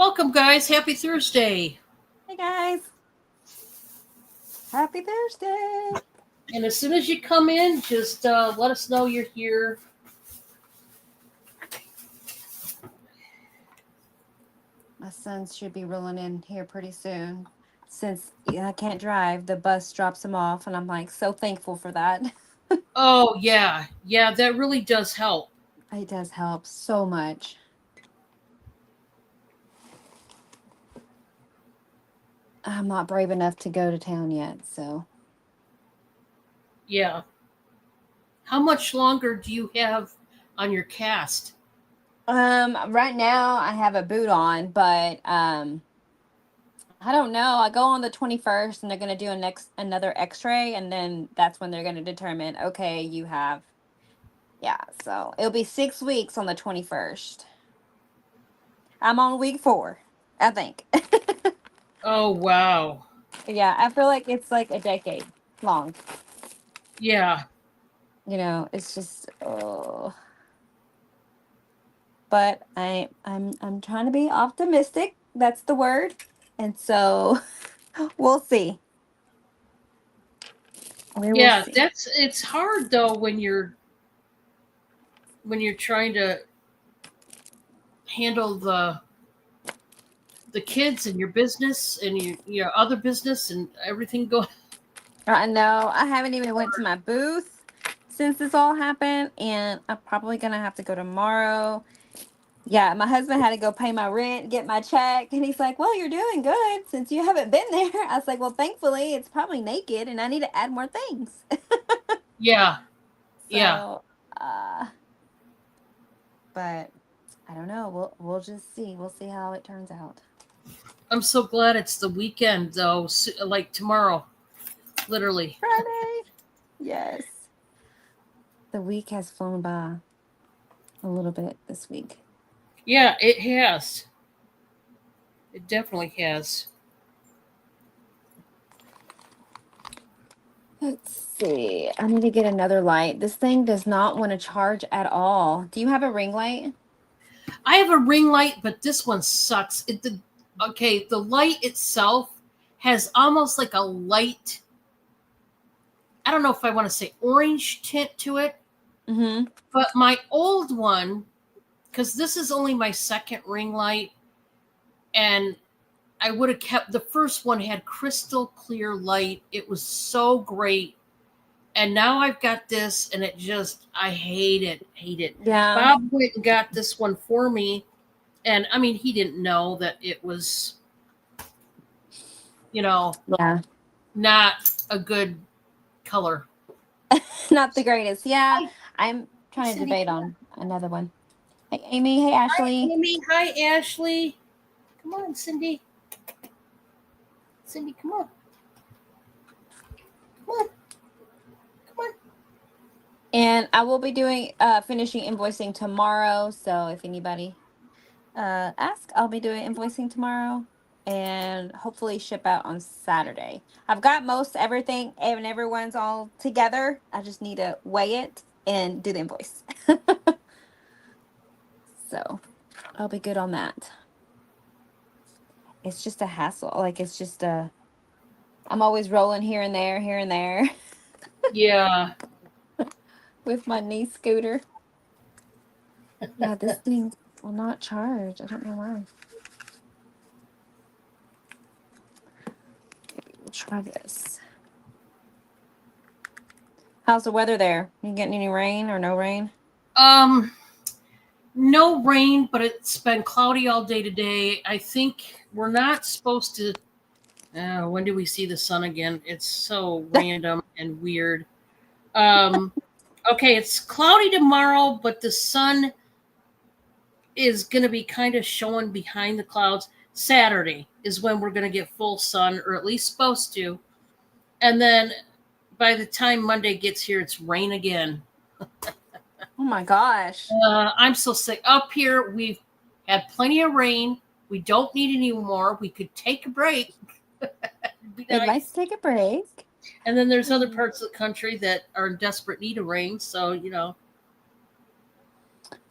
Welcome, guys. Happy Thursday. Hey guys, happy Thursday. And as soon as you come in, just let us know you're here. My sons should be rolling in here pretty soon. Since I can't drive, the bus drops them off, and I'm like so thankful for that. Oh, yeah. Yeah, that really does help. It does help so much. I'm not brave enough to go to town yet, so Yeah. How much longer do you have on your cast? right now I have a boot on, but I don't know. I go on the 21st and they're going to do another x-ray, and then that's when they're going to determine, okay, you have, yeah, so it'll be 6 weeks on the 21st. I'm on week 4, I think. Oh, wow. Yeah, I feel like it's like a decade long. Yeah. It's just oh. But I'm trying to be optimistic. That's the word. And so we'll see. We will Yeah, see. it's hard though when you're trying to handle the kids and your business and your other business and everything going. I know I haven't even went to my booth since this all happened, and I'm probably gonna have to go tomorrow. Yeah, my husband had to go pay my rent, get my check, and he's like, "Well, you're doing good since you haven't been there." I was like, "Well, thankfully, it's probably naked, and I need to add more things." Yeah. Yeah. So, uh, but I don't know. We'll just see. We'll see how it turns out. I'm so glad it's the weekend though, like tomorrow, literally. Friday. Yes. The week has flown by a little bit this week. Yeah, it has. It definitely has. Let's see. I need to get another light. This thing does not want to charge at all. Do you have a ring light? I have a ring light, but this one sucks. Okay, the light itself has almost like a light. I don't know if I want to say orange tint to it, Mm-hmm. but my old one, because this is only my second ring light, and I would have kept the first one had crystal clear light. It was so great. And now I've got this, and I hate it, hate it. Yeah. Bob went and got this one for me, and I mean, he didn't know that it was, you know, Yeah. not a good color. Not the greatest. Yeah. Hi, I'm trying to Cindy, debate come on. on another one. Hey, Amy. Hey, Hi, Ashley. Amy. Hi, Ashley. Come on, Cindy. Cindy, come on. Come on. Come on. And I will be doing finishing invoicing tomorrow. So if anybody ask, I'll be doing invoicing tomorrow and hopefully ship out on Saturday. I've got most everything and everyone's all together. I just need to weigh it and do the invoice. So I'll be good on that. It's just a hassle. Like it's just I'm always rolling here and there Yeah. with my knee scooter. Yeah, this thing will not charge. I don't know why. We'll try this. How's the weather there? You getting any rain or no rain? Um, no rain, but it's been cloudy all day today. I think we're not supposed to. When do we see the sun again? It's so random and weird. Um, okay, it's cloudy tomorrow, but the sun is going to be kind of showing behind the clouds. Saturday is when we're going to get full sun, or at least supposed to. And then by the time Monday gets here, it's rain again. Oh my gosh. I'm so sick. Up here, we've had plenty of rain. We don't need any more. We could take a break. It'd be We'd like to nice. take a break. And then there's other parts of the country that are in desperate need of rain. So,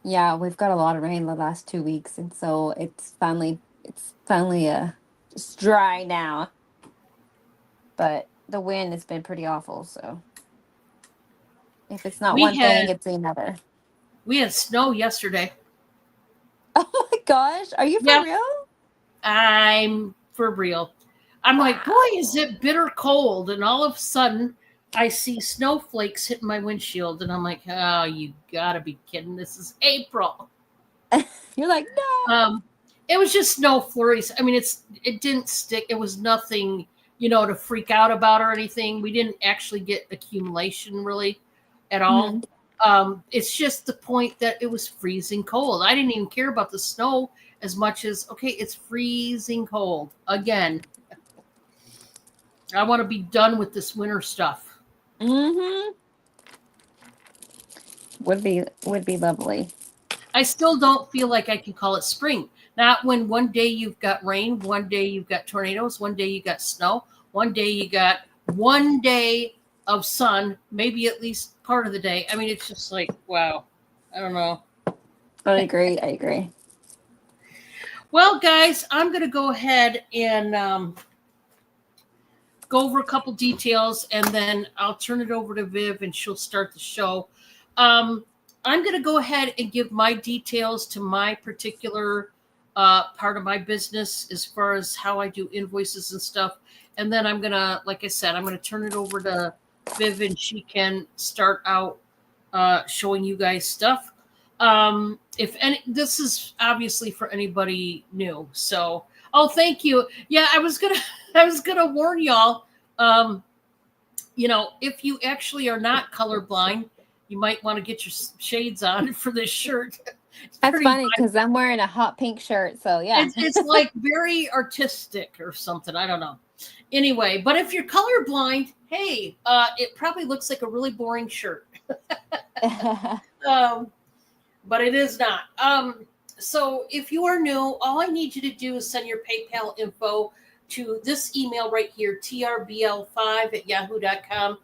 Yeah, we've got a lot of rain the last 2 weeks, and so it's finally it's finally just dry now. But the wind has been pretty awful, so if it's not We one thing, had it's another. we had snow yesterday. Oh my gosh, are you for Yeah, real? I'm for real. I'm like, boy, Wow. is it bitter cold. And all of a sudden, I see snowflakes hitting my windshield. And I'm like, oh, you gotta be kidding. This is April. You're like, no. Um, it was just snow flurries. I mean, it didn't stick. It was nothing, to freak out about or anything. We didn't actually get accumulation really at all. Mhm. It's just the point that it was freezing cold. I didn't even care about the snow as much as, okay, it's freezing cold again. I want to be done with this winter stuff. Mhm. Would be lovely. I still don't feel like I can call it spring. Not when one day you've got rain, one day you've got tornadoes, one day you got snow, one day you got one day of sun, maybe at least part of the day. I mean, it's just like, wow. I don't know. I agree. Well, guys, I'm going to go ahead and go over a couple details, and then I'll turn it over to Viv, and she'll start the show. I'm going to go ahead and give my details to my particular part of my business as far as how I do invoices and stuff. And then I'm going to, like I said, I'm going to turn it over to Viv, and she can start out showing you guys stuff. If any, this is obviously for anybody new. So, oh, thank you. Yeah, I was gonna warn y'all. If you actually are not colorblind, you might want to get your shades on for this shirt. It's That's pretty. funny because I'm wearing a hot pink shirt, so yeah. It's like very artistic or something. I don't know. Anyway, but if you're colorblind, hey, it probably looks like a really boring shirt. Um, but it is not. So if you are new, all I need you to do is send your PayPal info to this email right here, trbl5@yahoo.com.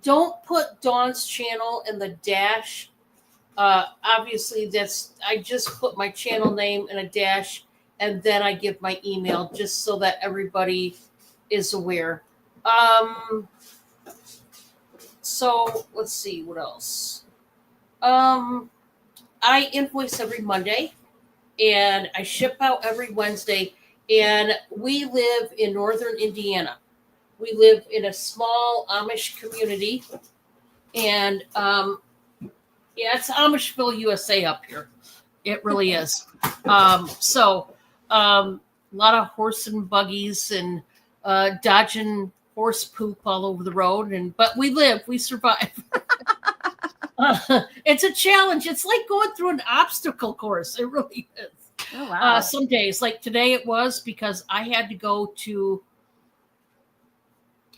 Don't put Dawn's channel in the dash. Obviously, I just put my channel name in a dash, and then I give my email just so that everybody is aware. So let's see what else. I invoice every Monday, and I ship out every Wednesday. And we live in northern Indiana. We live in a small Amish community, and yeah, it's Amishville, USA up here. It really is. A lot of horse and buggies and dodging horse poop all over the road, but we survive. It's a challenge. It's like going through an obstacle course. It really is. Oh wow. Some days, like today, it was because I had to go to.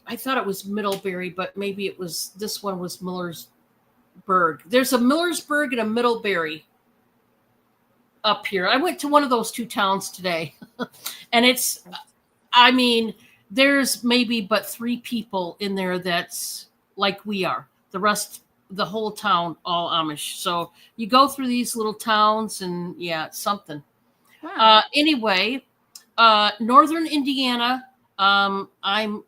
I thought it was Middlebury, but maybe this one was Millersburg. There's a Millersburg and a Middlebury up here. I went to one of those two towns today, and there's maybe but 3 people in there that's like we are. The rest, the whole town, all Amish. So you go through these little towns, and yeah, it's something. Wow. Anyway, northern Indiana. I'm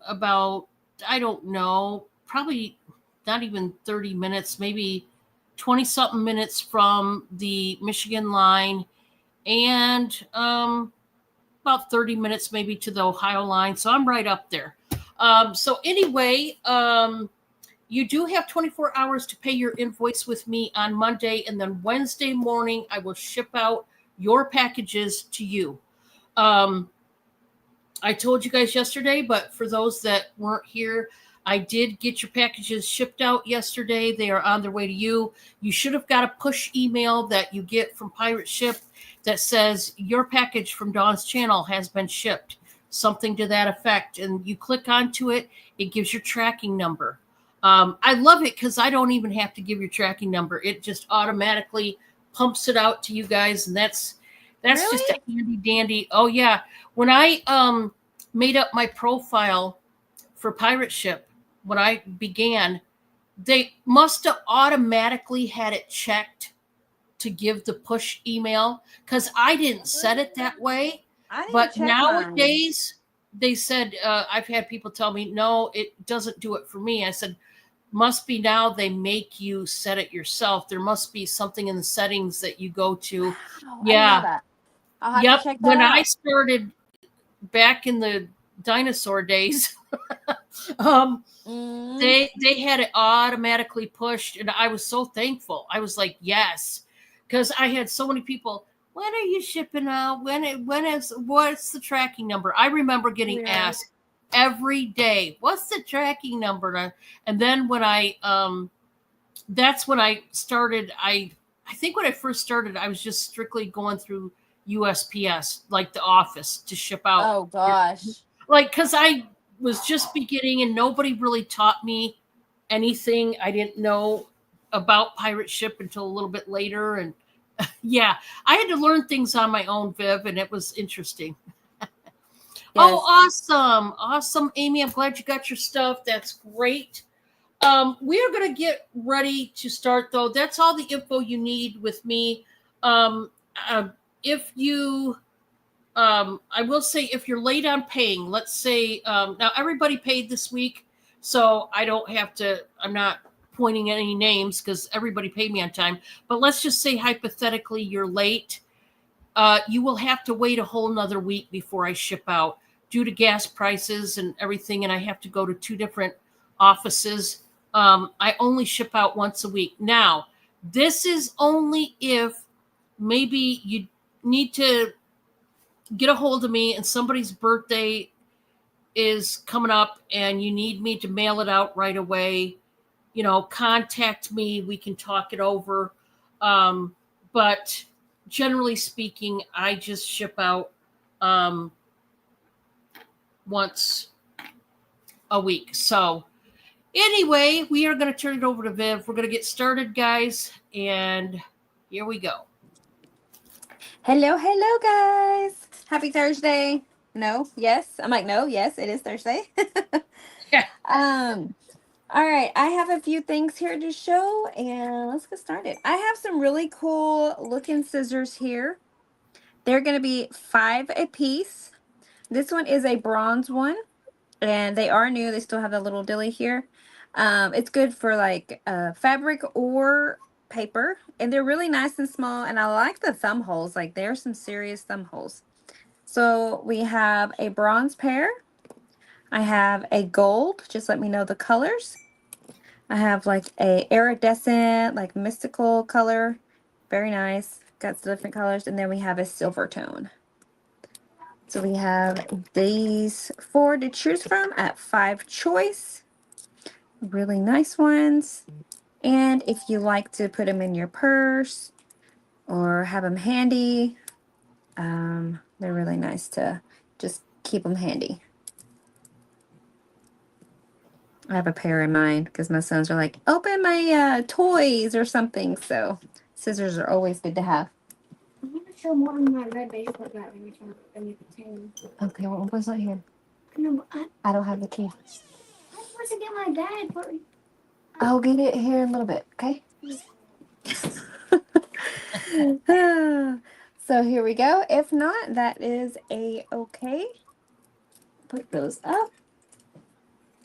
about, I don't know, probably not even 30 minutes, maybe 20 something minutes from the Michigan line, and about 30 minutes maybe to the Ohio line. So I'm right up there. So anyway, you do have 24 hours to pay your invoice with me on Monday, and then Wednesday morning I will ship out your packages to you. I told you guys yesterday, but for those that weren't here, I did get your packages shipped out yesterday. They are on their way to you. You should have got a push email that you get from Pirate Ship that says your package from Dawn's channel has been shipped, something to that effect. And you click onto it, it gives your tracking number. I love it because I don't even have to give your tracking number. It just automatically pumps it out to you guys, and that's Really? just a handy dandy. Oh yeah, when I made up my profile for Pirate Ship, when I began, they must have automatically had it checked to give the push email because I didn't set it that way. I need But to check mine. nowadays, they said, I've had people tell me, no, it doesn't do it for me. I said, must be now they make you set it yourself. There must be something in the settings that you go to. Oh, I didn't know Yeah. that. I'll have to Yep. check that When I out. started back in the dinosaur days, um, Mm, they had it automatically pushed, and I was so thankful. I was like, yes, because I had so many people. When are you shipping out? What's the tracking number? I remember getting asked every day, what's the tracking number? And then when that's when I started. I think when I first started, I was just strictly going through USPS, like the office, to ship out. oh gosh. Like, because I was just beginning and nobody really taught me anything. I didn't know about pirate ship until a little bit later. And yeah, I had to learn things on my own, Viv, and it was interesting. Oh, Yes. awesome. Awesome, Amy. I'm glad you got your stuff. That's great. We are going to get ready to start, though. That's all the info you need with me. Um, if you I will say if you're late on paying, let's say now everybody paid this week, so I don't have to. I'm not pointing at any names because everybody paid me on time. But let's just say hypothetically you're late. You will have to wait a whole nother week before I ship out due to gas prices and everything, and I have to go to 2 different offices. I only ship out once a week. Now, this is only if maybe you need to get a hold of me and somebody's birthday is coming up and you need me to mail it out right away. Contact me. We can talk it over. But generally speaking, I just ship out um, once a week. So anyway, we are going to turn it over to Viv. We're going to get started, guys. And here we go. Hello, guys. Happy Thursday. No, yes. I'm like, no, yes, it is Thursday. Yeah. All right, I have a few things here to show, and let's get started. I have some really cool looking scissors here. They're going to be 5 a piece. This one is a bronze one, and they are new. They still have the little dilly here. It's good for like fabric or paper, and they're really nice and small, and I like the thumb holes. Like, there are some serious thumb holes. So we have a bronze pair. I have a gold. Just let me know the colors. I have like a iridescent, like mystical color. Very nice. Got some different colors. And then we have a silver tone. So we have these 4 to choose from at 5 choice. Really nice ones. And if you like to put them in your purse or have them handy, they're really nice to just keep them handy. I have a pair in mind because my sons are like, open my toys or something. So scissors are always good to have. I'm gonna show more of my red baseball bat every time I make a team. Okay, well, what's not here? No, I don't have the key. I'm supposed to get my dad, but I'll get it here in a little bit, okay? So here we go. If not, that is okay. Put those up.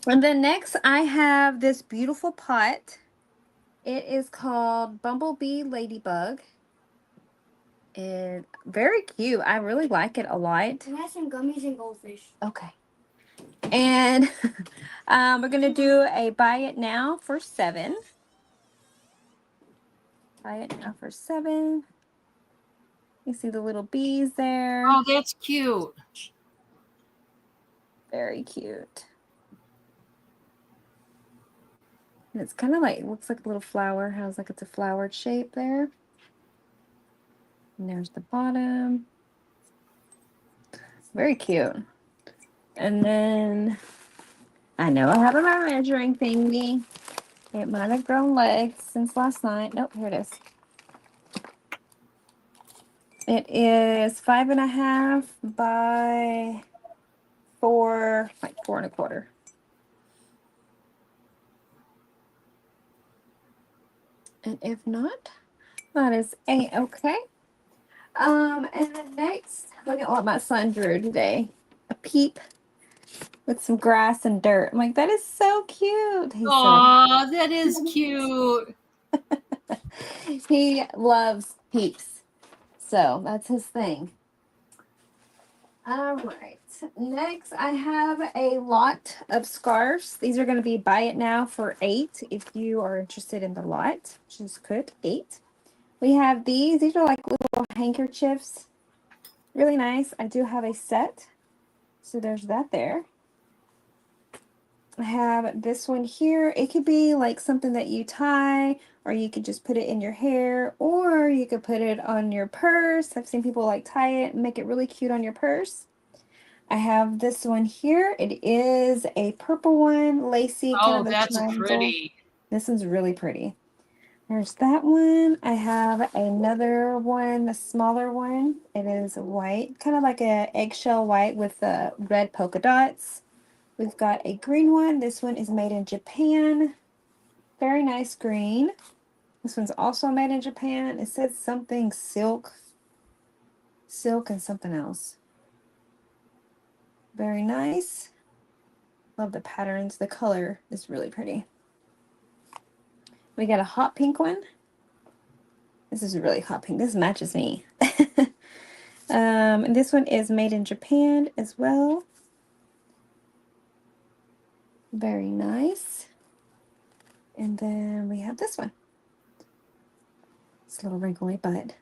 And then next I have this beautiful pot. It is called Bumblebee Ladybug. And very cute. I really like it a lot. it has some gummies and goldfish. Okay. And we're going to do a buy it now for 7. Buy it now for 7. You see the little bees there. Oh, that's cute. Very cute. And it's kind of like, it looks like a little flower. Has like it's a flowered shape there. And there's the bottom. Very cute. And then I know I have my measuring thingy. It might have grown legs since last night. Nope, here it is. It is 5.5 by 4, like 4.25. And if not, that is okay. And then next, look at what my son drew today. A peep with some grass and dirt. I'm like, that is so cute. He's so Aw, that is cute. he loves peeps. So that's his thing. All right. Next, I have a lot of scarves. These are going to be buy it now for $8 if you are interested in the lot, which is good. $8. We have these. These are like little handkerchiefs. Really nice. I do have a set. So there's that there. I have this one here. It could be like something that you tie, or you could just put it in your hair, or you could put it on your purse. I've seen people like tie it and make it really cute on your purse. I have this one here. It is a purple one, lacy, kind Oh, of a that's triangle. pretty. This one's really pretty. There's that one. I have another one, a smaller one. It is white, kind of like a eggshell white with the red polka dots. We've got a green one. This one is made in Japan. Very nice green. This one's also made in Japan. It says something silk and something else. Very nice. Love the patterns. The color is really pretty. We got a hot pink one. This is really hot pink. This matches me. And this one is made in Japan as well. Very nice. And then we have this one. It's a little wrinkly, but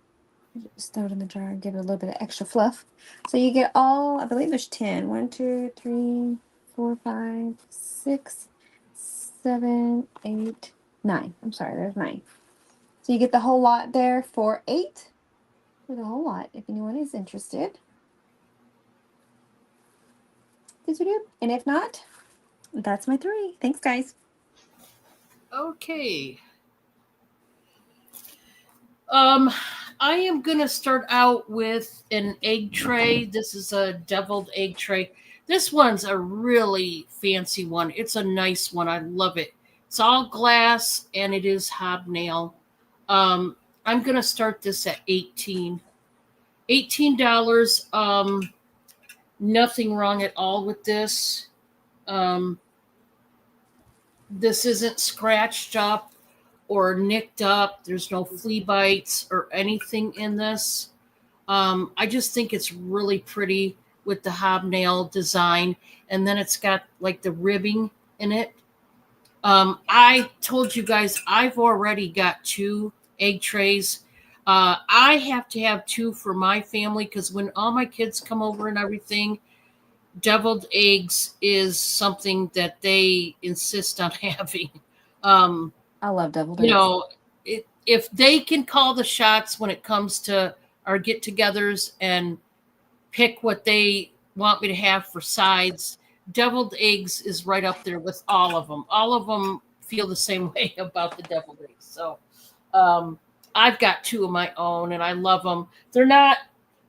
just throw it in the jar and give it a little bit of extra fluff. So you get all, I believe there's 10. 1, 2, 3, 4, 5, 6, 7, 8, 9. I'm sorry, there's 9. So you get the whole lot there for $8 for the whole lot if anyone is interested. And if not, that's my 3. Thanks, guys. Okay. I am gonna start out with an egg tray. This is a deviled egg tray. This one's a really fancy one. It's a nice one. I love it. It's all glass and it is hobnail. I'm gonna start this at $18. Nothing wrong at all with this. This isn't scratched up or nicked up. There's no flea bites or anything in this. I just think it's really pretty with the hobnail design. And then it's got like the ribbing in it. I told you guys I've already got 2 egg trays. I have to have 2 for my family because when all my kids come over and everything, deviled eggs is something that they insist on having. I love deviled You eggs. know, if they can call the shots when it comes to our get-togethers and pick what they want me to have for sides, deviled eggs is right up there with all of them. All of them feel the same way about the deviled eggs. So I've got 2 of my own, and I love them. They're not.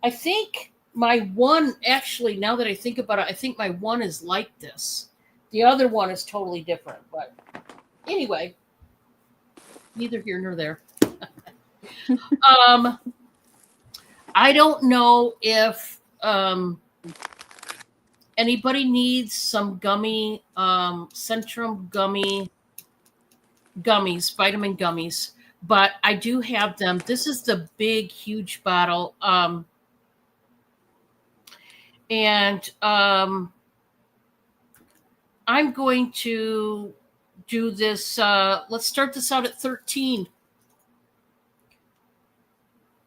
I think my one actually. Now that I think about it, I think my one is like this. The other one is totally different. But anyway, neither here nor there. I don't know if anybody needs some gummy Centrum gummies, vitamin gummies, but I do have them. This is the big, huge bottle. And I'm going to do this. Let's start this out at 13.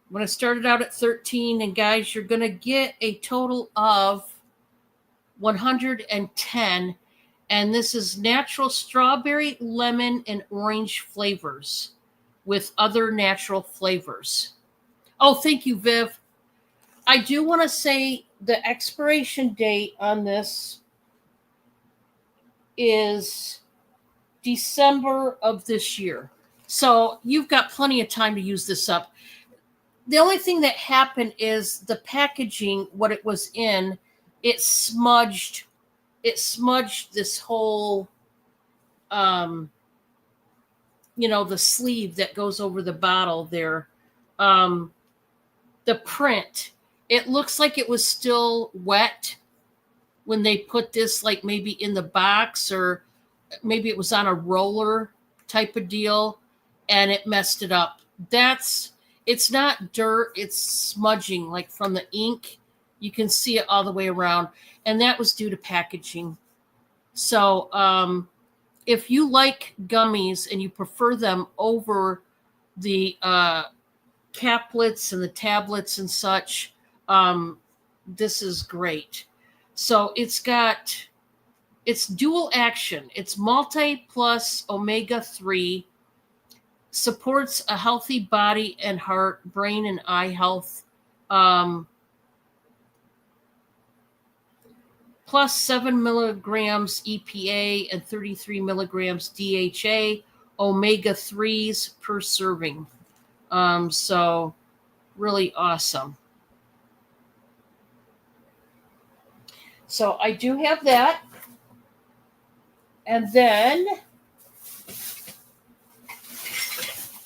When I started out at 13, and guys, you're going to get a total of 110. And this is natural strawberry, lemon, and orange flavors with other natural flavors. Oh, thank you, Viv. I do want to say the expiration date on this is December of this year. So you've got plenty of time to use this up. The only thing that happened is the packaging, what it was in, it smudged this whole the sleeve that goes over the bottle there. the print, it looks like it was still wet when they put this, like maybe in the box, or maybe it was on a roller type of deal, and it messed it up. It's not dirt, it's smudging, like from the ink. You can see it all the way around, and that was due to packaging. So if you like gummies and you prefer them over the caplets and the tablets and such, this is great. So it's dual action. It's multi plus omega-3, supports a healthy body and heart, brain and eye health. Plus 7 milligrams EPA and 33 milligrams DHA, omega-3s per serving. So really awesome. So I do have that. And then,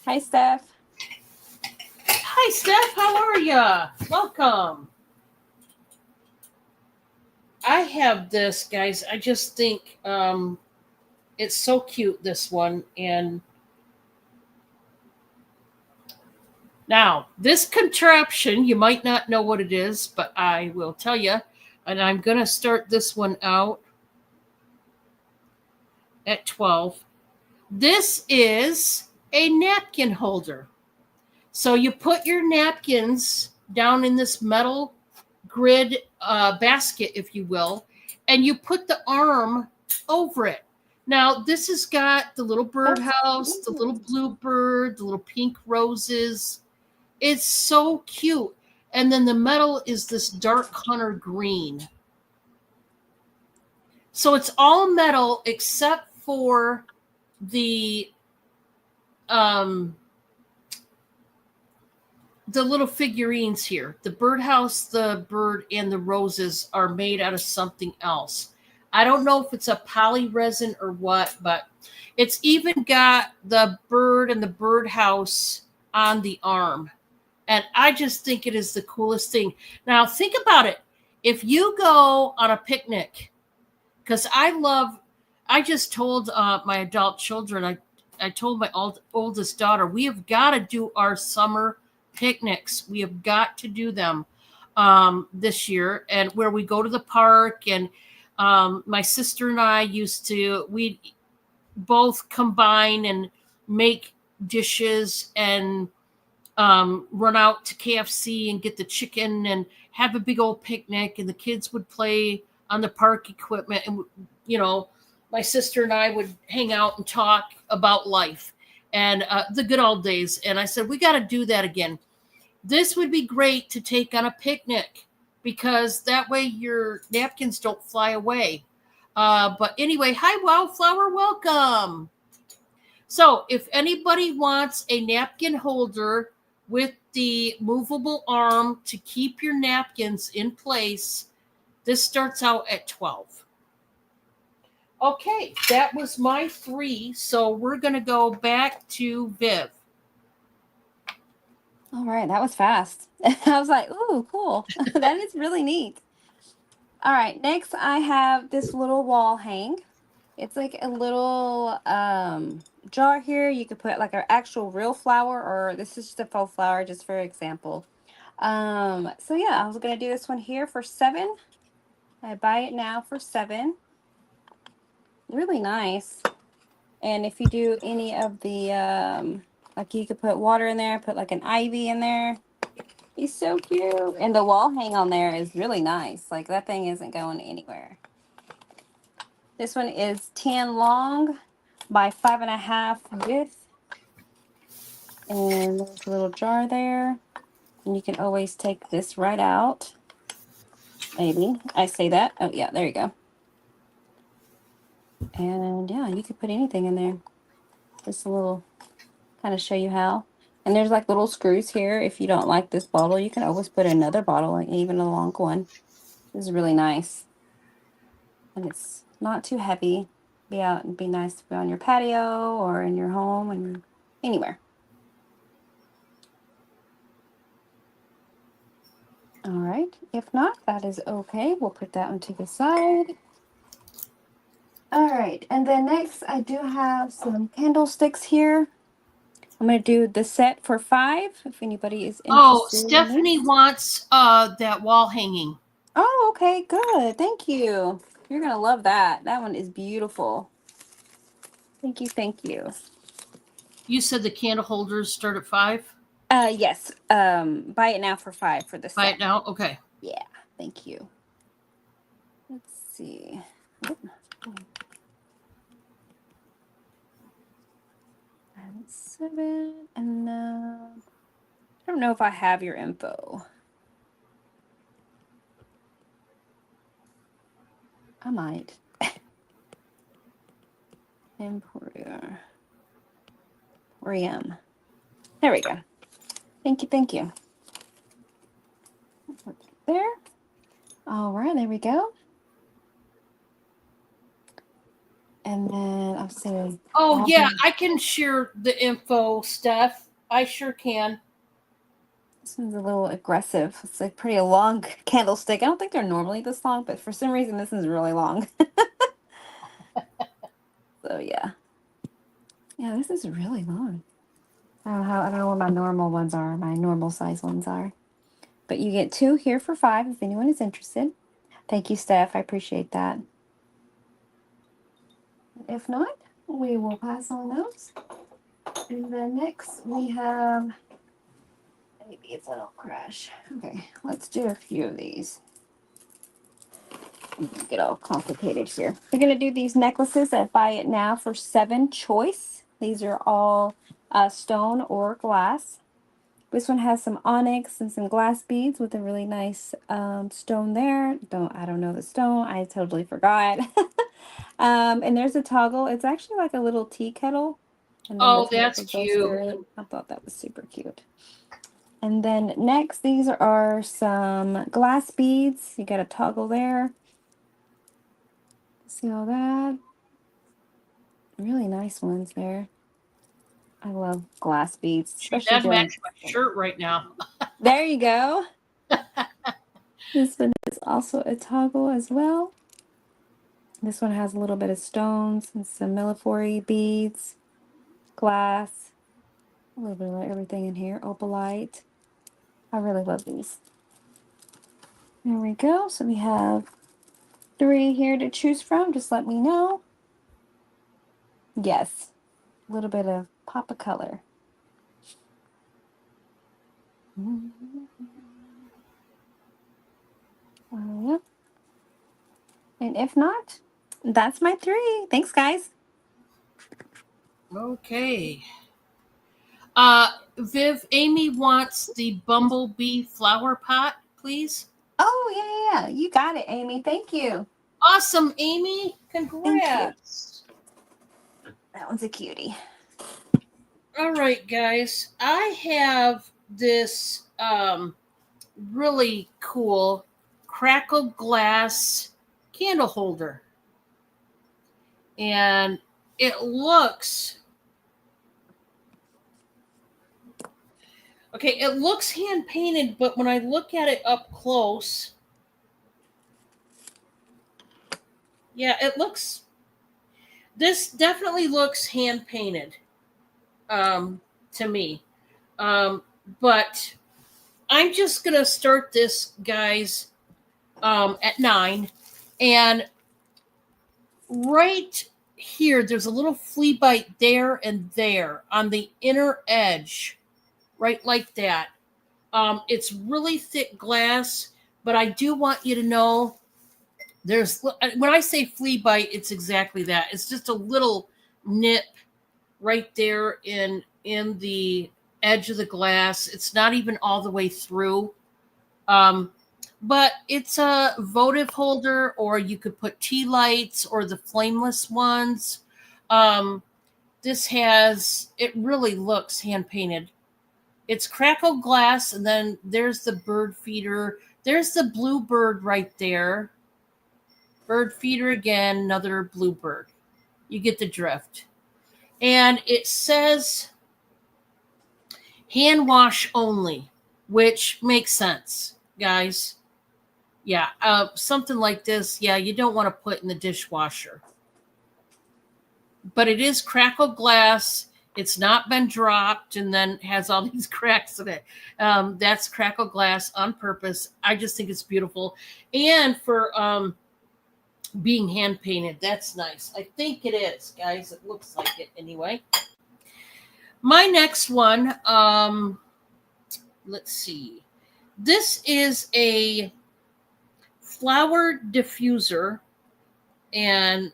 Hi, Steph. hi Steph, how are ya? Welcome. I have this, guys. I just think it's so cute, this one. And now, this contraption, you might not know what it is, but I will tell you. And I'm going to start this one out at 12. This is a napkin holder. So you put your napkins down in this metal grid basket, if you will, and you put the arm over it. Now, this has got the little birdhouse, the little bluebird, the little pink roses. It's so cute. And then the metal is this dark hunter green. So it's all metal except for the little figurines here. The birdhouse, the bird, and the roses are made out of something else. I don't know if it's a poly resin or what, but it's even got the bird and the birdhouse on the arm. And I just think it is the coolest thing. Now, think about it. If you go on a picnic, because I just told my adult children, I told my oldest daughter, we have got to do our summer picnics. We have got to do them this year, and where we go to the park. And my sister and I we'd both combine and make dishes and run out to KFC and get the chicken and have a big old picnic, and the kids would play on the park equipment, and my sister and I would hang out and talk about life and the good old days. And I said, we got to do that again. This would be great to take on a picnic, because that way your napkins don't fly away. But anyway, hi Wildflower, welcome. So if anybody wants a napkin holder with the movable arm to keep your napkins in place, this starts out at 12. Okay, that was my 3. So we're going to go back to Viv. All right, that was fast. I was like, ooh, cool. That is really neat. All right, next I have this little wall hang. It's like a little jar here. You could put like an actual real flower, or this is just a faux flower, just for example. So yeah, I was gonna do this one here for $7. I buy it now for $7. Really nice. And if you do any of the like, you could put water in there, put like an ivy in there. He's so cute. And the wall hang on there is really nice. Like, that thing isn't going anywhere. This one is 10 long by 5.5 width. And there's a little jar there. And you can always take this right out. Maybe. I say that. Oh, yeah, there you go. And yeah, you could put anything in there. Just a little, kind of show you how. And there's like little screws here. If you don't like this bottle, you can always put another bottle, like even a long one. This is really nice. And it's not too heavy. Be out and be nice to be on your patio or in your home and anywhere. right. If not, that is okay. We'll put that one to the side. All right. And then next, I do have some candlesticks here. I'm going to do the set for 5 if anybody is interested. Oh, in Stephanie this. wants that wall hanging. Oh, okay. Good. Thank you. You're going to love that. That one is beautiful. Thank you. Thank you. You said the candle holders start at 5? Yes. Buy it now for 5 for the set. Buy it now? Okay. Yeah. Thank you. Let's see. And 7. And I don't know if I have your info. I might. Emporium. There we go. Thank you. Thank you. There. All right. There we go. And then I'm saying. Oh, yeah. I can share the info, Steph. I sure can. This one's a little aggressive. It's a pretty long candlestick. I don't think they're normally this long, but for some reason this one's really long. So yeah. Yeah, this is really long. I don't know what my normal ones are, my normal size ones are. But you get 2 here for 5 if anyone is interested. Thank you, Steph. I appreciate that. If not, we will pass on those. And then next we have, maybe it's a little crash. Okay, let's do a few of these. Get all complicated here. We're going to do these necklaces at Buy It Now for 7 choice. These are all stone or glass. This one has some onyx and some glass beads with a really nice stone there. I don't know the stone. I totally forgot. And there's a toggle. It's actually like a little tea kettle. And then Oh, the that's toggle goes through cute. it. I thought that was super cute. And then next, these are some glass beads. You got a toggle there. See all that? Really nice ones there. I love glass beads, especially That doing. matches my shirt right now. There you go. This one is also a toggle as well. This one has a little bit of stones and some millefiori beads, glass, a little bit of everything in here, opalite. I really love these. There we go. So we have 3 here to choose from. Just let me know. Yes, a little bit of pop of color. Yep. And if not, that's my 3. Thanks, guys. Okay. Viv, Amy wants the bumblebee flower pot, please. Oh, yeah. You got it, Amy. Thank you. Awesome, Amy. Congrats. That one's a cutie. All right, guys. I have this really cool crackle glass candle holder. And it looks hand painted, but when I look at it up close, yeah, this definitely looks hand painted to me. But I'm just gonna start this, guys, at 9, and right here there's a little flea bite there and there on the inner edge, right like that. It's really thick glass, but I do want you to know when I say flea bite, it's exactly that. It's just a little nip right there in the edge of the glass. It's not even all the way through. But it's a votive holder, or you could put tea lights or the flameless ones. It really looks hand painted. It's crackle glass, and then there's the bird feeder. There's the bluebird right there. Bird feeder again, another bluebird. You get the drift. And it says hand wash only, which makes sense, guys. Yeah, something like this, yeah, you don't want to put in the dishwasher. But it is crackle glass. It's not been dropped and then has all these cracks in it. That's crackle glass on purpose. I just think it's beautiful. And for being hand painted, that's nice. I think it is, guys. It looks like it anyway. My next one, let's see. This is a flower diffuser, and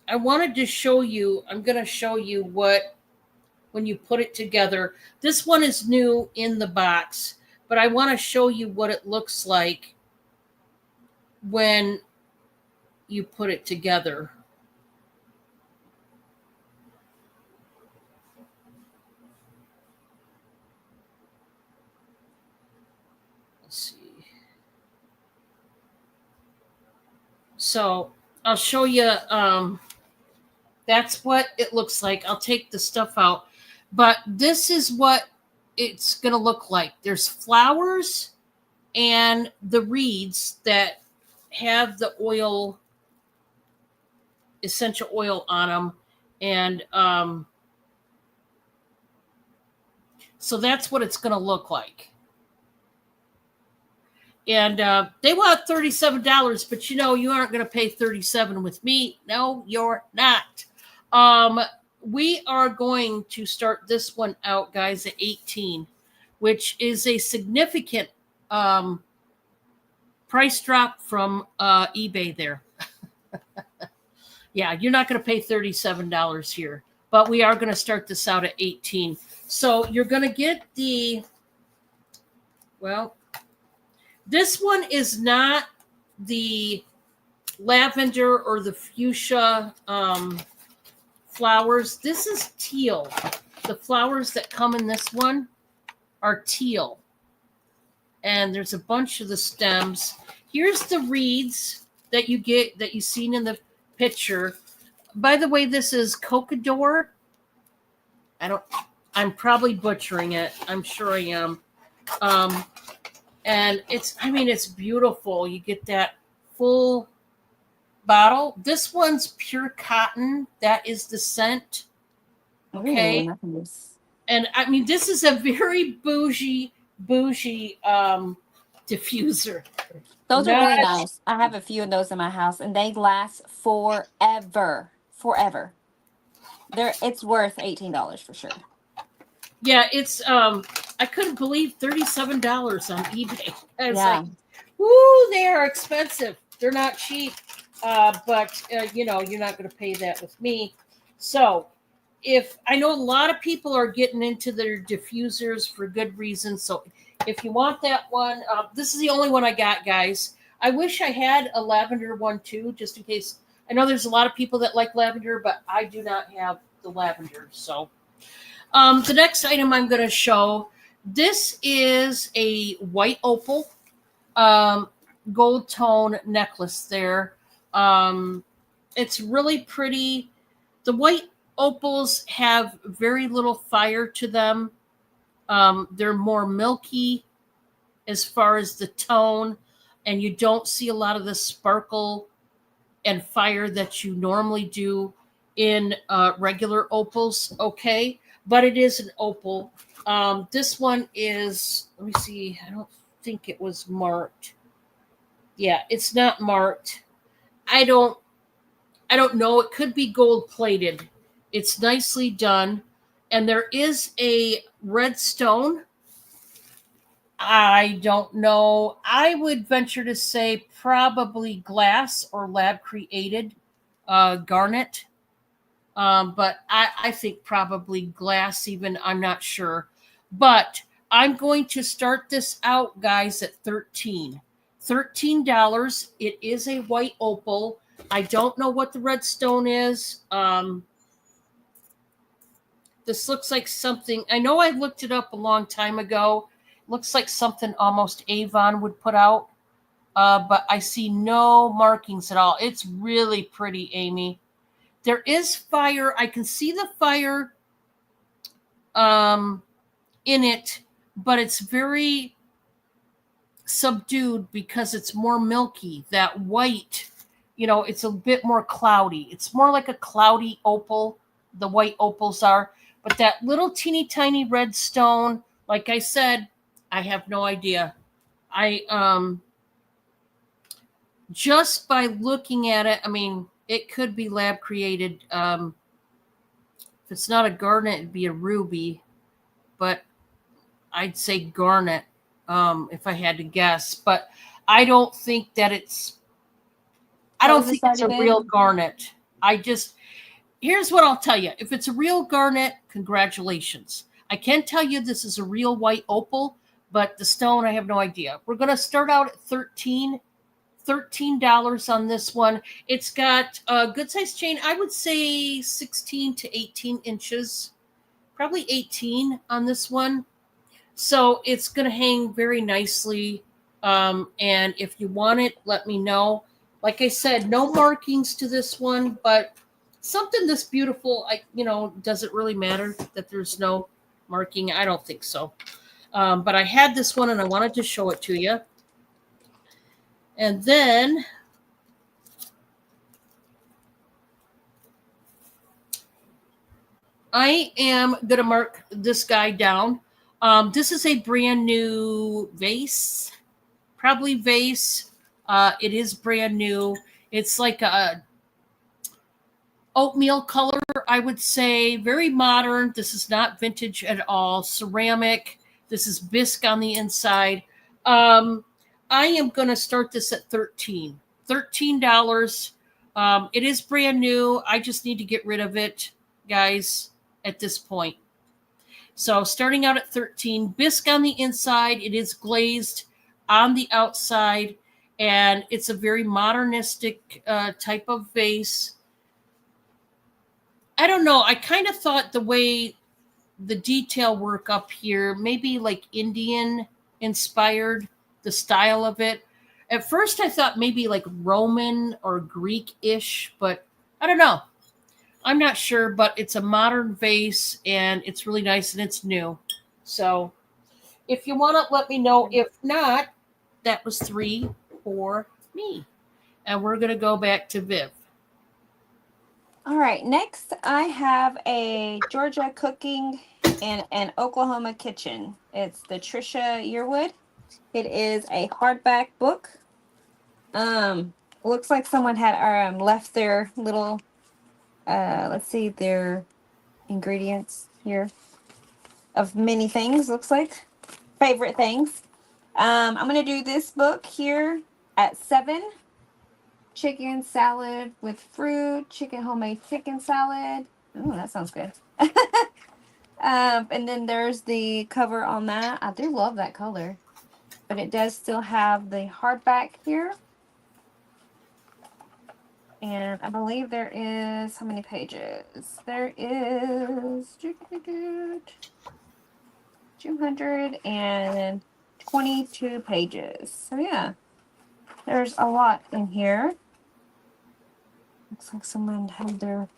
I wanted to show you, I'm going to show you what, when you put it together. This one is new in the box, but I want to show you what it looks like when you put it together. Let's see. So I'll show you, that's what it looks like. I'll take the stuff out, but this is what it's going to look like. There's flowers and the reeds that have the oil, essential oil on them. And so that's what it's going to look like. And they want $37, but you aren't going to pay $37 with me. No, you're not. We are going to start this one out, guys, at $18, which is a significant price drop from eBay there. Yeah, you're not going to pay $37 here, but we are going to start this out at $18. So you're going to get this one is not the lavender or the fuchsia flowers. This is teal. The flowers that come in this one are teal. And there's a bunch of the stems. Here's the reeds that you get, that you've seen in the picture. By the way, this is Cocador. I'm probably butchering it. I'm sure I am. And it's beautiful. You get that full bottle. This one's pure cotton. That is the scent. Okay. Ooh, nice. And this is a very bougie diffuser. Those are really nice. I have a few of those in my house, and they last forever. It's worth $18 for sure. Yeah, it's I couldn't believe $37 on eBay. It's like, woo, they are expensive. They're not cheap. But you're not going to pay that with me. So if I know a lot of people are getting into their diffusers for good reasons. So if you want that one, this is the only one I got, guys. I wish I had a lavender one too, just in case. I know there's a lot of people that like lavender, but I do not have the lavender. So the next item I'm going to show, this is a white opal gold tone necklace there. It's really pretty. The white opals have very little fire to them. They're more milky as far as the tone, and you don't see a lot of the sparkle and fire that you normally do in regular opals. Okay, but it is an opal. This one is, let me see, I don't think it was marked. Yeah, it's not marked. I don't know. It could be gold plated. It's nicely done. And there is a red stone. I don't know. I would venture to say probably glass or lab created garnet. But I think probably glass even. I'm not sure. But I'm going to start this out, guys, at $13. $13. It is a white opal. I don't know what the red stone is. This looks like something. I know I looked it up a long time ago. Looks like something almost Avon would put out. But I see no markings at all. It's really pretty, Amy. There is fire. I can see the fire in it, but it's very subdued because it's more milky. That white, it's a bit more cloudy. It's more like a cloudy opal, the white opals are. But that little teeny tiny red stone, like I said, I have no idea. I just by looking at it, I mean, it could be lab created. If it's not a garnet, it'd be a ruby, but I'd say garnet if I had to guess. But I don't think that I What don't was the think it's start a of real it? garnet. Here's what I'll tell you. If it's a real garnet, congratulations. I can tell you this is a real white opal, but the stone, I have no idea. We're going to start out at $13 on this one. It's got a good size chain. I would say 16 to 18 inches, probably 18 on this one. So it's going to hang very nicely. And if you want it, let me know. Like I said, no markings to this one, but something this beautiful, does it really matter that there's no marking? I don't think so. But I had this one and I wanted to show it to you. And then I am going to mark this guy down. This is a brand new vase, probably vase. It is brand new. It's like a oatmeal color, I would say. Very modern. This is not vintage at all. Ceramic. This is bisque on the inside. I am going to start this at $13. It is brand new. I just need to get rid of it, guys, at this point. So starting out at 13, bisque on the inside. It is glazed on the outside, and it's a very modernistic type of vase. I don't know. I kind of thought the way the detail work up here, maybe like Indian inspired, the style of it. At first, I thought maybe like Roman or Greek-ish, but I don't know. I'm not sure, but it's a modern vase and it's really nice and it's new. So if you want to let me know. If not, that was 3 for me. And we're going to go back to Viv. All right, next I have a Georgia cooking in an Oklahoma kitchen. It's the Trisha Yearwood. It is a hardback book. Looks like someone had left their little let's see, their ingredients here of many things, looks like. Favorite things. I'm gonna do this book here at 7. Chicken salad with fruit, homemade chicken salad. Ooh, that sounds good. And then there's the cover on that. I do love that color, but it does still have the hardback here. And I believe there is, how many pages? There is 222 pages. So yeah, there's a lot in here. Looks like someone had their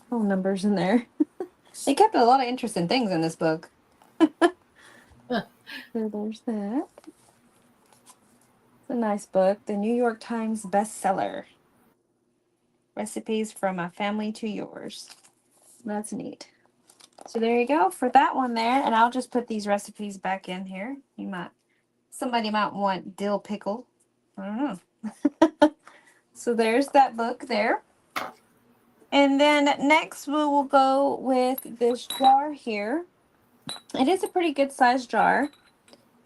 phone numbers in there. They kept a lot of interesting things in this book. So there's that. It's a nice book. The New York Times bestseller. Recipes from my family to yours. That's neat. So there you go for that one there. And I'll just put these recipes back in here. Somebody might want dill pickle. I don't know. So there's that book there. And then next we will go with this jar here. It is a pretty good sized jar.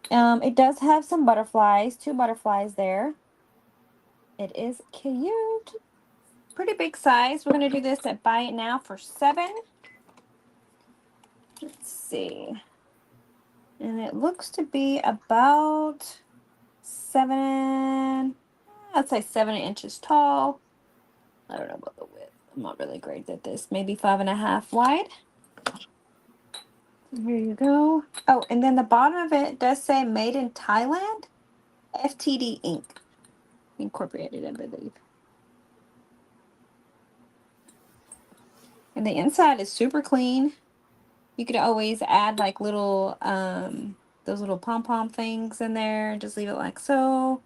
It does have some butterflies, 2 butterflies there. It is cute. Pretty big size. We're going to do this at Buy It Now for $7. Let's see. And it looks to be about 7, I'd say 7 inches tall. I don't know about the width. I'm not really great at this. Maybe 5.5 wide. Here you go. Oh, and then the bottom of it does say Made in Thailand, FTD ink. Incorporated, I believe. And the inside is super clean. You could always add like little those little pom-pom things in there and just leave it like so.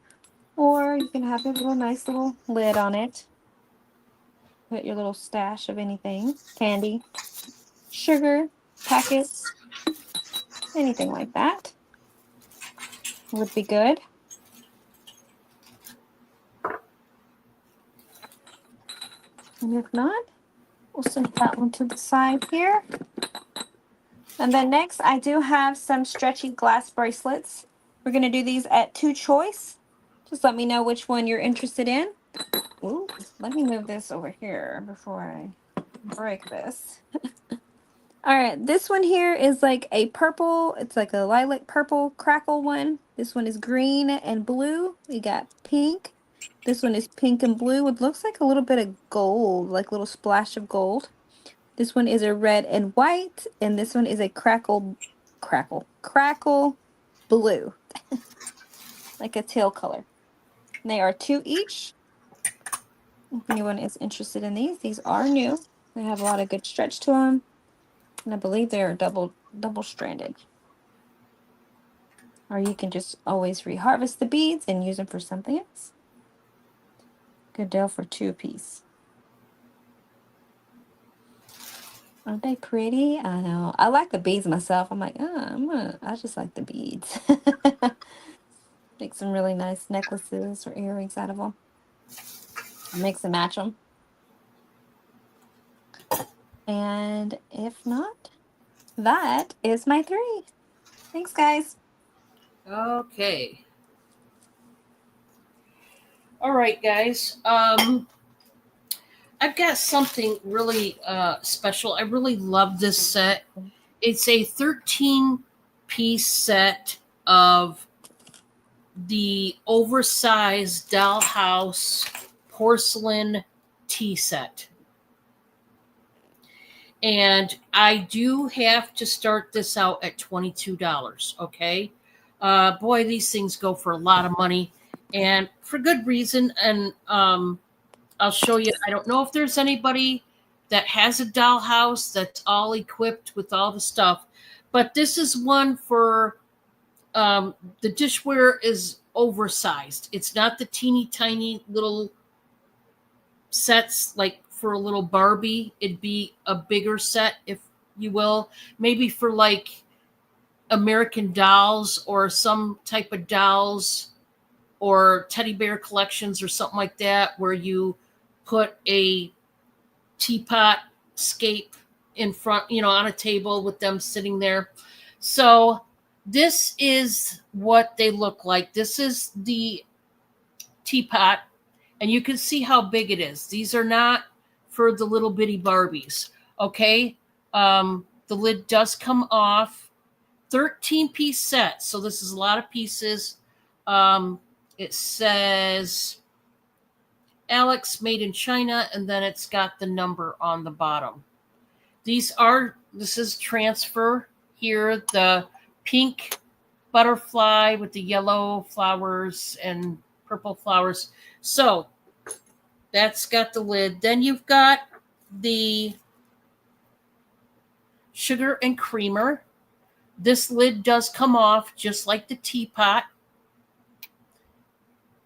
Or you can have a little nice little lid on it. Put your little stash of anything, candy, sugar, packets, anything like that would be good. And if not, we'll set that one to the side here. And then next, I do have some stretchy glass bracelets. We're going to do these at 2 choice. Just let me know which one you're interested in. Ooh, let me move this over here before I break this. All right, this one here is like a purple. It's like a lilac purple crackle one. This one is green and blue. We got pink. This one is pink and blue. It looks like a little bit of gold, like a little splash of gold. This one is a red and white, and this one is a crackle blue, like a teal color. And they are 2 each. If anyone is interested in these are new. They have a lot of good stretch to them, and I believe they are double stranded. Or you can just always reharvest the beads and use them for something else. Good deal for 2 apiece. Aren't they pretty? I know. I like the beads myself. I'm like, I just like the beads. Make some really nice necklaces or earrings out of them. Mix and match them. And if not, that is my 3. Thanks, guys. Okay. All right, guys. I've got something really special. I really love this set. It's a 13-piece set of the oversized dollhouse porcelain tea set. And I do have to start this out at $22, okay? Boy, these things go for a lot of money, and for good reason. And I'll show you. I don't know if there's anybody that has a dollhouse that's all equipped with all the stuff, but this is one for the dishware is oversized. It's not the teeny tiny little sets like for a little Barbie. It'd be a bigger set, if you will, maybe for like American Dolls or some type of dolls or teddy bear collections or something like that, where you put a teapot scape in front, on a table with them sitting there. So this is what they look like. This is the teapot, and you can see how big it is. These are not for the little bitty Barbies. Okay. The lid does come off. 13-piece set. So this is a lot of pieces. It says Alex made in China, and then it's got the number on the bottom. This is transfer here, the pink butterfly with the yellow flowers and purple flowers. So that's got the lid. Then you've got the sugar and creamer. This lid does come off just like the teapot.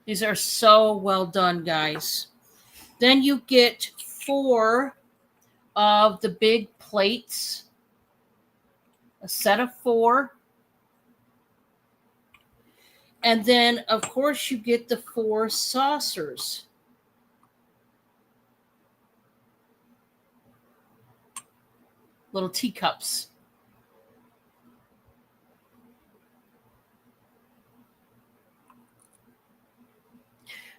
These are so well done, guys. Then you get 4 of the big plates, a set of 4. And then, of course, you get the 4 saucers. Little teacups.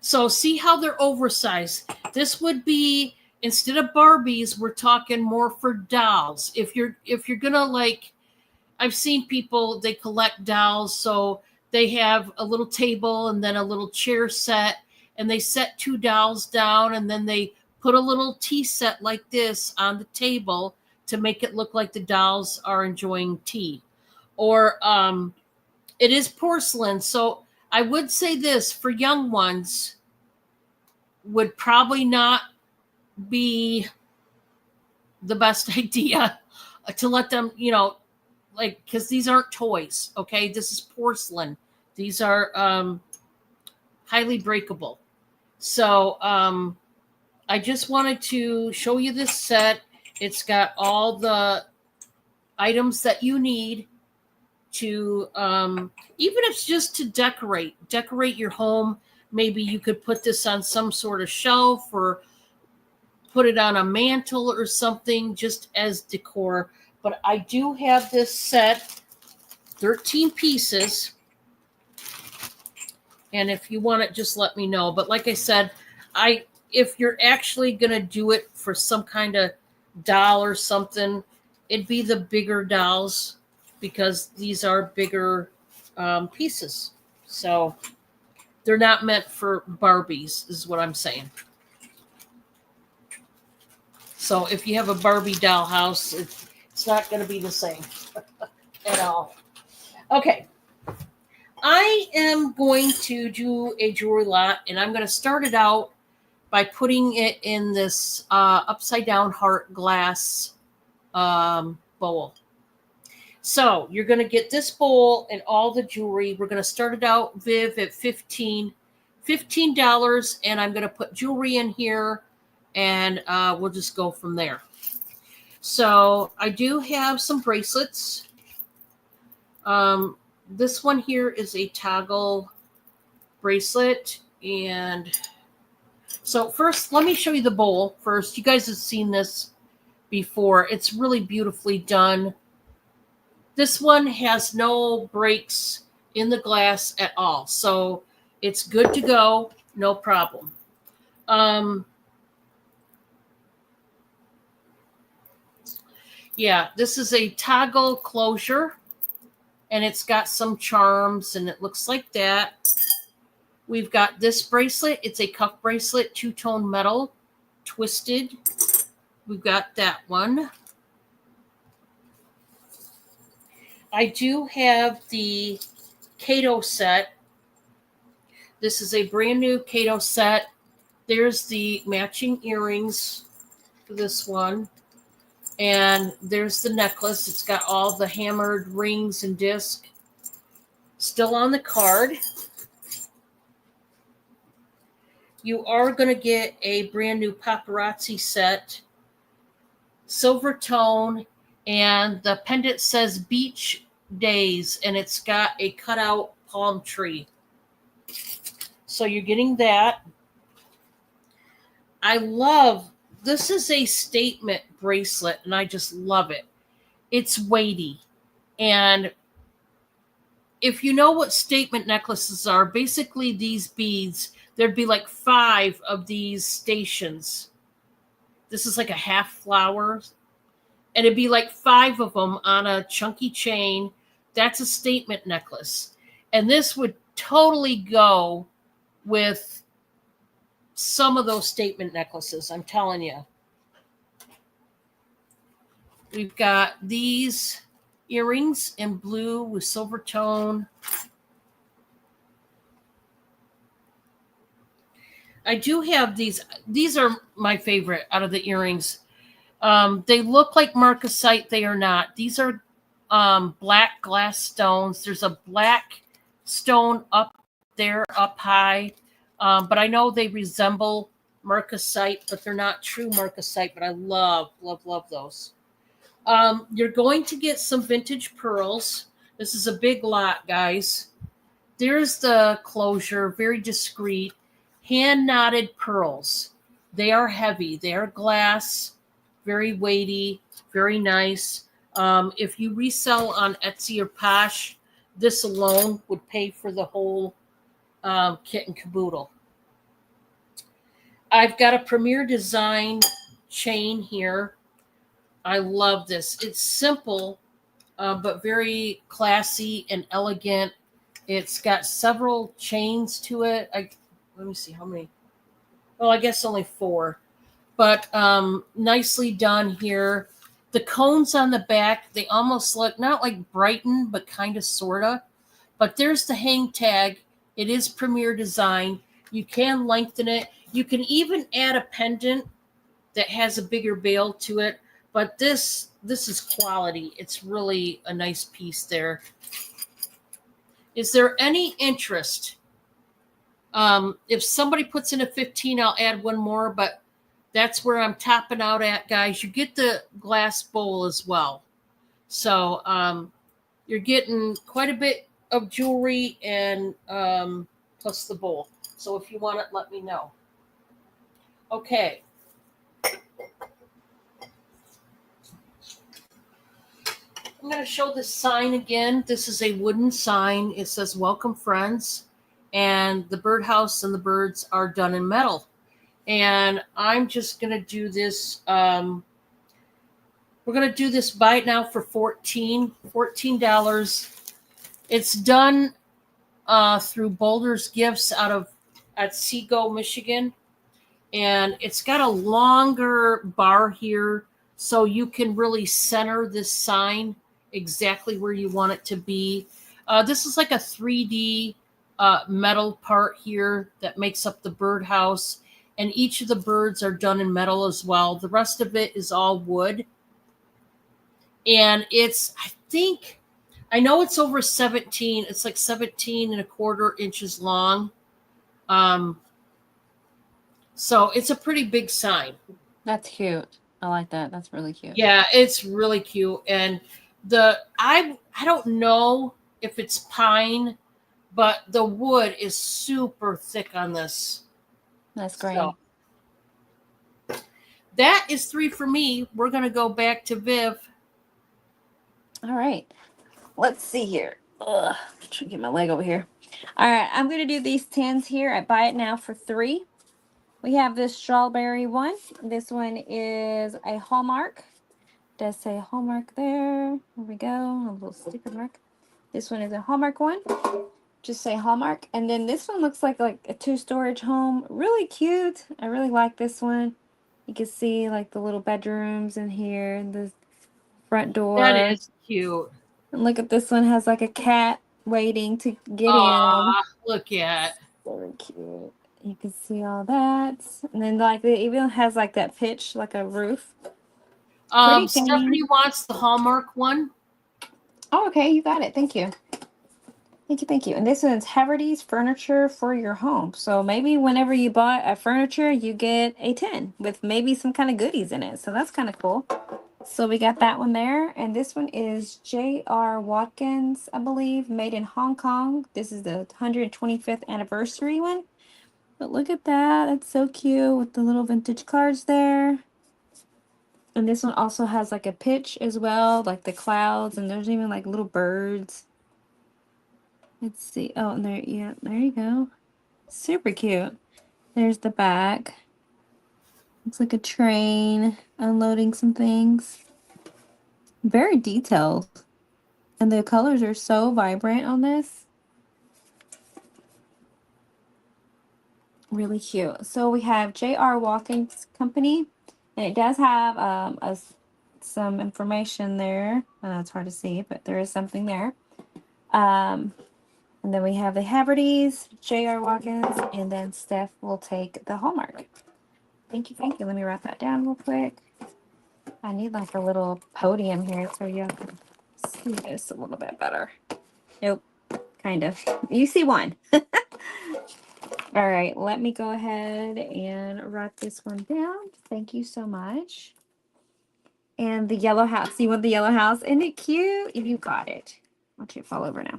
So see how they're oversized. This would be, instead of Barbies, we're talking more for dolls. If you're gonna, like, I've seen people, they collect dolls, so they have a little table and then a little chair set, and they set 2 dolls down, and then they put a little tea set like this on the table to make it look like the dolls are enjoying tea. Or it is porcelain, so I would say this for young ones would probably not be the best idea to let them, like, because these aren't toys, okay? This is porcelain. These are highly breakable. So I just wanted to show you this set. It's got all the items that you need to, even if it's just to decorate your home. Maybe you could put this on some sort of shelf or put it on a mantle or something just as decor. But I do have this set, 13 pieces. And if you want it, just let me know. But like I said, if you're actually going to do it for some kind of doll or something, it'd be the bigger dolls because these are bigger pieces. So they're not meant for Barbies, is what I'm saying. So if you have a Barbie doll house, it's not going to be the same at all. Okay. I am going to do a jewelry lot, and I'm going to start it out by putting it in this upside down heart glass bowl. So you're going to get this bowl and all the jewelry. We're going to start it out, Viv, at $15, and I'm going to put jewelry in here, and we'll just go from there. So I do have some bracelets. This one here is a toggle bracelet. And so first, let me show you the bowl first. You guys have seen this before. It's really beautifully done. This one has no breaks in the glass at all. So it's good to go. No problem. Yeah, this is a toggle closure. And it's got some charms, and it looks like that. We've got this bracelet. It's a cuff bracelet, two-tone metal, twisted. We've got that one. I do have the Kato set. This is a brand new Kato set. There's the matching earrings for this one. And there's the necklace. It's got all the hammered rings and disc still on the card. You are going to get a brand new paparazzi set, silver tone, and the pendant says Beach Days, and it's got a cutout palm tree. So you're getting that. This is a statement bracelet, and I just love it. It's weighty. And if you know what statement necklaces are, basically these beads, there'd be like 5 of these stations. This is like a half flower. And it'd be like 5 of them on a chunky chain. That's a statement necklace. And this would totally go with some of those statement necklaces, I'm telling you. We've got these earrings in blue with silver tone. I do have these. These are my favorite out of the earrings. They look like marcasite. They are not. These are black glass stones. There's a black stone up there, up high. But I know they resemble marcasite, but they're not true marcasite. But I love, love, love those. You're going to get some vintage pearls. This is a big lot, guys. There's the closure, very discreet. Hand knotted pearls. They are heavy. They are glass, very weighty, very nice. If you resell on Etsy or Posh, this alone would pay for the whole kit and caboodle. I've got a Premier Design chain here. I love this. It's simple, but very classy and elegant. It's got several chains to it. Let me see how many. Well, I guess only 4. But nicely done here. The cones on the back, they almost look not like Brighton, but kind of, sort of. But there's the hang tag. It is Premier Design. You can lengthen it. You can even add a pendant that has a bigger bail to it. But this this is quality. It's really a nice piece there. Is there any interest? If somebody puts in a 15, I'll add one more, but that's where I'm topping out at, guys. You get the glass bowl as well. So you're getting quite a bit of jewelry and plus the bowl. So if you want it, let me know. Okay. I'm going to show this sign again. This is a wooden sign. It says, "Welcome, friends." And the birdhouse and the birds are done in metal. And I'm just going to do this. We're going to do this buy it now for $14. It's done through Boulder's Gifts at Seago, Michigan. And it's got a longer bar here, so you can really center this sign exactly where you want it to be. This is like a 3D metal part here that makes up the birdhouse, and each of the birds are done in metal as well. The rest of it is all wood, and I know it's over 17. It's like 17 and a quarter inches long. So it's a pretty big sign. That's cute. I like that. That's really cute. Yeah, it's really cute. And I don't know if it's pine, but the wood is super thick on this. That's great. So, that is 3 for me. We're gonna go back to Viv. All right. Let's see here. Ugh, trying to get my leg over here. All right, I'm gonna do these 10s here at Buy It Now for 3. We have this strawberry one. This one is a Hallmark. Does say Hallmark there. There we go. A little sticker mark. This one is a Hallmark one. Just say Hallmark. And then this one looks like a 2-storage home. Really cute. I really like this one. You can see like the little bedrooms in here and the front door. That is cute. And look at this one, has like a cat waiting to get in. Look at. Very cute. You can see all that. And then like it even has like that pitch, like a roof. Stephanie wants the Hallmark one. Oh, okay, you got it. Thank you. Thank you. And this one's Haverty's Furniture for Your Home. So maybe whenever you buy a furniture, you get a 10 with maybe some kind of goodies in it. So that's kind of cool. So we got that one there. And this one is J.R. Watkins, I believe, made in Hong Kong. This is the 125th anniversary one. But look at that. That's so cute with the little vintage cards there. And this one also has like a pitch as well, like the clouds. And there's even like little birds. Let's see. Oh, and there you go. Super cute. There's the back. Looks like a train unloading some things. Very detailed. And the colors are so vibrant on this. Really cute. So we have J.R. Watkins Company. And it does have some information there. I know it's hard to see, but there is something there. And then we have the Haverty's, J.R. Watkins, and then Steph will take the Hallmark. Thank you. Let me write that down real quick. I need like a little podium here so you can see this a little bit better. Nope, kind of. You see one. All right, let me go ahead and write this one down. Thank you so much. And the yellow house. You want the yellow house? Isn't it cute? You got it. Watch it fall over now.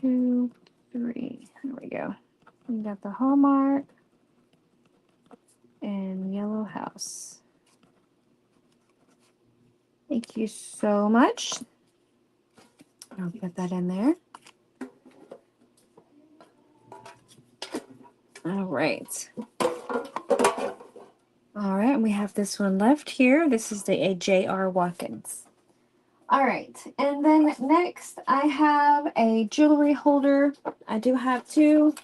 2, 3. There we go. We got the Hallmark and yellow house. Thank you so much. I'll put that in there. All right. All right, and we have this one left here. This is the J.R. Watkins. All right, and then next I have a jewelry holder. I do have 2.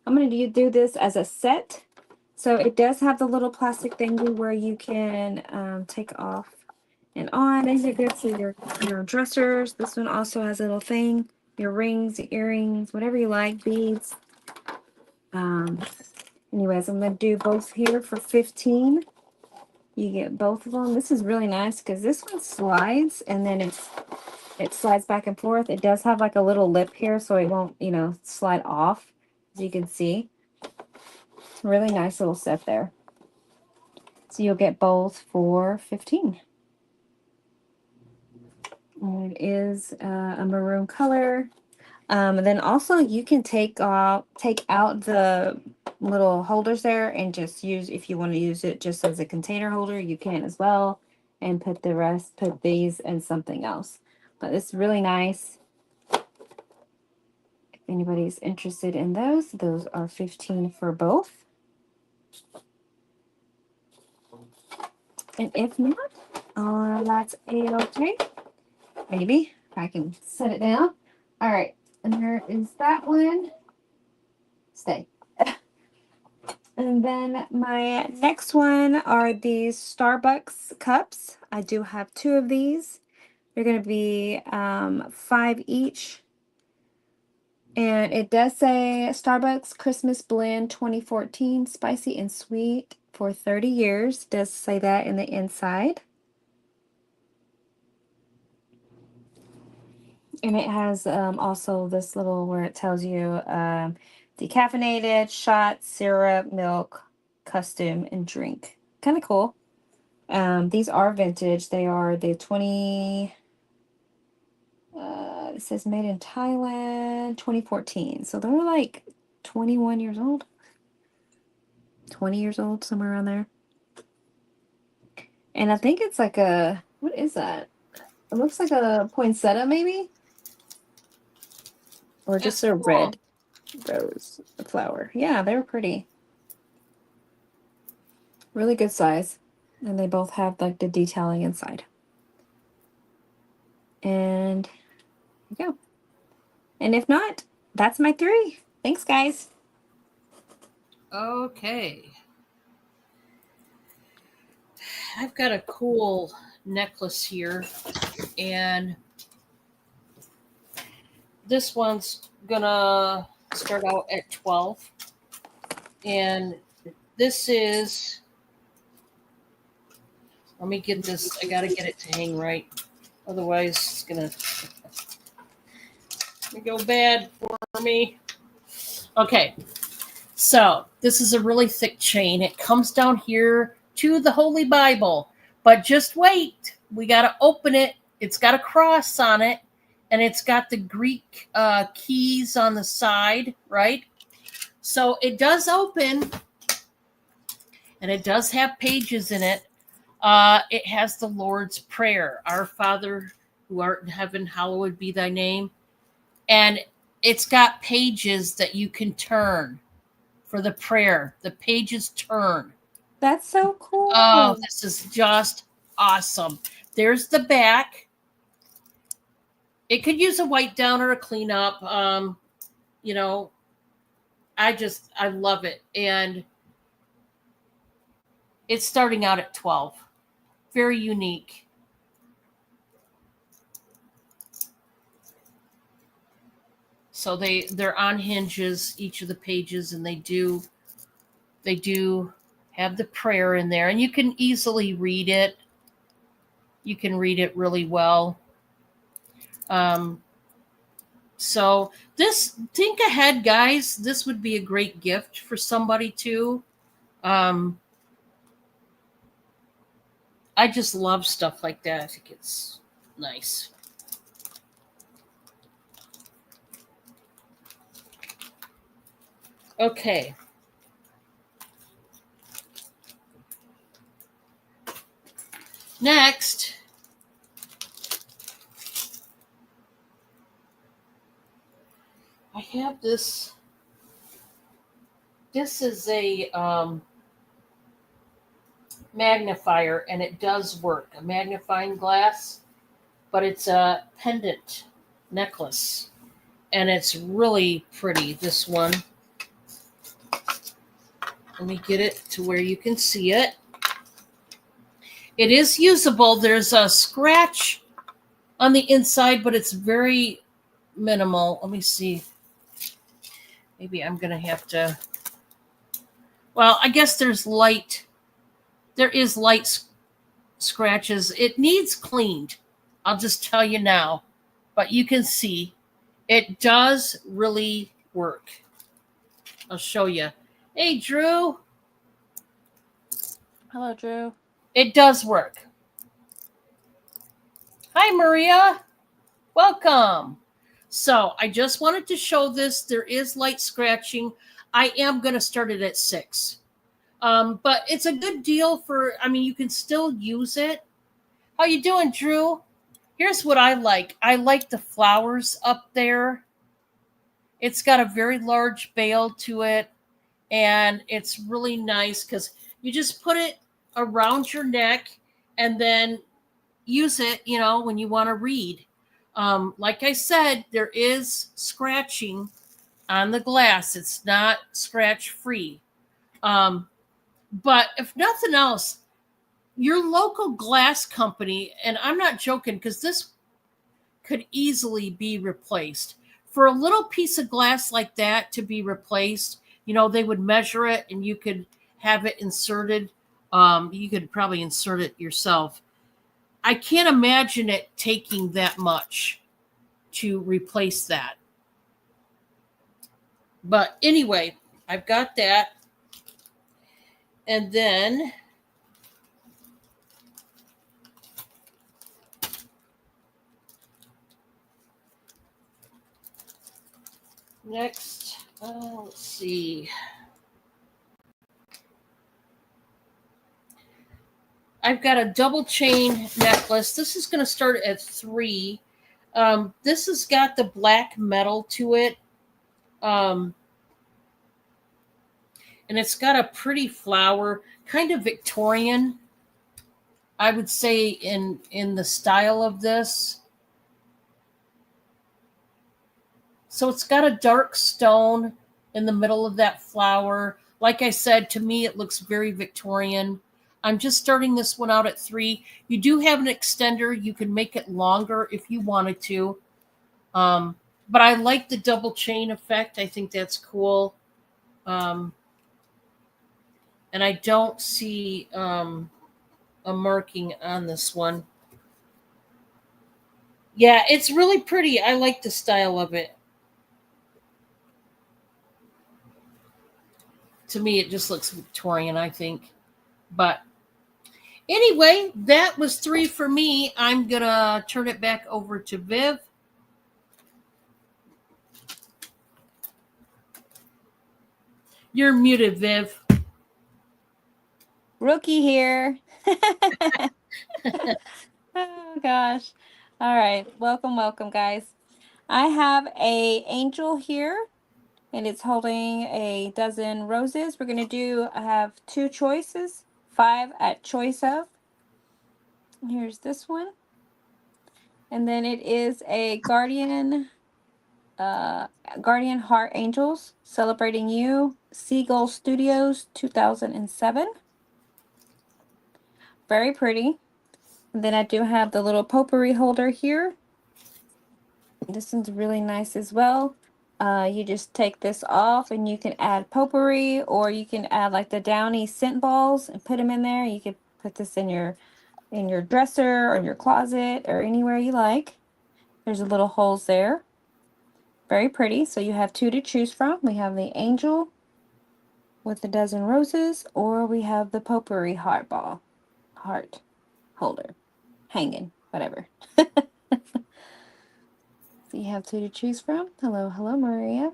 I'm going to do this as a set. So it does have the little plastic thingy where you can take off and on. These are good for your dressers. This one also has a little thing. Your rings, your earrings, whatever you like, beads. Anyways, I'm going to do both here for 15. You get both of them. This is really nice because this one slides and then it slides back and forth. It does have like a little lip here so it won't, slide off, as you can see. Really nice little set there. So you'll get both for 15. And it is a maroon color. Then also you can take out the little holders there and just use, if you want to use it just as a container holder, you can as well, and put these in something else. But it's really nice. If anybody's interested in those are 15 for both. And if not, that's a-okay. Maybe I can set it down. All right. And there is that one. Stay. And then my next one are these Starbucks cups. I do have 2 of these. They're going to be 5 each. And it does say Starbucks Christmas Blend 2014, spicy and sweet for 30 years. It does say that in the inside. And it has also this little where it tells you decaffeinated, shot, syrup, milk, custom, and drink. Kind of cool. These are vintage. They are the 20, it says made in Thailand, 2014. So they're like 21 years old. 20 years old, somewhere around there. And I think it's like a, what is that? It looks like a poinsettia maybe? Or just That's a cool. red rose flower. Yeah, they're pretty. Really good size. And they both have like the detailing inside. And there you go. And if not, that's my 3. Thanks, guys. Okay. I've got a cool necklace here, and this one's gonna start out at 12. And this is, let me get this, I gotta get it to hang right. Otherwise, it's gonna go bad for me. Okay, so this is a really thick chain. It comes down here to the Holy Bible, but just wait. We got to open it. It's got a cross on it, and it's got the Greek keys on the side, right? So it does open, and it does have pages in it. It has the Lord's Prayer. Our Father who art in heaven, hallowed be thy name. And it's got pages that you can turn for the prayer. The pages turn. That's so cool. Oh, this is just awesome. There's the back. It could use a wipe down or a cleanup. I love it. And it's starting out at 12. Very unique. So they're on hinges, each of the pages, and they do have the prayer in there, and you can easily read it. You can read it really well. So think ahead, guys. This would be a great gift for somebody too. I just love stuff like that. I think it's nice. Okay. Next, I have this. This is a magnifier, and it does work. A magnifying glass, but it's a pendant necklace, and it's really pretty. This one. Let me get it to where you can see it. It is usable. There's a scratch on the inside, but it's very minimal. Let me see. Maybe I'm going to have to Well, I guess there is light scratches. It needs cleaned. I'll just tell you now. But you can see it does really work. I'll show you. Hey, Drew. Hello, Drew. It does work. Hi, Maria. Welcome. So I just wanted to show this. There is light scratching. I am going to start it at 6. But it's a good deal for, I mean, you can still use it. How you doing, Drew? Here's what I like. I like the flowers up there. It's got a very large veil to it, and it's really nice because you just put it around your neck and then use it, when you want to read. Like I said, there is scratching on the glass. It's not scratch free. But if nothing else, your local glass company, and I'm not joking because this could easily be replaced. For a little piece of glass like that to be replaced, they would measure it and you could have it inserted. You could probably insert it yourself. I can't imagine it taking that much to replace that. But anyway, I've got that. And then next, let's see. I've got a double chain necklace. This is going to start at 3. This has got the black metal to it. And it's got a pretty flower, kind of Victorian, I would say, in the style of this. So it's got a dark stone in the middle of that flower. Like I said, to me, it looks very Victorian. I'm just starting this one out at 3. You do have an extender. You can make it longer if you wanted to. But I like the double chain effect. I think that's cool. And I don't see a marking on this one. Yeah, it's really pretty. I like the style of it. To me, it just looks Victorian, I think. But anyway, that was 3 for me. I'm going to turn it back over to Viv. You're muted, Viv. Rookie here. Oh gosh. All right. Welcome, guys. I have a angel here, and it's holding a dozen roses. I have 2 choices, 5 at choice of. Here's this one. And then it is a guardian heart angels celebrating you, Seagull Studios 2007. Very pretty. And then I do have the little potpourri holder here. This one's really nice as well. You just take this off and you can add potpourri, or you can add like the Downy scent balls and put them in there. You can put this in your dresser or in your closet or anywhere you like. There's little holes there. Very pretty. So you have 2 to choose from. We have the angel with a dozen roses, or we have the potpourri heart holder, hanging, whatever. So you have 2 to choose from. Hello, Maria.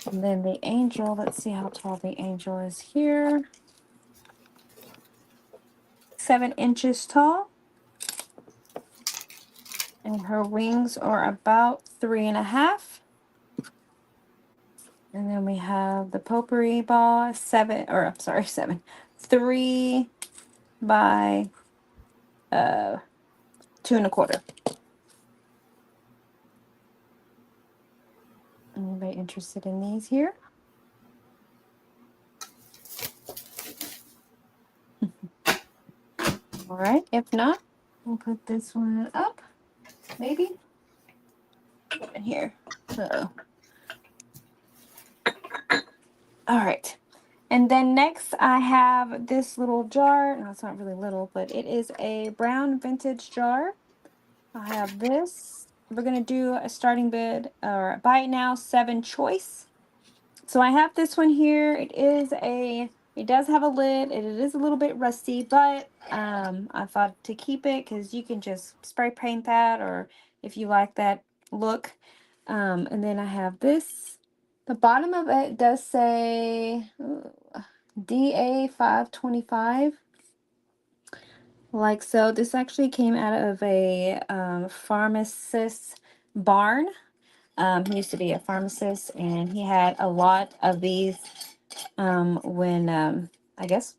And then the angel, let's see how tall the angel is here. 7 inches tall. And her wings are about 3.5. And then we have the potpourri ball, 7, 3 by 2.25. Anybody interested in these here? All right, if not, we'll put this one up, maybe. Put it in here. So, all right. And then next I have this little jar. No, it's not really little, but it is a brown vintage jar. I have this. We're going to do a starting bid or buy it now 7 choice. So I have this one here. It does have a lid. It is a little bit rusty, but I thought to keep it because you can just spray paint that, or if you like that look. And then I have this. The bottom of it does say DA 525. Like so. This actually came out of a pharmacist's barn. He used to be a pharmacist, and he had a lot of these when I guess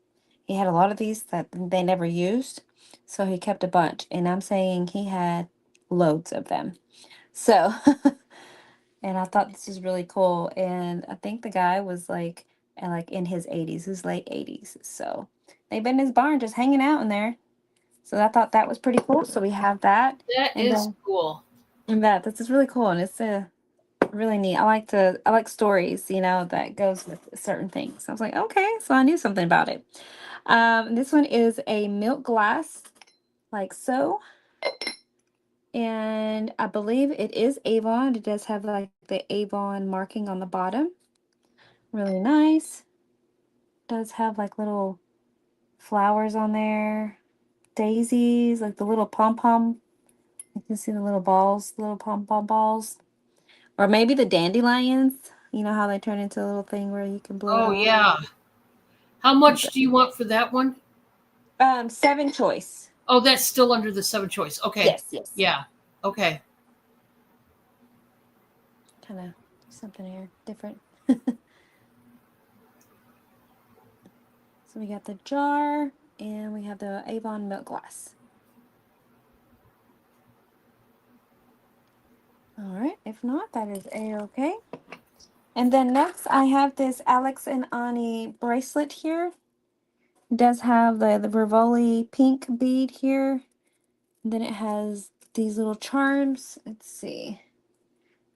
he had a lot of these that they never used. So he kept a bunch, and I'm saying he had loads of them. So, and I thought this was really cool. And I think the guy was like in his 80s, his late 80s. So they've been in his barn just hanging out in there. So I thought that was pretty cool. So we have that. That And is then, cool. and this is really cool, and it's really neat. I like stories, that goes with certain things. I was like, okay, so I knew something about it. This one is a milk glass, like so. And I believe it is Avon. It does have like the Avon marking on the bottom. Really nice. Does have like little flowers on there. Daisies, like the little pom-pom. You can see the little balls, little pom-pom balls. Or maybe the dandelions. You know how they turn into a little thing where you can blow it Oh on. yeah. How much do you want for that one? 7 choice. Oh, that's still under the 7 choice. Okay. Yes, yes. Yeah. Okay. Kind of something here different. So we got the jar and we have the Avon milk glass. All right, if not, that is a-okay. And then next I have this Alex and Ani bracelet here. It does have the Rivoli pink bead here. And then it has these little charms. Let's see.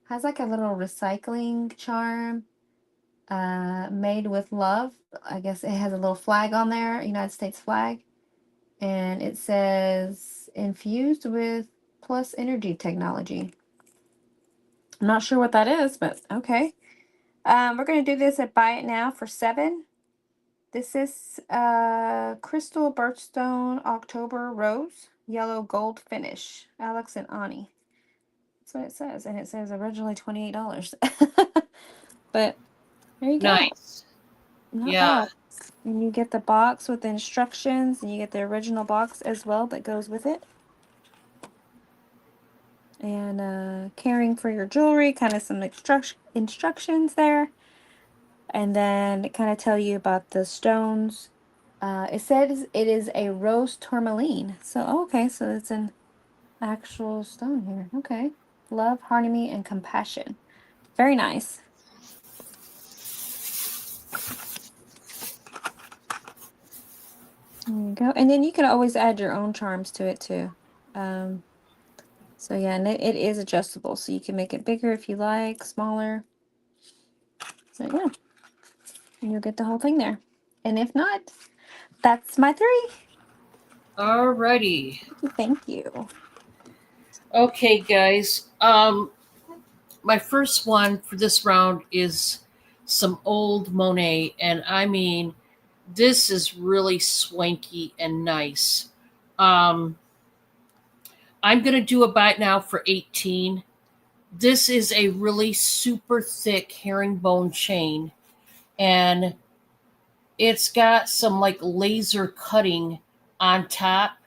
Has like a little recycling charm. Made with love. I guess it has a little flag on there, United States flag. And it says infused with plus energy technology. I'm not sure what that is, but okay. We're going to do this at Buy It Now for 7. This is Crystal Birthstone October Rose Yellow Gold Finish. Alex and Ani. That's what it says. And it says originally $28. But there you go. Nice. Not Yeah. bad. And you get the box with the instructions, and you get the original box as well that goes with it. And caring for your jewelry, kind of some instructions there. And then it kind of tell you about the stones. It says it is a rose tourmaline. So, okay, so it's an actual stone here. Okay. Love, harmony, and compassion. Very nice. There you go. And then you can always add your own charms to it too. So yeah, and it is adjustable. So you can make it bigger if you like, smaller. So yeah, and you'll get the whole thing there. And if not, that's my 3. Alrighty. Thank you. Okay, guys. My first one for this round is some old Monet, and I mean, this is really swanky and nice. Um, I'm gonna do a Buy It Now for 18. This is a really super thick herringbone chain, and it's got some like laser cutting on top.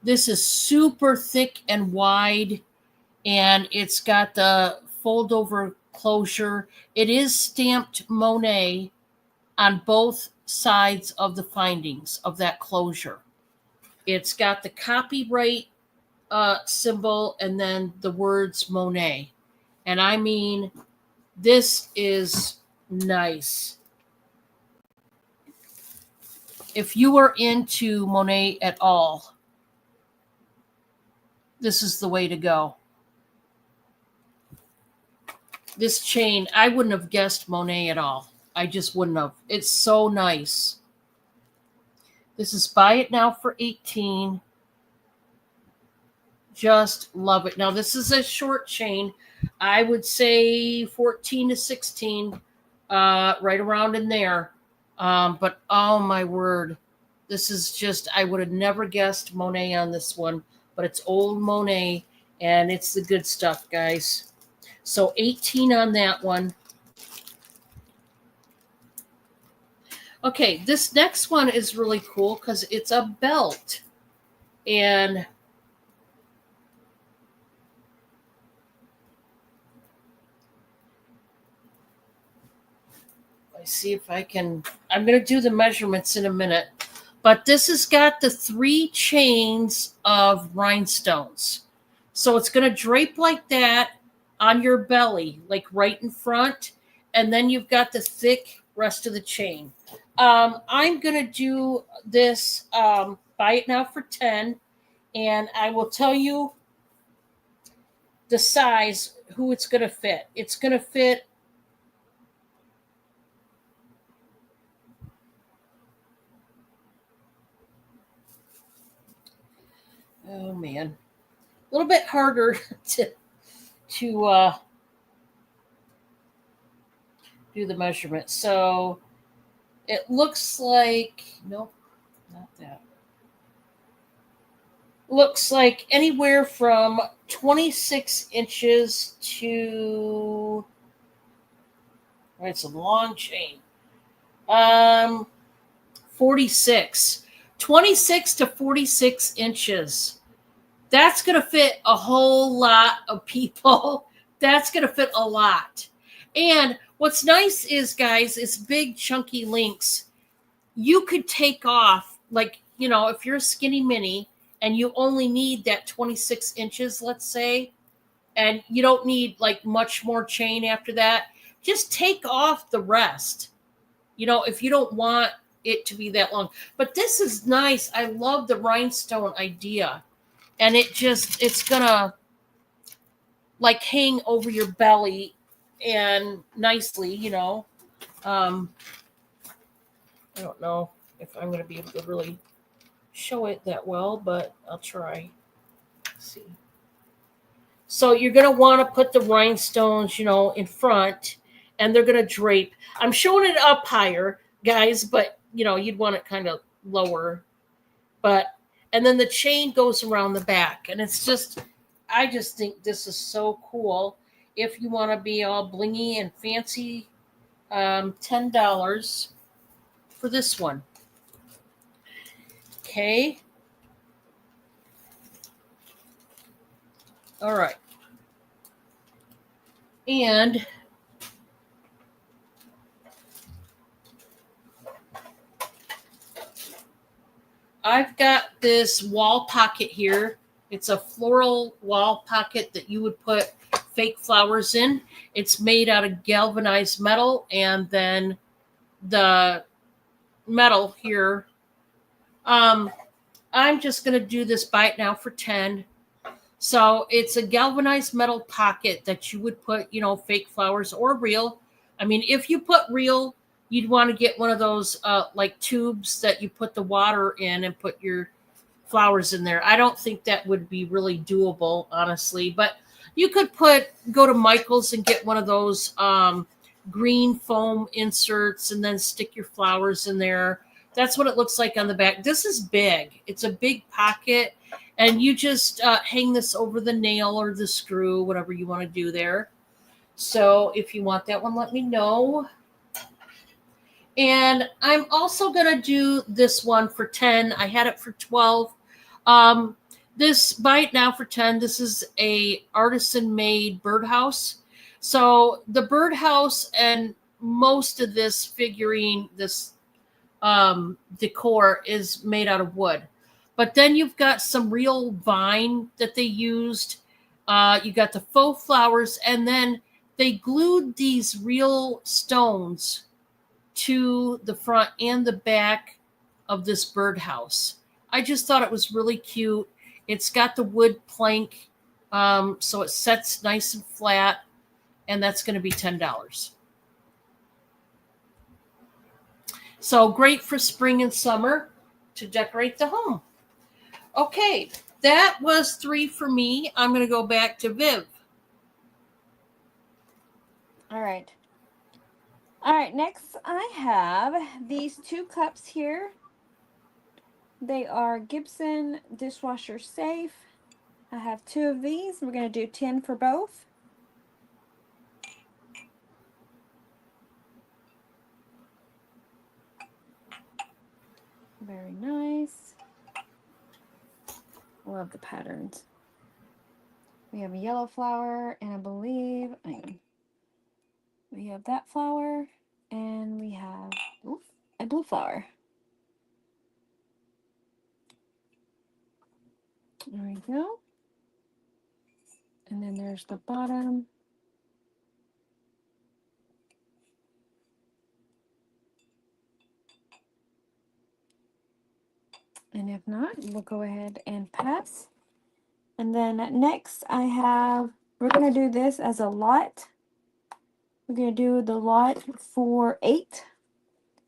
This is super thick and wide, and it's got the fold over closure. It is stamped Monet on both sides of the findings of that closure. It's got the copyright symbol and then the words Monet. And I mean, this is nice. If you are into Monet at all, this is the way to go. This chain, I wouldn't have guessed Monet at all. I just wouldn't have. It's so nice. This is buy it now for 18. Just love it. Now this is a short chain. I would say 14 to 16, right around in there. But oh my word, this is just, I would have never guessed Monet on this one, but it's old Monet and it's the good stuff, guys. So 18 on that one. Okay, this next one is really cool because it's a belt. And let's see if I can, I'm going to do the measurements in a minute. But this has got the 3 chains of rhinestones. So it's going to drape like that on your belly, like right in front. And then you've got the thick rest of the chain. I'm going to do this, buy it now for 10. And I will tell you the size, who it's going to fit. It's going to fit. Oh man, a little bit harder to do the measurement. So it looks like, nope, not that. Looks like anywhere from 26 inches to, it's a long chain. 46. 26 to 46 inches. That's going to fit a whole lot of people. That's going to fit a lot. And what's nice is, guys, it's big, chunky links. You could take off, like, you know, if you're a skinny mini and you only need that 26 inches, let's say, and you don't need like much more chain after that, just take off the rest. You know, if you don't want it to be that long. But this is nice. I love the rhinestone idea. And it's gonna like hang over your belly and nicely, you know. I don't know if I'm gonna be able to really show it that well, but I'll try. Let's see. So you're gonna want to put the rhinestones, you know, in front, and they're gonna drape. I'm showing it up higher, guys, but you know, you'd want it kind of lower. But and then the chain goes around the back, and it's just, I just think this is so cool. If you want to be all blingy and fancy, $10 for this one. Okay. All right. And I've got this wall pocket here. It's a floral wall pocket that you would put fake flowers in. It's made out of galvanized metal, and then the metal here. I'm just going to do this buy it now for 10. So it's a galvanized metal pocket that you would put, you know, fake flowers or real. I mean, if you put real, you'd want to get one of those like tubes that you put the water in and put your flowers in there. I don't think that would be really doable, honestly, but you could go to Michael's and get one of those green foam inserts and then stick your flowers in there. That's what it looks like on the back. This is big. It's a big pocket, and you just hang this over the nail or the screw, whatever you want to do there. So if you want that one, let me know. And I'm also going to do this one for 10. I had it for 12. This buy it now for 10. This is a artisan made birdhouse. So the birdhouse and most of this figurine, this decor is made out of wood. But then you've got some real vine that they used. You got the faux flowers, and then they glued these real stones to the front and the back of this birdhouse. I just thought it was really cute. It's got the wood plank, so it sets nice and flat. and that's going to be $10. So great for spring and summer to decorate the home. Okay, that was 3 for me. I'm going to go back to Viv. All right. All right, next I have these 2 cups here. They are Gibson dishwasher safe. I have 2 of these. We're going to do 10 for both. Very nice. Love the patterns. We have a yellow flower, and I believe we have that flower, and we have a blue flower. There we go. And then there's the bottom. And if not, we'll go ahead and pass. And then next we're going to do this as a lot. We're going to do the lot for 8.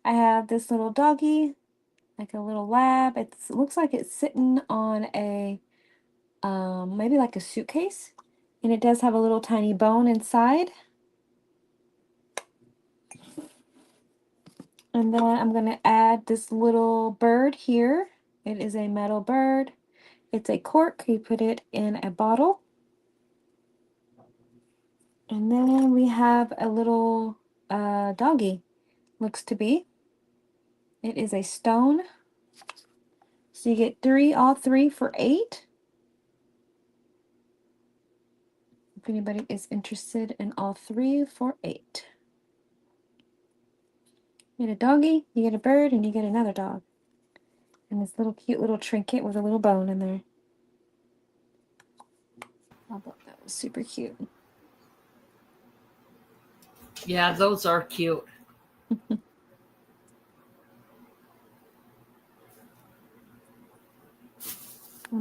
I have this little doggy, like a little lab. It looks like it's sitting on a, maybe like a suitcase. And it does have a little tiny bone inside. And then I'm going to add this little bird here. It is a metal bird. It's a cork. You put it in a bottle. And then we have a little doggy, looks to be. It is a stone. So you get all three for 8. If anybody is interested in all 3 for 8. You get a doggy, you get a bird, and you get another dog. And this little cute little trinket with a little bone in there. I thought that was super cute. Yeah, those are cute. And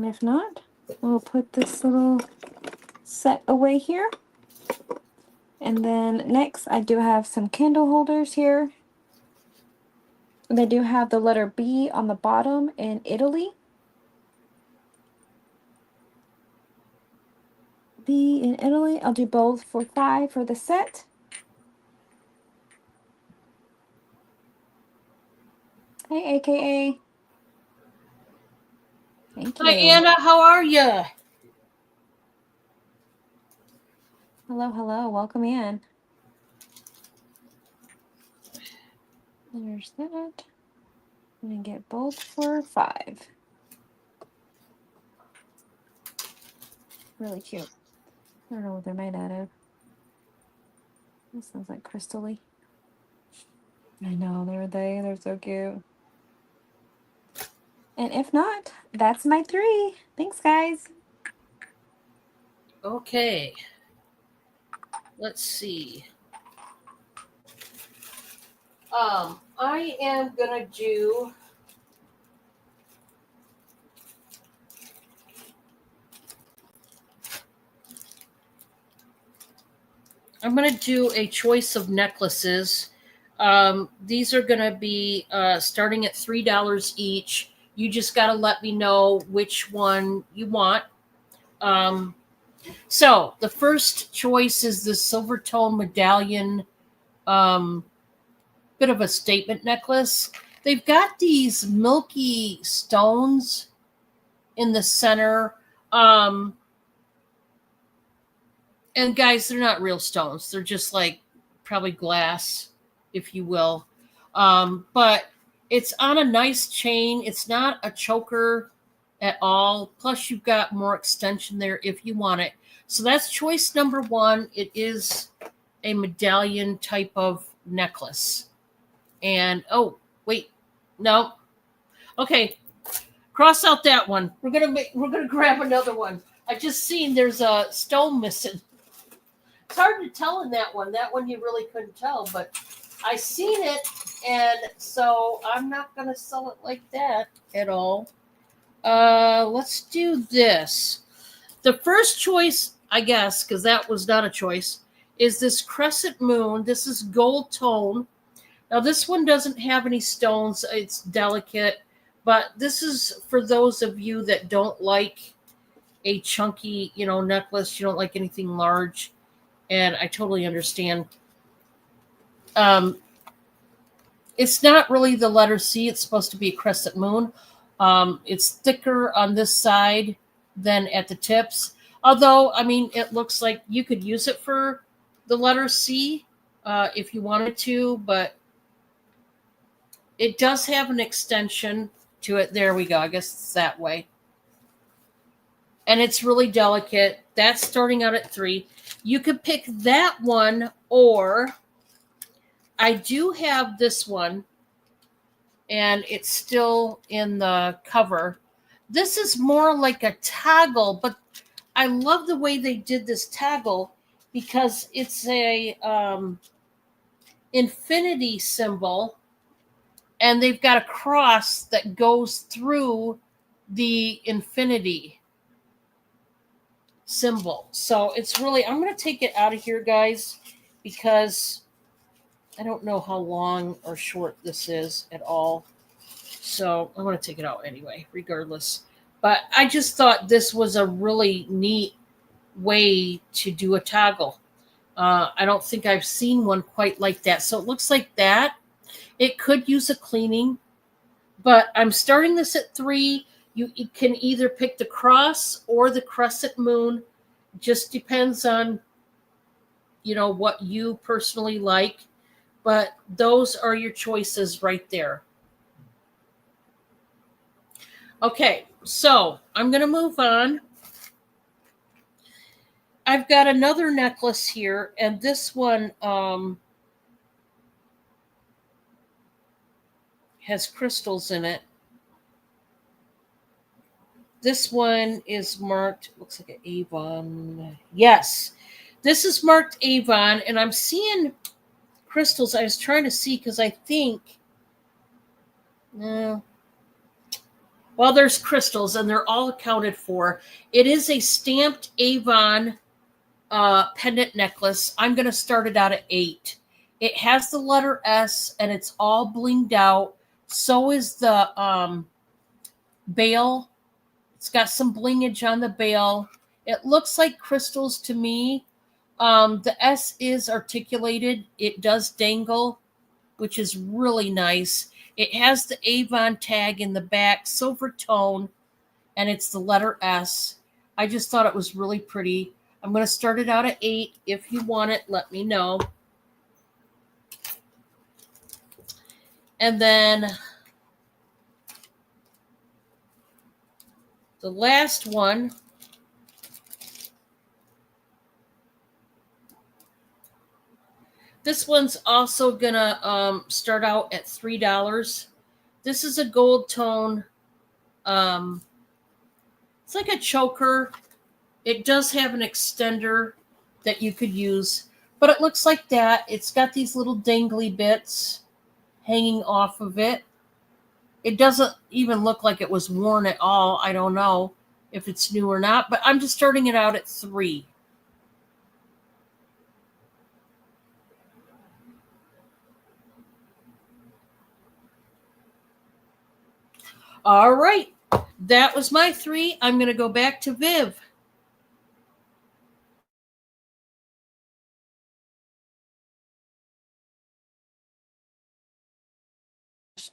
if not, we'll put this little set away here. And then next, I do have some candle holders here. They do have the letter B on the bottom in Italy. B in Italy. I'll do both for 5 for the set. Hey, AKA. Thank you. Hi, Anna. How are you? Hello, hello. Welcome in. There's that. I'm going to get both for 5. Really cute. I don't know what they're made out of. This sounds like crystally. I know, they're so cute. And if not, that's my 3. Thanks, guys. Okay. Let's see. I am gonna do a choice of necklaces. These are gonna be starting at $3 each. You just gotta let me know which one you want. So the first choice is the silver tone medallion, bit of a statement necklace. They've got these milky stones in the center. And guys, they're not real stones. They're just like probably glass, if you will. But it's on a nice chain. It's not a choker at all. Plus, you've got more extension there if you want it. So that's choice number 1. It is a medallion type of necklace. And oh, wait, no. Okay, cross out that one. We're gonna grab another one. I just seen there's a stone missing. It's hard to tell in that one. That one you really couldn't tell, but I seen it, and so I'm not gonna sell it like that at all. Let's do this. The first choice, I guess, because that was not a choice, is this crescent moon. This is gold tone. Now, this one doesn't have any stones. It's delicate, but this is for those of you that don't like a chunky, necklace. You don't like anything large, and I totally understand. Um, it's not really the letter C. It's supposed to be a crescent moon. It's thicker on this side than at the tips. Although, I mean, it looks like you could use it for the letter C if you wanted to, but it does have an extension to it. There we go. I guess it's that way. And it's really delicate. That's starting out at $3. You could pick that one, or I do have this one, and it's still in the cover. This is more like a toggle, but I love the way they did this toggle because it's a infinity symbol, and they've got a cross that goes through the infinity symbol. So it's really, I'm going to take it out of here, guys, because I don't know how long or short this is at all. So I'm going to take it out anyway, regardless. But I just thought this was a really neat way to do a toggle. I don't think I've seen one quite like that. So it looks like that. It could use a cleaning, but I'm starting this at $3. You can either pick the cross or the crescent moon. Just depends on, what you personally like. But those are your choices right there. Okay, so I'm going to move on. I've got another necklace here, and this one has crystals in it. This one is marked, looks like an Avon. Yes, this is marked Avon, and I'm seeing crystals. I was trying to see because I think, well, there's crystals, and they're all accounted for. It is a stamped Avon pendant necklace. I'm going to start it out at $8. It has the letter S, and it's all blinged out. So is the bail. It's got some blingage on the bail. It looks like crystals to me. The S is articulated. It does dangle, which is really nice. It has the Avon tag in the back, silver tone, and it's the letter S. I just thought it was really pretty. I'm going to start it out at $8. If you want it, let me know. And then the last one, this one's also going to start out at $3. This is a gold tone. It's like a choker. It does have an extender that you could use, but it looks like that. It's got these little dangly bits hanging off of it. It doesn't even look like it was worn at all. I don't know if it's new or not, but I'm just starting it out at $3. All right. That was my 3. I'm going to go back to Viv.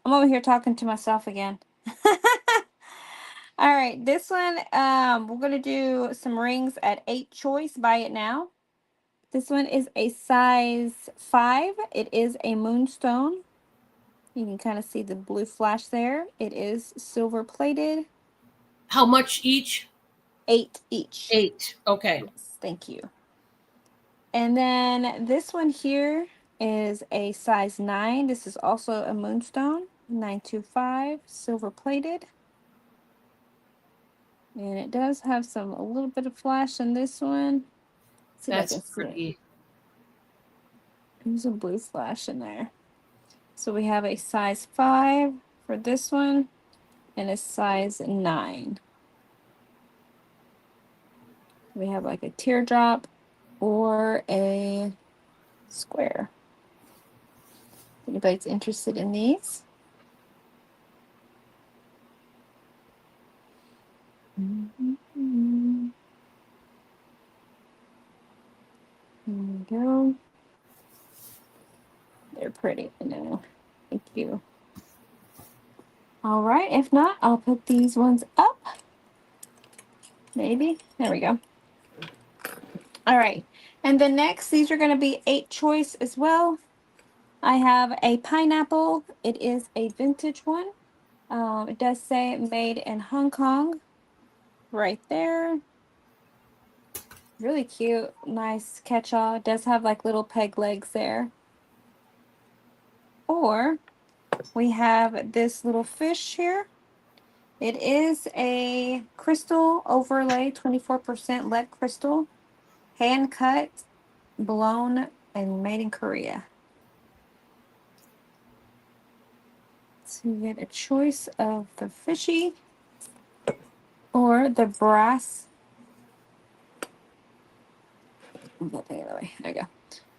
I'm over here talking to myself again. All right, this one, we're gonna do some rings at 8 choice. Buy it now. This one is a size 5. It is a moonstone. You can kind of see the blue flash there. It is silver plated. How much each? 8 each. 8. Okay. Yes, thank you. And then this one here is a size 9. This is also a moonstone. 925, silver plated. And it does have a little bit of flash in this one. Let's see if I That's can see it. pretty. There's a blue flash in there. So we have a size 5 for this one and a size 9. We have like a teardrop or a square. If anybody's interested in these. Mm-hmm. There we go. They're pretty, I know. Thank you. All right, if not, I'll put these ones up. Maybe. There we go. All right. And then next, these are going to be 8 choice as well. I have a pineapple. It is a vintage one. It does say made in Hong Kong right there. Really cute. Nice catch-all. It does have like little peg legs there. Or we have this little fish here. It is a crystal overlay, 24% lead crystal, hand cut, blown, and made in Korea. So you get a choice of the fishy or the brass. I'm going to take it away. There you go.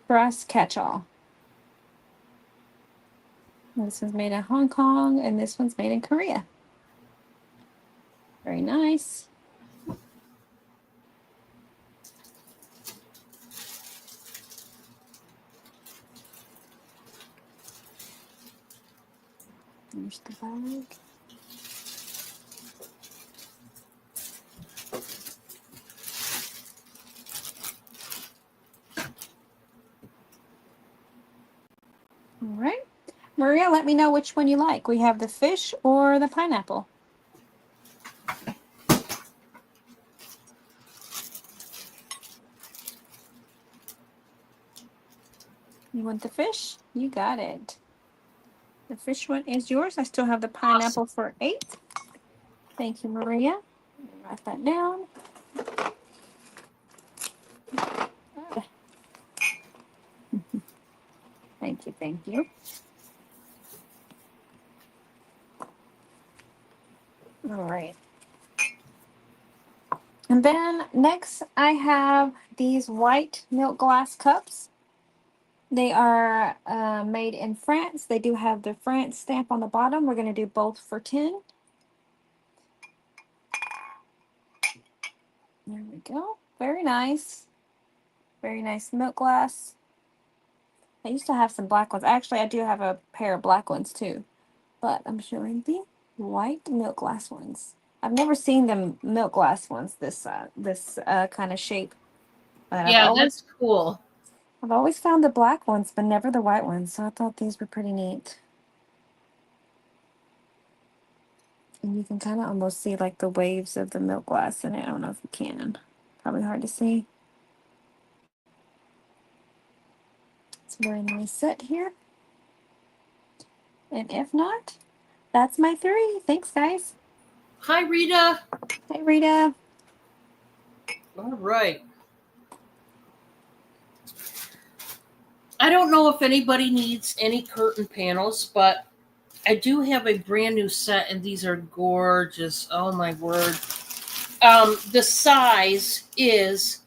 Brass catch-all. This one's made in Hong Kong, and this one's made in Korea. Very nice. There's the bag. All right. Maria, let me know which one you like. We have the fish or the pineapple. You want the fish? You got it. The fish one is yours. I still have the pineapple for 8. Thank you, Maria. Write that down. Thank you, thank you. All right. And then next I have these white milk glass cups. They are made in France. They do have the France stamp on the bottom. We're going to do both for 10. There we go. Very nice. Very nice milk glass. I used to have some black ones. Actually, I do have a pair of black ones too. But I'm showing the white milk glass ones. I've never seen the milk glass ones this kind of shape. But Yeah, that's cool. I've always found the black ones, but never the white ones. So I thought these were pretty neat. And you can kind of almost see like the waves of the milk glass in it. I don't know if you can. Probably hard to see. It's a very nice set here. And if not, that's my 3. Thanks, guys. Hi, Rita. Hey, Rita. All right. I don't know if anybody needs any curtain panels, but I do have a brand new set, and these are gorgeous. Oh, my word. The size is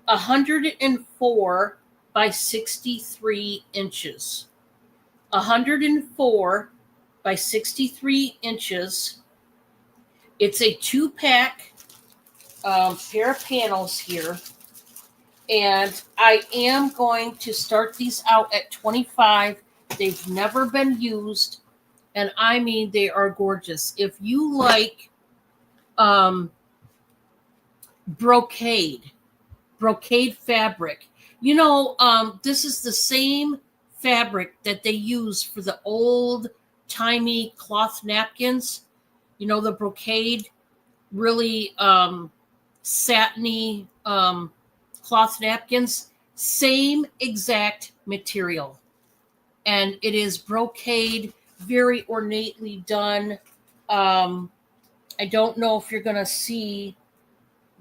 104 by 63 inches. 104 by 63 inches. It's a 2-pack pair of panels here. And I am going to start these out at 25. They've never been used. And I mean, they are gorgeous. If you like brocade fabric, you know, this is the same fabric that they use for the old timey cloth napkins. You know, the brocade, really satiny cloth napkins, same exact material. And it is brocade, very ornately done. I don't know if you're going to see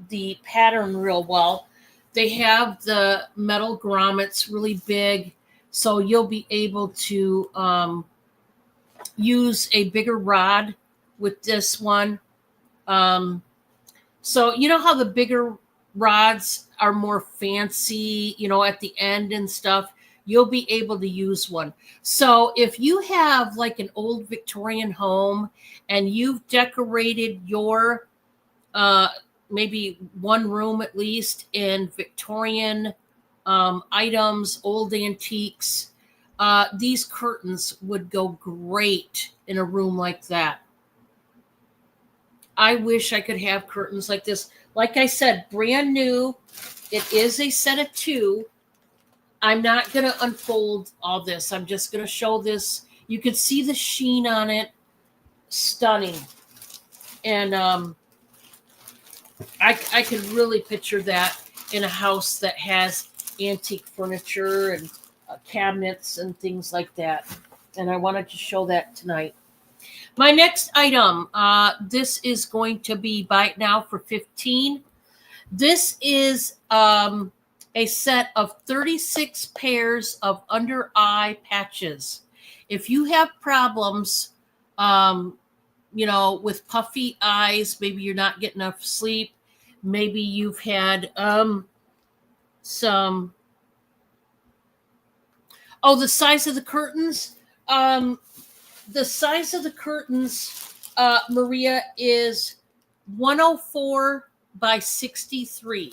the pattern real well. They have the metal grommets really big, so you'll be able to use a bigger rod with this one. So you know how the bigger rods are more fancy, at the end and stuff, you'll be able to use one. So if you have like an old Victorian home and you've decorated your maybe one room at least in Victorian items, old antiques, these curtains would go great in a room like that. I wish I could have curtains like this. Like I said, brand new. It is a set of 2. I'm not going to unfold all this. I'm just going to show this. You can see the sheen on it. Stunning. And I can really picture that in a house that has antique furniture and cabinets and things like that. And I wanted to show that tonight. My next item, this is going to be buy it now for $15. This is a set of 36 pairs of under eye patches. If you have problems, with puffy eyes, maybe you're not getting enough sleep, maybe you've had some. Oh, the size of the curtains. The size of the curtains, Maria, is 104 by 63.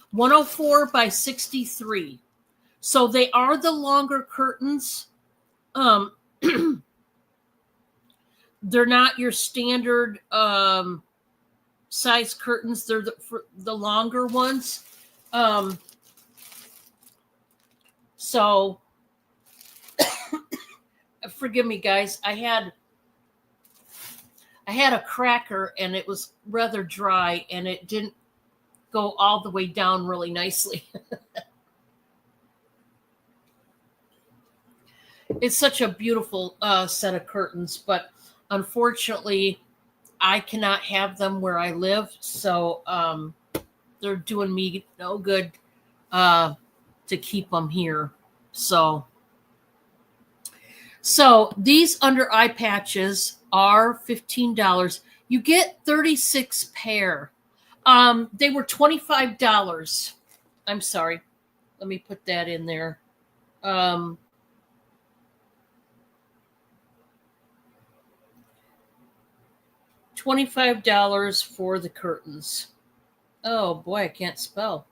104 by 63. So they are the longer curtains. They're not your standard size curtains. They're the longer ones. So forgive me, guys. I had a cracker and it was rather dry and it didn't go all the way down really nicely. It's such a beautiful set of curtains, but unfortunately, I cannot have them where I live, so they're doing me no good to keep them here. So these under eye patches are $15. You get 36 pair. They were $25. I'm sorry. Let me put that in there. $25 for the curtains. Oh boy, I can't spell.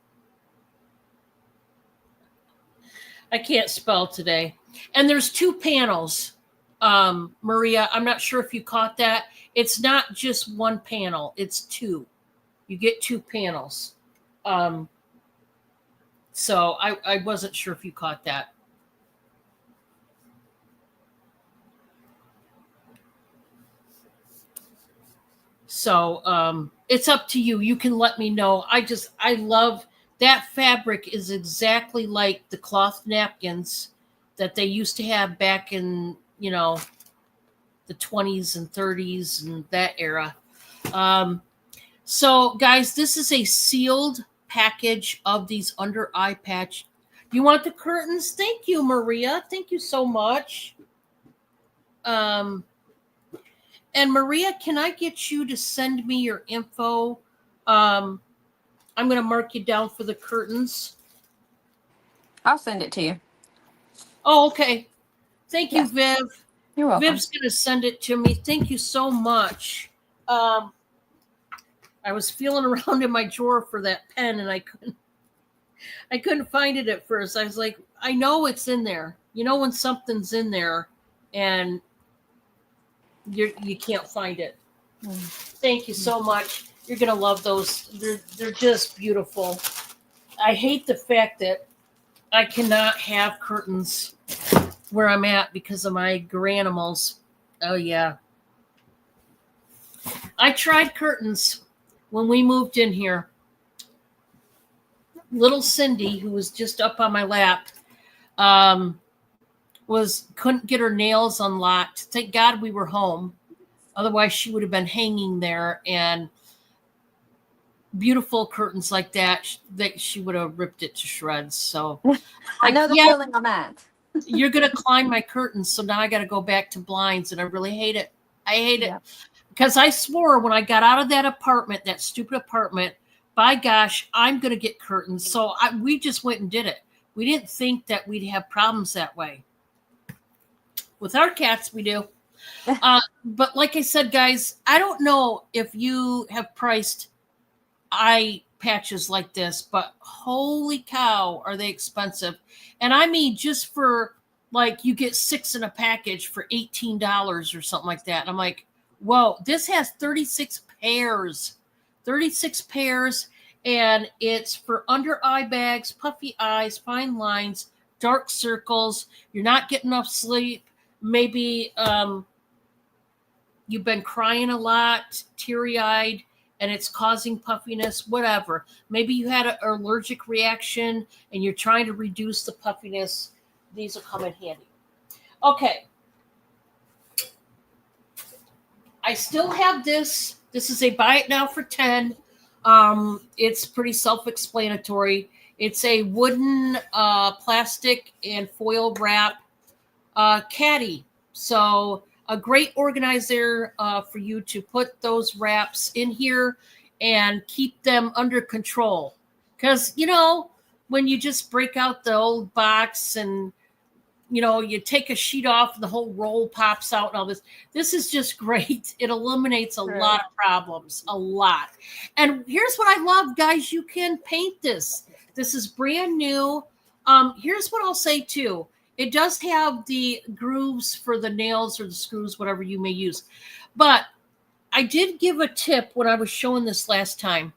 I can't spell today. And there's 2 panels. Maria, I'm not sure if you caught that. It's not just one panel, it's 2. You get 2 panels. So I wasn't sure if you caught that. So it's up to you. You can let me know. I love that fabric is exactly like the cloth napkins that they used to have back in, the 20s and 30s and that era. So guys, this is a sealed package of these under eye patch. You want the curtains? Thank you, Maria. Thank you so much. And Maria, can I get you to send me your info? I'm going to mark you down for the curtains. I'll send it to you. Oh, okay. Thank you, Viv. You're welcome. Viv's going to send it to me. Thank you so much. I was feeling around in my drawer for that pen, and I couldn't find it at first. I was like, I know it's in there. You know when something's in there, and you can't find it. Thank you so much. You're gonna love those. They're just beautiful. I hate the fact that I cannot have curtains where I'm at because of my granimals. Oh yeah. I tried curtains when we moved in here. Little Cindy, who was just up on my lap, couldn't get her nails unlocked. Thank God we were home. Otherwise, she would have been hanging there, and beautiful curtains like that she would have ripped it to shreds. So I know the feeling on that. You're gonna climb my curtains, so now I got to go back to blinds, and I really hate it. I hate it because I swore when I got out of that apartment, that stupid apartment, by gosh, I'm going to get curtains. So we just went and did it. We didn't think that we'd have problems that way. With our cats, we do. But like I said, guys, I don't know if you have priced eye patches like this, but holy cow, are they expensive. And I mean, just for like, you get 6 in a package for $18 or something like that. And I'm like, whoa, this has 36 pairs, 36 pairs. And it's for under eye bags, puffy eyes, fine lines, dark circles. You're not getting enough sleep. Maybe you've been crying a lot, teary-eyed, and it's causing puffiness, whatever. Maybe you had an allergic reaction and you're trying to reduce the puffiness. These will come in handy. Okay. I still have this. This is a buy it now for 10. It's pretty self-explanatory. It's a wooden, plastic and foil wrap caddy. So a great organizer for you to put those wraps in here and keep them under control. Because, you know, when you just break out the old box and, you know, you take a sheet off and the whole roll pops out and all this. This is just great. It eliminates a lot of problems, a lot. And here's what I love, guys. You can paint this. This is brand new. Here's what I'll say, too. It does have the grooves for the nails or the screws, whatever you may use. But I did give a tip when I was showing this last time.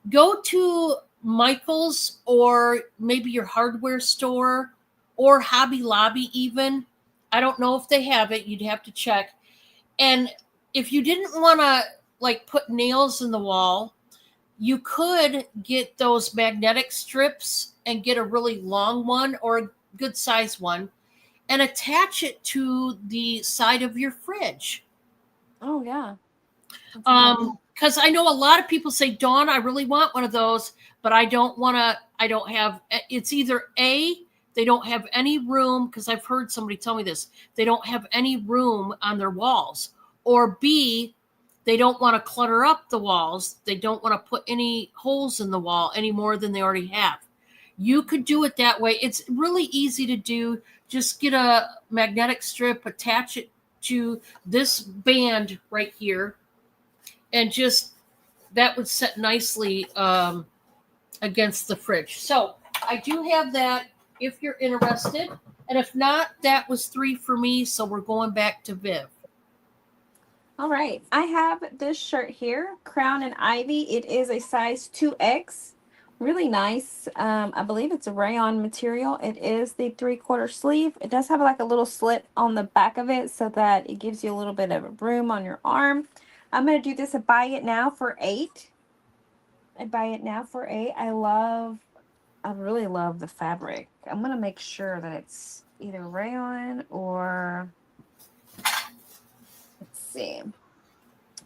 Go to Michael's or maybe your hardware store or Hobby Lobby even. I don't know if they have it. You'd have to check. And if you didn't want to like put nails in the wall, you could get those magnetic strips and get a really long one or a good size one and attach it to the side of your fridge. Oh, yeah. Because I know a lot of people say, Dawn, I really want one of those, but I don't have, it's either A, they don't have any room, because I've heard somebody tell me this, they don't have any room on their walls, or B, they don't want to clutter up the walls. They don't want to put any holes in the wall any more than they already have. You could do it that way. It's really easy to do. Just get a magnetic strip, attach it to this band right here, and just that would set nicely against the fridge. So I do have that if you're interested. And if not, that was 3 for me. So we're going back to Viv. All right. I have this shirt here, Crown and Ivy. It is a size 2X. Really nice. I believe it's a rayon material. It is the 3/4 sleeve. It does have like a little slit on the back of it so that it gives you a little bit of room on your arm. I'm going to do this a buy it now for 8. I buy it now for 8. I really love the fabric. I'm going to make sure that it's either rayon or, let's see.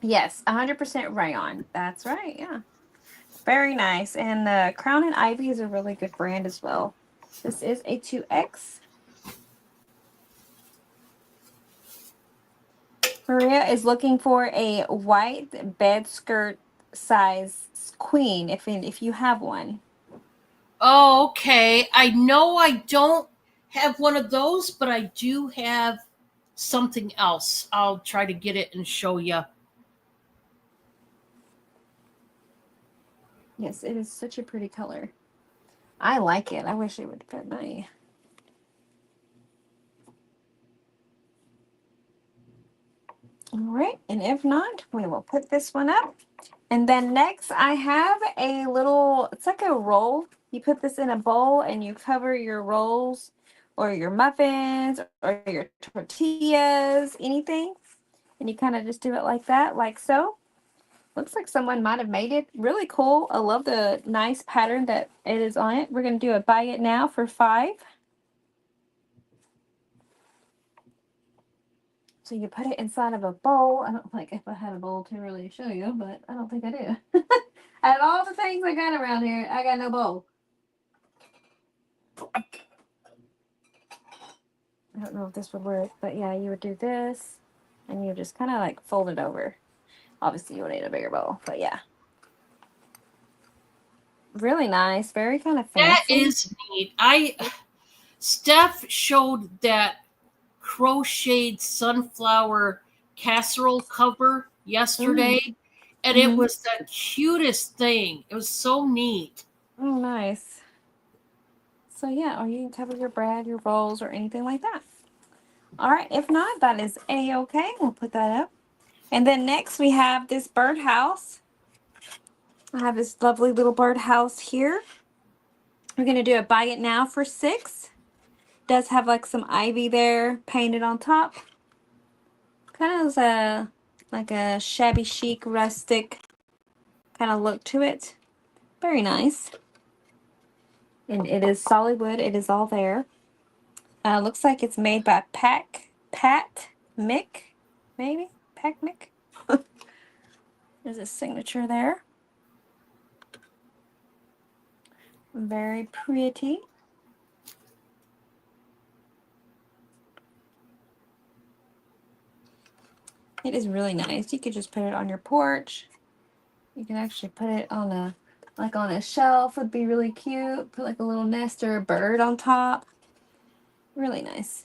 Yes, 100% rayon. That's right. Yeah. Very nice. And Crown and Ivy is a really good brand as well. This is a 2X. Maria is looking for a white bed skirt size queen if you have one. Oh, okay. I know I don't have one of those, but I do have something else. I'll try to get it and show you. Yes, it is such a pretty color. I like it. I wish it would fit me. All right, and if not, we will put this one up. And then next I have a little, it's like a roll. You put this in a bowl and you cover your rolls or your muffins or your tortillas, anything. And you kind of just do it like that, like so. Looks like someone might have made it. Really cool. I love the nice pattern that it is on it. We're going to do a buy it now for 5. So you put it inside of a bowl. I don't think if I had a bowl to really show you, but I don't think I do. Out of all the things I got around here, I got no bowl. I don't know if this would work, but yeah, you would do this and you just kind of like fold it over. Obviously, you would need a bigger bowl, but yeah. Really nice. Very kind of That fancy. is neat. Steph showed that crocheted sunflower casserole cover yesterday, and it Mhm. was the cutest thing. It was so neat. Oh, nice. So yeah, or you can cover your bread, your rolls, or anything like that. All right. If not, that is A-okay. We'll put that up. And then next we have this birdhouse. I have this lovely little birdhouse here. We're gonna do a buy it now for $6. Does have like some ivy there painted on top. Kind of like a shabby chic rustic kind of look to it. Very nice. And it is solid wood. It is all there. Looks like it's made by Pat Mick, maybe? Pat Mick. There's a signature there. Very pretty. It is really nice. You could just put it on your porch. You can actually put it on a shelf. Would be really cute. Put like a little nest or a bird on top. Really nice.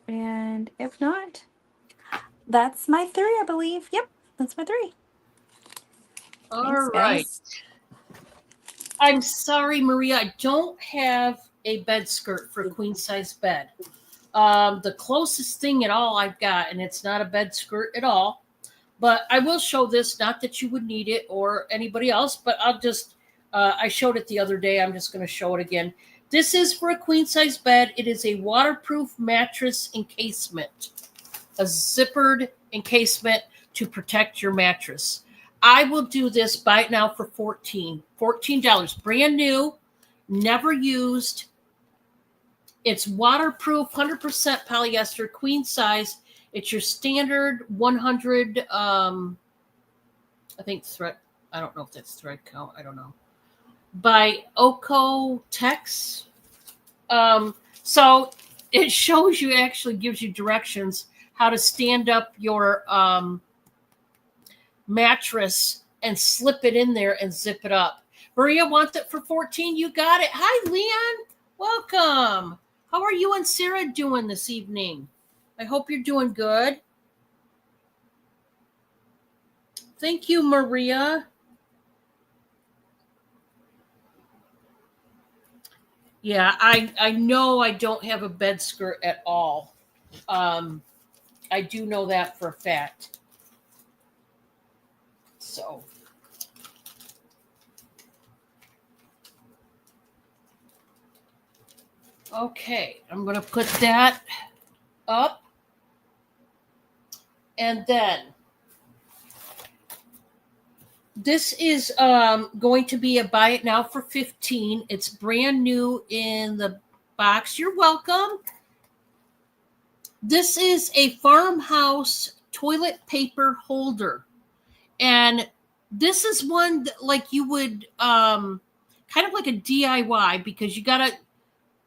And if not, that's my 3, I believe. Yep, that's my 3. All Thanks, right. guys. I'm sorry, Maria. I don't have a bed skirt for a queen size bed. The closest thing at all I've got, and it's not a bed skirt at all, but I will show this. Not that you would need it or anybody else, but I'll just. I showed it the other day. I'm just going to show it again. This is for a queen size bed. It is a waterproof mattress encasement, a zippered encasement to protect your mattress. I will do this, buy it now for $14, brand new, never used. It's waterproof, 100% polyester, queen size. It's your standard 100, I think thread. I don't know if that's thread count. I don't know. By Oko Tex. So it shows you, actually gives you directions how to stand up your mattress and slip it in there and zip it up. Maria wants it for 14. You got it. Hi, Leon. Welcome. How are you and Sarah doing this evening? I hope you're doing good. Thank you, Maria. Yeah, I know I don't have a bed skirt at all. I do know that for a fact. So. Okay, I'm going to put that up. And then this is going to be a buy it now for 15. It's brand new in the box. You're welcome. This is a farmhouse toilet paper holder. And this is one that, like, you would kind of like a DIY, because you got to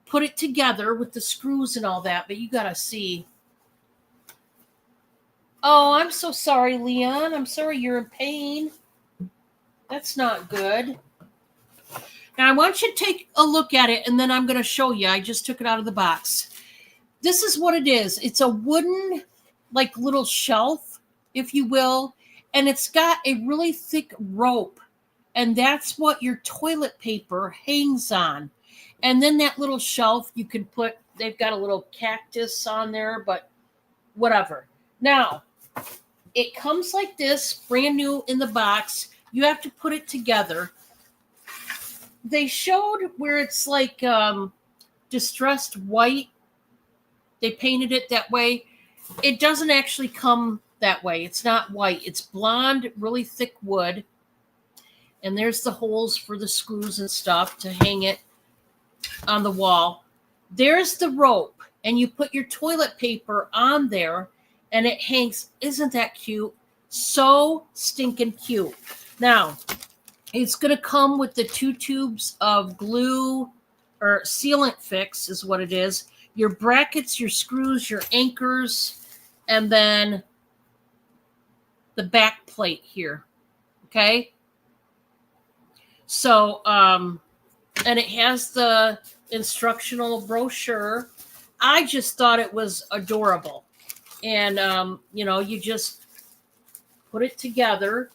put it together with the screws and all that, but you got to see. Oh, I'm so sorry, Leon. I'm sorry you're in pain. That's not good. Now, I want you to take a look at it, and then I'm going to show you. I just took it out of the box. This is what it is. It's a wooden, like, little shelf, if you will, and it's got a really thick rope, and that's what your toilet paper hangs on. And then that little shelf, you can put, they've got a little cactus on there, but whatever. Now, it comes like this, brand new in the box. You have to put it together. They showed where it's like distressed white. They painted it that way. It doesn't actually come that way. It's not white. It's blonde, really thick wood. And there's the holes for the screws and stuff to hang it on the wall. There's the rope, and you put your toilet paper on there, and it hangs. Isn't that cute? So stinking cute. Now, it's going to come with the 2 tubes of glue, or sealant fix is what it is. Your brackets, your screws, your anchors, and then the back plate here. Okay. So, and it has the instructional brochure. I just thought it was adorable. And, you just put it together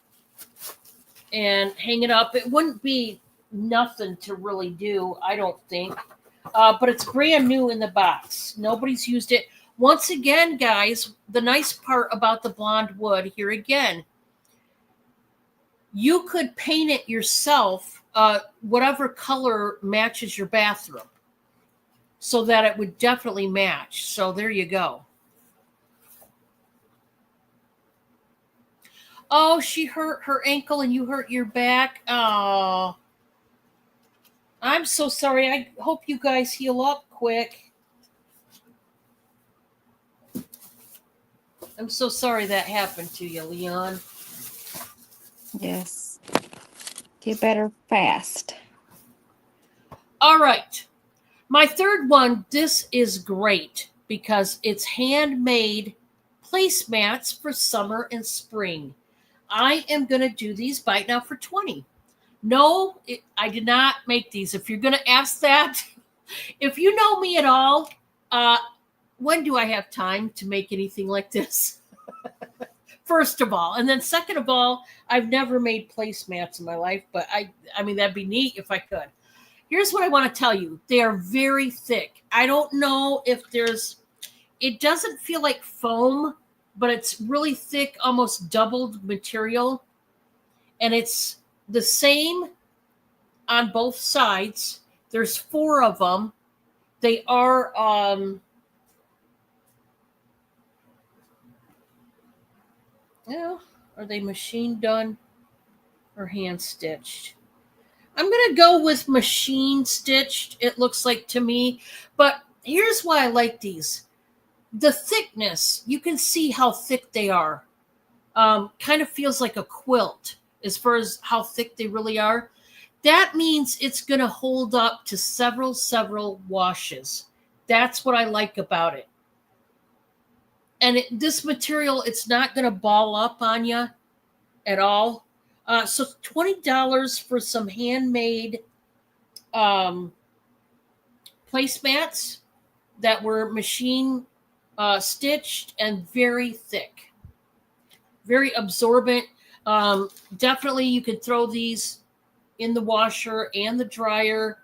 and hang it up. It wouldn't be nothing to really do, I don't think. But it's brand new in the box. Nobody's used it. Once again, guys, the nice part about the blonde wood here again, you could paint it yourself, whatever color matches your bathroom, so that it would definitely match. So there you go. Oh, she hurt her ankle and you hurt your back. Oh, I'm so sorry. I hope you guys heal up quick. I'm so sorry that happened to you, Leon. Yes. Get better fast. All right. My third one, this is great because it's handmade placemats for summer and spring. I am going to do these right now for 20. No, I did not make these. If you're going to ask that, if you know me at all, when do I have time to make anything like this? First of all. And then second of all, I've never made placemats in my life, but I mean, that'd be neat if I could. Here's what I want to tell you. They are very thick. I don't know if it doesn't feel like foam, but it's really thick, almost doubled material. And it's the same on both sides. There's 4 of them. They are, are they machine done or hand stitched? I'm going to go with machine stitched, it looks like to me. But here's why I like these. The thickness, you can see how thick they are. Kind of feels like a quilt as far as how thick they really are. That means it's going to hold up to several washes. That's what I like about it. And this material, it's not going to ball up on you at all. So $20 for some handmade placemats that were machine stitched and very thick, very absorbent. Definitely you could throw these in the washer and the dryer.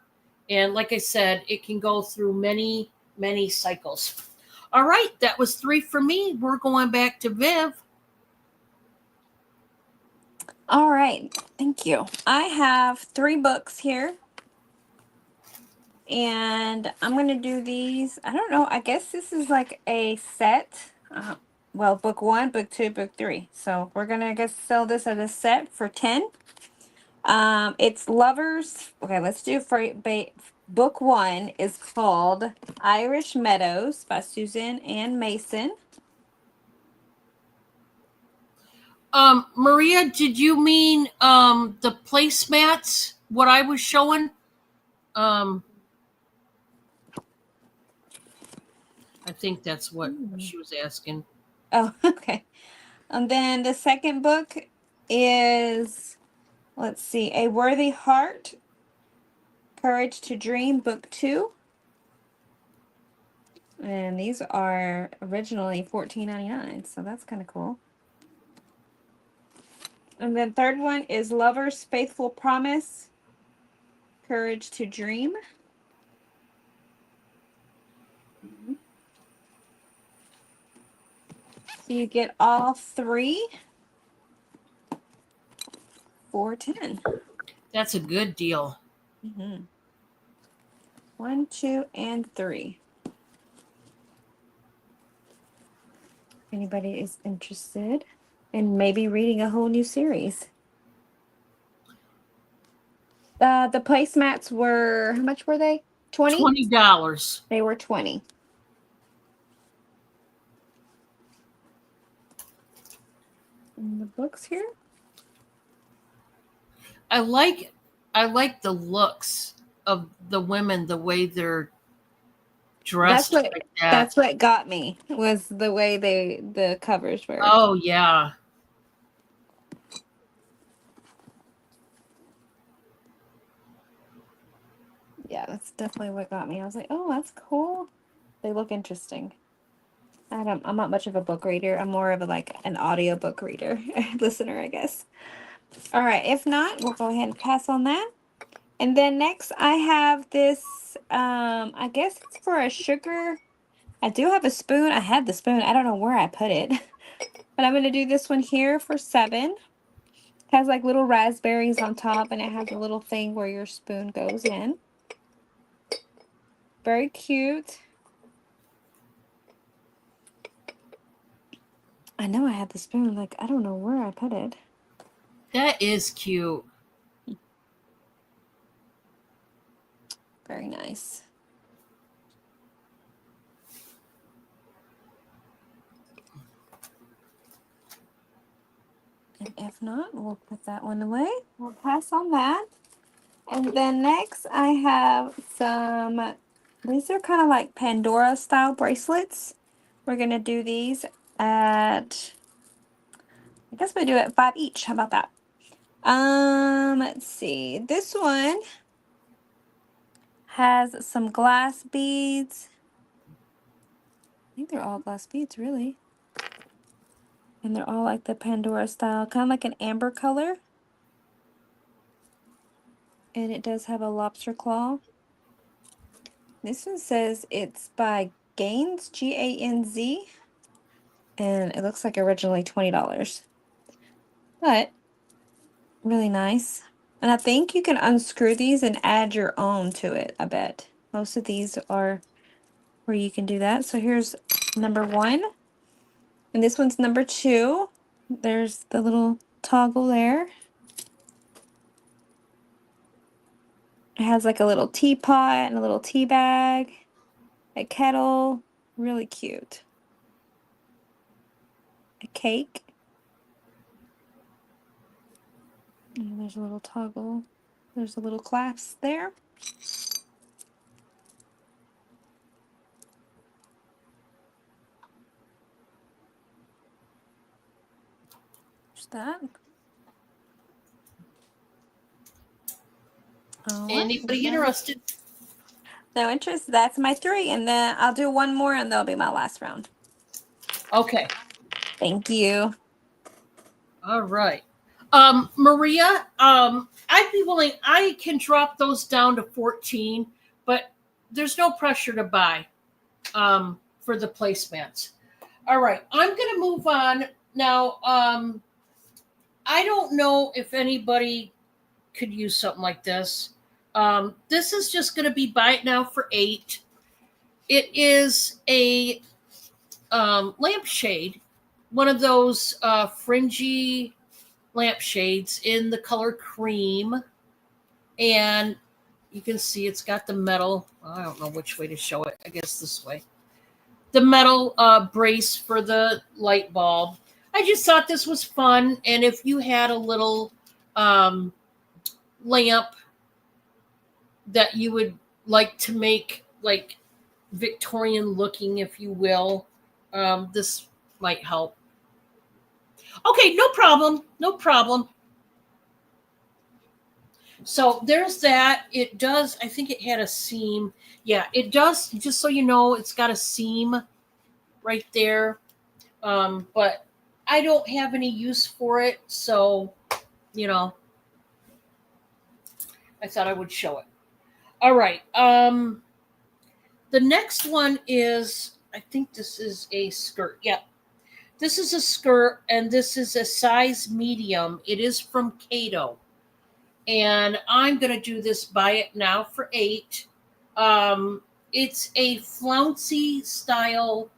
And like I said, it can go through many cycles. All right, that was 3 for me. We're going back to Viv. All right. Thank you. I have 3 books here. And I'm going to do these. I don't know. I guess this is like a set. Well, book 1, book 2, book 3. So we're going to, I guess, sell this as a set for 10. It's Lovers. Okay, let's do for book 1 is called Irish Meadows by Susan Ann Mason. Maria, did you mean the placemats? What I was showing? I think that's what she was asking. Oh, okay. And then the second book is, let's see, A Worthy Heart, Courage to Dream, book 2. And these are originally $14.99, so that's kind of cool. And then third one is Lover's Faithful Promise, Courage to Dream. So you get all 3 for 10. That's a good deal. 1, 2, and 3. If anybody is interested in maybe reading a whole new series. The placemats were, how much were they? 20? $20. They were 20. And the books here? I like the looks of the women, the way they're dressed. That's what got me, was the way the covers were. Oh yeah. Yeah, that's definitely what got me. I was like, oh, that's cool. They look interesting. I'm not much of a book reader. I'm more of a like an audio book reader, listener, I guess. All right, if not, we'll go ahead and pass on that. And then next I have this, I guess it's for a sugar. I do have a spoon. I had the spoon. I don't know where I put it. But I'm going to do this one here for $7. It has like little raspberries on top, and it has a little thing where your spoon goes in. Very cute. I know I had the spoon. Like, I don't know where I put it. That is cute. Very nice. And if not, we'll put that one away. We'll pass on that. And then next I have some, these are kind of like Pandora style bracelets. We're going to do these at, I guess we do it 5 each. How about that? Let's see. This one has some glass beads. I think they're all glass beads, really. And they're all like the Pandora style, kind of like an amber color. And it does have a lobster claw. This one says it's by Gaines, G-A-N-Z. And it looks like originally $20. But really nice. And I think you can unscrew these and add your own to it, I bet. Most of these are where you can do that. So here's number 1. And this one's number 2. There's the little toggle there. It has like a little teapot and a little tea bag, a kettle. Really cute. A cake. And there's a little toggle. There's a little clasp there. There's that. Anybody interested? No interest. That's my 3. And then I'll do one more and that'll be my last round. Okay. Thank you. All right. Maria, I'd be willing, I can drop those down to 14, but there's no pressure to buy for the placemats. All right. I'm going to move on. Now, I don't know if anybody could use something like this. This is just going to be buy it now for $8. It is a lampshade, one of those fringy lampshades in the color cream. And you can see it's got the metal. I don't know which way to show it. I guess this way. The metal brace for the light bulb. I just thought this was fun. And if you had a little lamp that you would like to make like Victorian looking, if you will, this might help. Okay, no problem. No problem. So there's that. It does, I think it had a seam. Yeah, it does. Just so you know, it's got a seam right there. But I don't have any use for it. So, you know, I thought I would show it. All right. The next one is, I think this is a skirt. Yeah. This is a skirt, and this is a size medium. It is from Cato. And I'm going to do this buy it now for $8. It's a flouncy style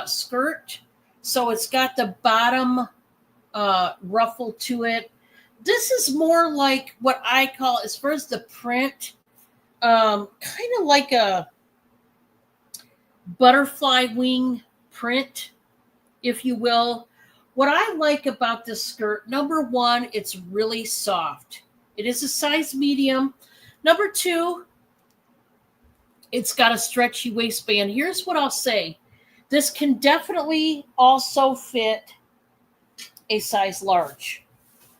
skirt. So it's got the bottom ruffle to it. This is more like what I call, as far as the print, kind of like a butterfly wing print, if you will. What I like about this skirt, number 1, it's really soft. It is a size medium. Number 2, it's got a stretchy waistband. Here's what I'll say. This can definitely also fit a size large.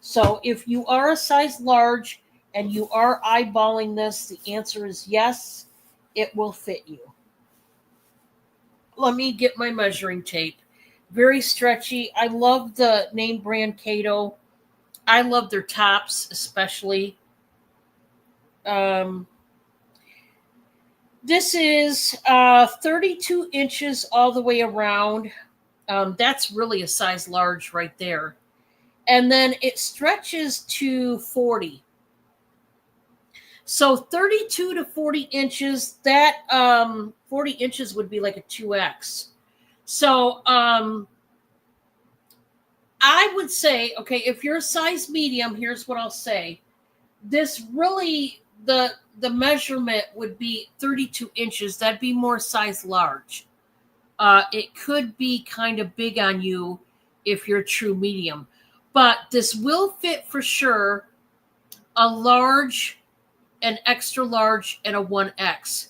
So if you are a size large and you are eyeballing this, the answer is yes, it will fit you. Let me get my measuring tape. Very stretchy. I love the name brand Kato. I love their tops, especially. Um, this is 32 inches all the way around. That's really a size large right there. And then it stretches to 40. So 32 to 40 inches, that 40 inches would be like a 2X. So I would say, okay, if you're a size medium, here's what I'll say. This really, the measurement would be 32 inches. That'd be more size large. It could be kind of big on you if you're a true medium. But this will fit for sure a large, an extra large, and a 1X.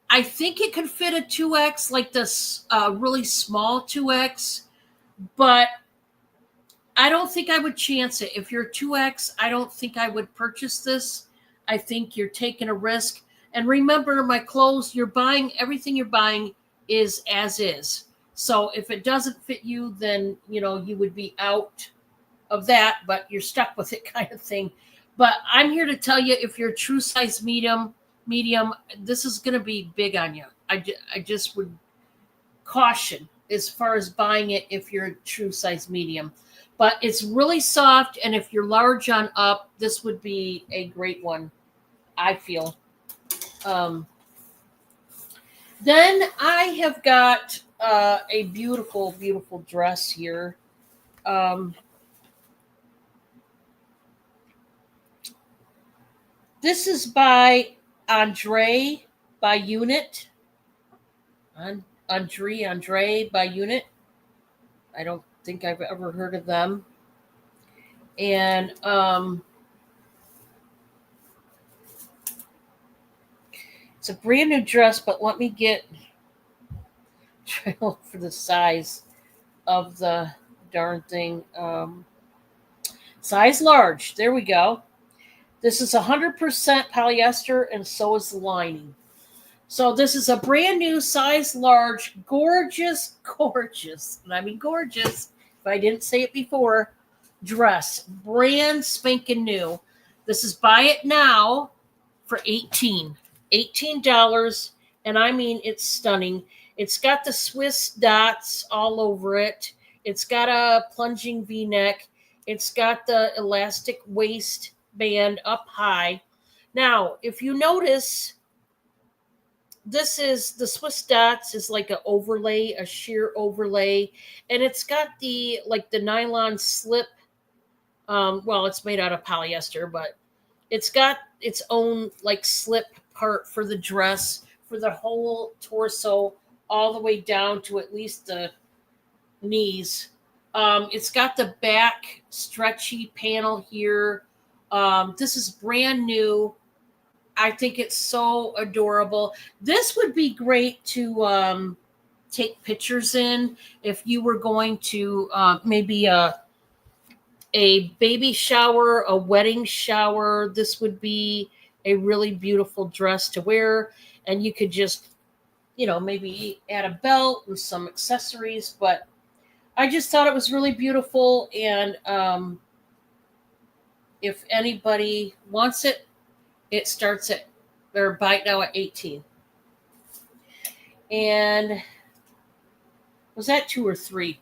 I think it could fit a 2X, like this really small 2X, but I don't think I would chance it. If you're 2X, I don't think I would purchase this. I think you're taking a risk. And remember, my clothes, you're buying, everything you're buying is as is. So if it doesn't fit you, then, you would be out of that, but you're stuck with it kind of thing. But I'm here to tell you, if you're a true size medium, this is going to be big on you. I just would caution as far as buying it if you're a true size medium. But it's really soft, and if you're large on up, this would be a great one, I feel. Then I have got a beautiful, beautiful dress here. This is by Andre by Unit. Andre by Unit. I don't think I've ever heard of them. And it's a brand new dress, but let me try to look for the size of the darn thing. Size large. There we go. This is 100% polyester, and so is the lining. So this is a brand new size large, gorgeous, gorgeous, and I mean gorgeous, if I didn't say it before, dress. Brand spanking new. This is buy it now for $18. And I mean, it's stunning. It's got the Swiss dots all over it. It's got a plunging V-neck. It's got the elastic waistband up high. Now, if you notice, this is the Swiss dots is like an overlay, a sheer overlay, and it's got the nylon slip. Well, it's made out of polyester, but it's got its own like slip part for the dress for the whole torso, all the way down to at least the knees. It's got the back stretchy panel here. This is brand new. I think it's so adorable. This would be great to take pictures in if you were going to maybe a baby shower, a wedding shower. This would be a really beautiful dress to wear, and you could just, maybe add a belt and some accessories. But I just thought it was really beautiful, and if anybody wants it, it starts at, or buy it now at 18. And was that 2 or 3?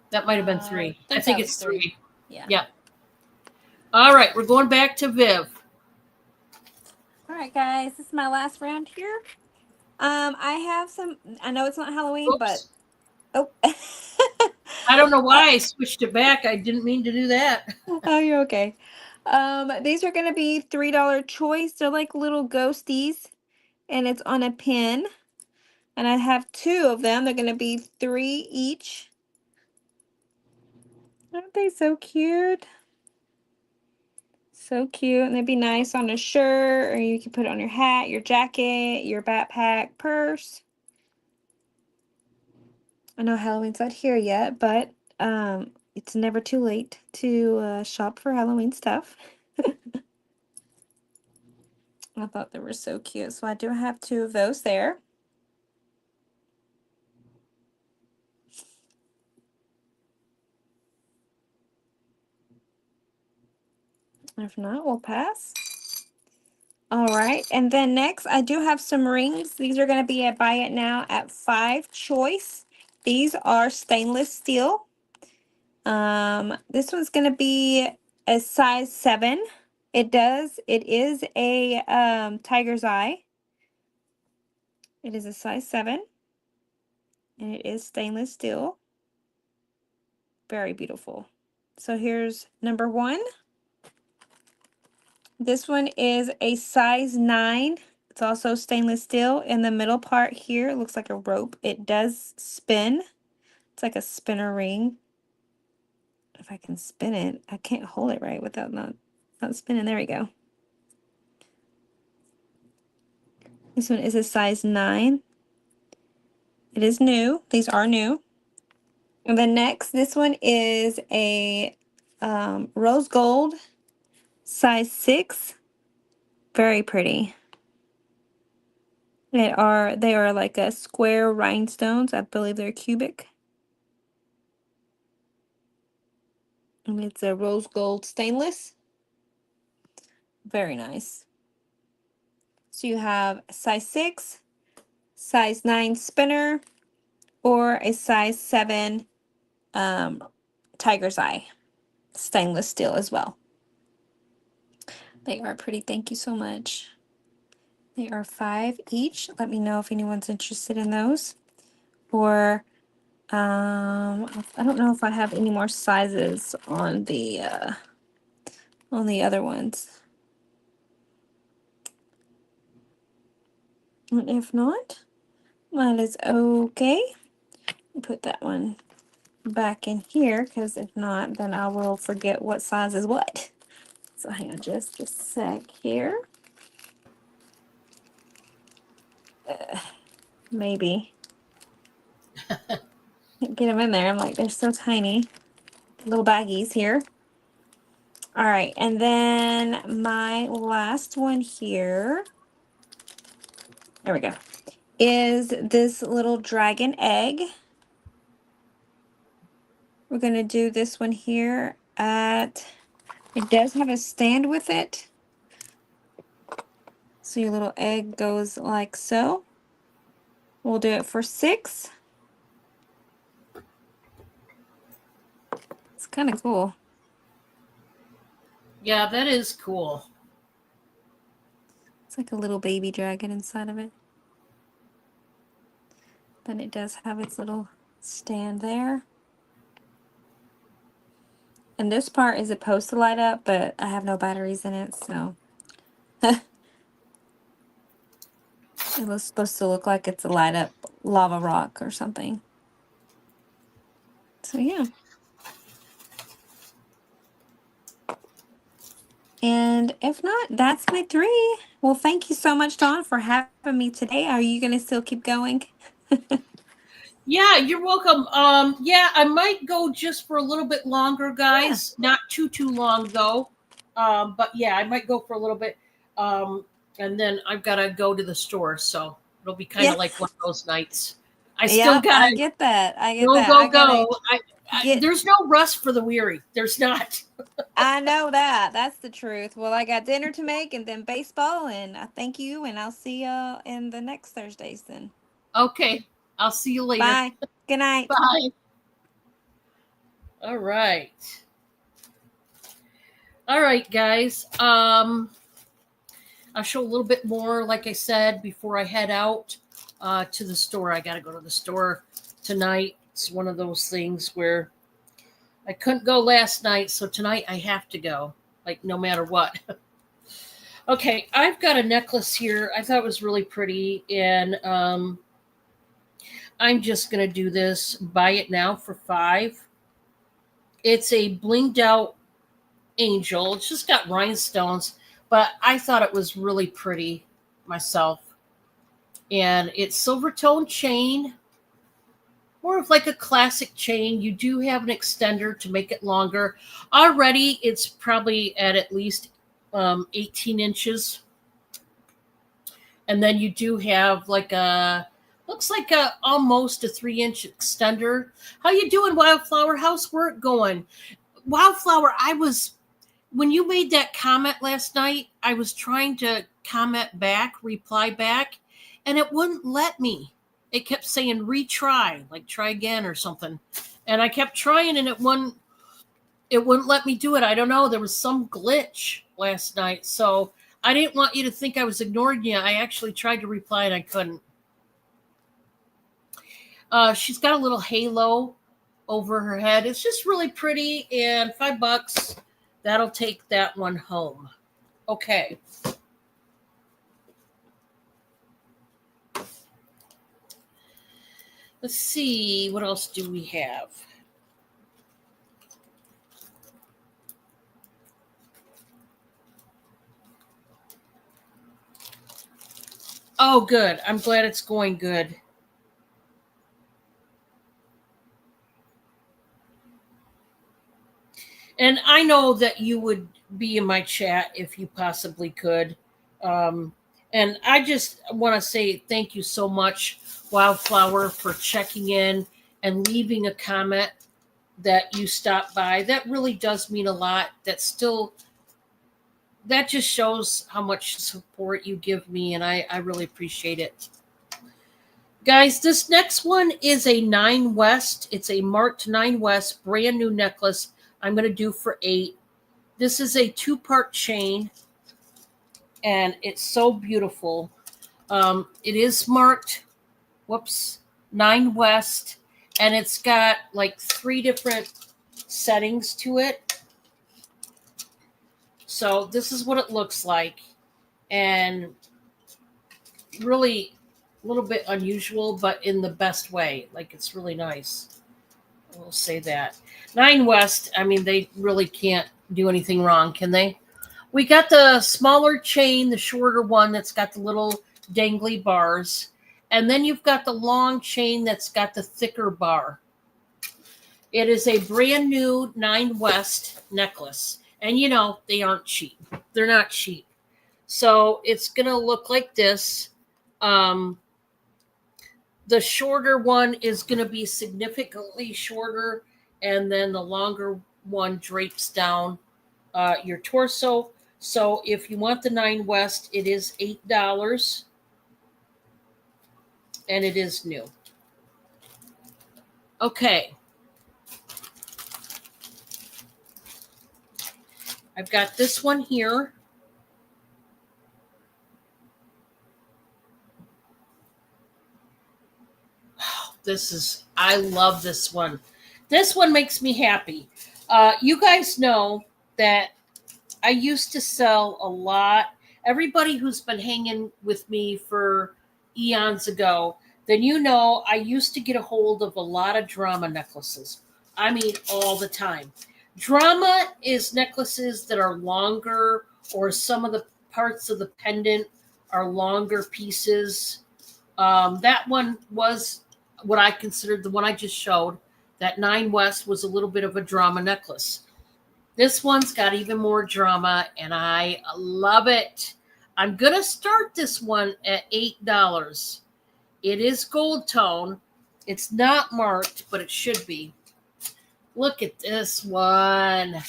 That might have been 3. I think it's 3. Yeah. All right, we're going back to Viv. All right, guys, this is my last round here. I have some. I know it's not Halloween, Oops. but oh, I don't know why I switched it back. I didn't mean to do that. oh, you're okay. These are gonna be $3 choice. They're like little ghosties, and it's on a pin. And I have 2 of them. They're gonna be 3 each. Aren't they so cute? So cute, and they'd be nice on a shirt, or you can put it on your hat, your jacket, your backpack, purse. I know Halloween's not here yet, but it's never too late to shop for Halloween stuff. I thought they were so cute. So I do have 2 of those there. If not, we'll pass. All right, and then next I do have some rings. These are going to be at Buy It Now at 5 choice. These are stainless steel. This one's going to be a size 7. It is a tiger's eye. It is a size 7, and it is stainless steel. Very beautiful. So here's number 1. This one is a size 9. It's also stainless steel. In the middle part here, it looks like a rope. It does spin. It's like a spinner ring. If I can spin it, I can't hold it right without not spinning. There we go. This one is a size 9. It is new. These are new. And then next, this one is a rose gold, size 6. Very pretty. They are like a square rhinestones. I believe they're cubic. And it's a rose gold stainless. Very nice. So you have a size 6, size 9 spinner, or a size 7 tiger's eye. Stainless steel as well. They are pretty. Thank you so much. They are 5 each. Let me know if anyone's interested in those. Or I don't know if I have any more sizes on the other ones. And if not, that is okay. Put that one back in here, because if not, then I will forget what size is what. So hang on just a sec here. Maybe. Get them in there. I'm like, they're so tiny. Little baggies here. All right, and then my last one here, there we go, is this little dragon egg. We're going to do this one here at, it does have a stand with it. So your little egg goes like so. We'll do it for 6. It's kind of cool. Yeah, that is cool. It's like a little baby dragon inside of it. Then it does have its little stand there. And this part is supposed to light up, but I have no batteries in it, so. It was supposed to look like it's a light up lava rock or something. So yeah. And if not, that's my 3. Well, thank you so much, Dawn, for having me today. Are you going to still keep going? Yeah, you're welcome. Yeah, I might go just for a little bit longer, guys. Yeah. Not too long though. But yeah, I might go for a little bit. And then I've got to go to the store, so it'll be kind of like one of those nights. I still got. I get that. I get go, that. Go. There's no rest for the weary. There's not. I know that. That's the truth. Well, I got dinner to make and then baseball, and I thank you, and I'll see you in the next Thursdays then. Okay. I'll see you later. Bye. Good night. Bye. All right. All right, guys. I'll show a little bit more, like I said, before I head out to the store. I got to go to the store tonight. It's one of those things where I couldn't go last night, so tonight I have to go, like no matter what. Okay, I've got a necklace here. I thought it was really pretty, and I'm just going to do this. Buy it now for 5. It's a blinged out angel. It's just got rhinestones, but I thought it was really pretty myself. And it's silver tone chain, more of like a classic chain. You do have an extender to make it longer. Already, it's probably at least 18 inches. And then you do have like looks like almost a 3-inch extender. How you doing, Wildflower? How's work going? Wildflower, when you made that comment last night, I was trying to comment back, reply back, and it wouldn't let me. It kept saying retry, like try again or something. And I kept trying and it wouldn't let me do it. I don't know. There was some glitch last night. So I didn't want you to think I was ignoring you. I actually tried to reply and I couldn't. She's got a little halo over her head. It's just really pretty, and $5. That'll take that one home. Okay. Let's see. What else do we have? Oh, good. I'm glad it's going good. And I know that you would be in my chat if you possibly could. And I just want to say thank you so much, Wildflower, for checking in and leaving a comment that you stopped by. That really does mean a lot. That just shows how much support you give me, and I really appreciate it. Guys, this next one is a 9 West. It's a marked 9 West, brand new necklace. I'm going to do for $8. This is a 2-part chain, and it's so beautiful. It is marked, 9 West, and it's got like 3 different settings to it. So this is what it looks like, and really a little bit unusual, but in the best way. Like, it's really nice. We'll say that. 9 West, I mean, they really can't do anything wrong, can they? We got the smaller chain, the shorter one that's got the little dangly bars. And then you've got the long chain that's got the thicker bar. It is a brand new 9 West necklace. And you know, they aren't cheap. They're not cheap. So it's going to look like this. The shorter one is going to be significantly shorter, and then the longer one drapes down your torso. So if you want the 9 West, it is $8, and it is new. Okay. I've got this one here. I love this one. This one makes me happy. You guys know that I used to sell a lot. Everybody who's been hanging with me for eons ago, then you know I used to get a hold of a lot of drama necklaces. I mean, all the time. Drama is necklaces that are longer, or some of the parts of the pendant are longer pieces. That one was what I considered the one I just showed. That 9 West was a little bit of a drama necklace. This one's got even more drama, and I love it. I'm going to start this one at $8. It is gold tone. It's not marked, but it should be. Look at this one.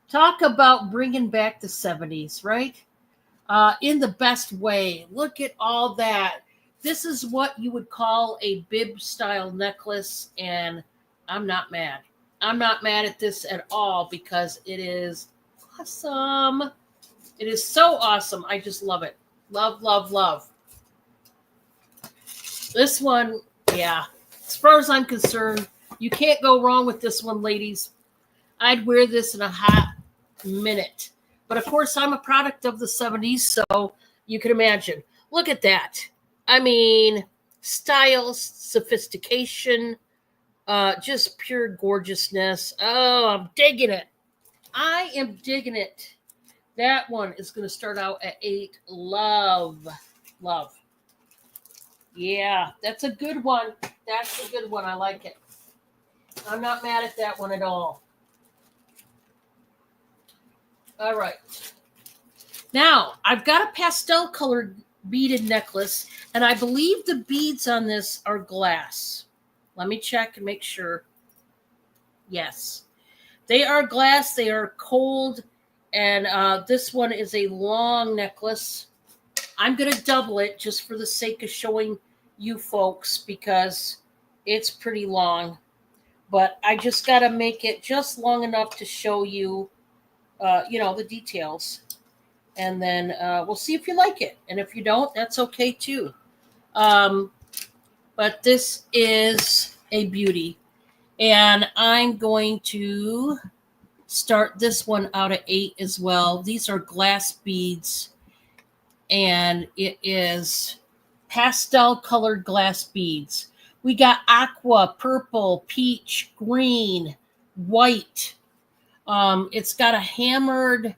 Talk about bringing back the 70s, right? In the best way. Look at all that. This is what you would call a bib-style necklace, and I'm not mad. I'm not mad at this at all because it is awesome. It is so awesome. I just love it. Love, love, love. This one, yeah. As far as I'm concerned, you can't go wrong with this one, ladies. I'd wear this in a hot minute. But of course, I'm a product of the 70s, so you can imagine. Look at that. I mean, style, sophistication, just pure gorgeousness. Oh, I'm digging it. I am digging it. That one is going to start out at $8. Love, love. Yeah, that's a good one. That's a good one. I like it. I'm not mad at that one at all. All right. Now, I've got a pastel colored beaded necklace. And I believe the beads on this are glass. Let me check and make sure. Yes, they are glass. They are cold. And this one is a long necklace. I'm going to double it just for the sake of showing you folks because it's pretty long. But I just got to make it just long enough to show you, the details. And then we'll see if you like it. And if you don't, that's okay too. But this is a beauty. And I'm going to start this one out at 8 as well. These are glass beads. And it is pastel colored glass beads. We got aqua, purple, peach, green, white. It's got a hammered,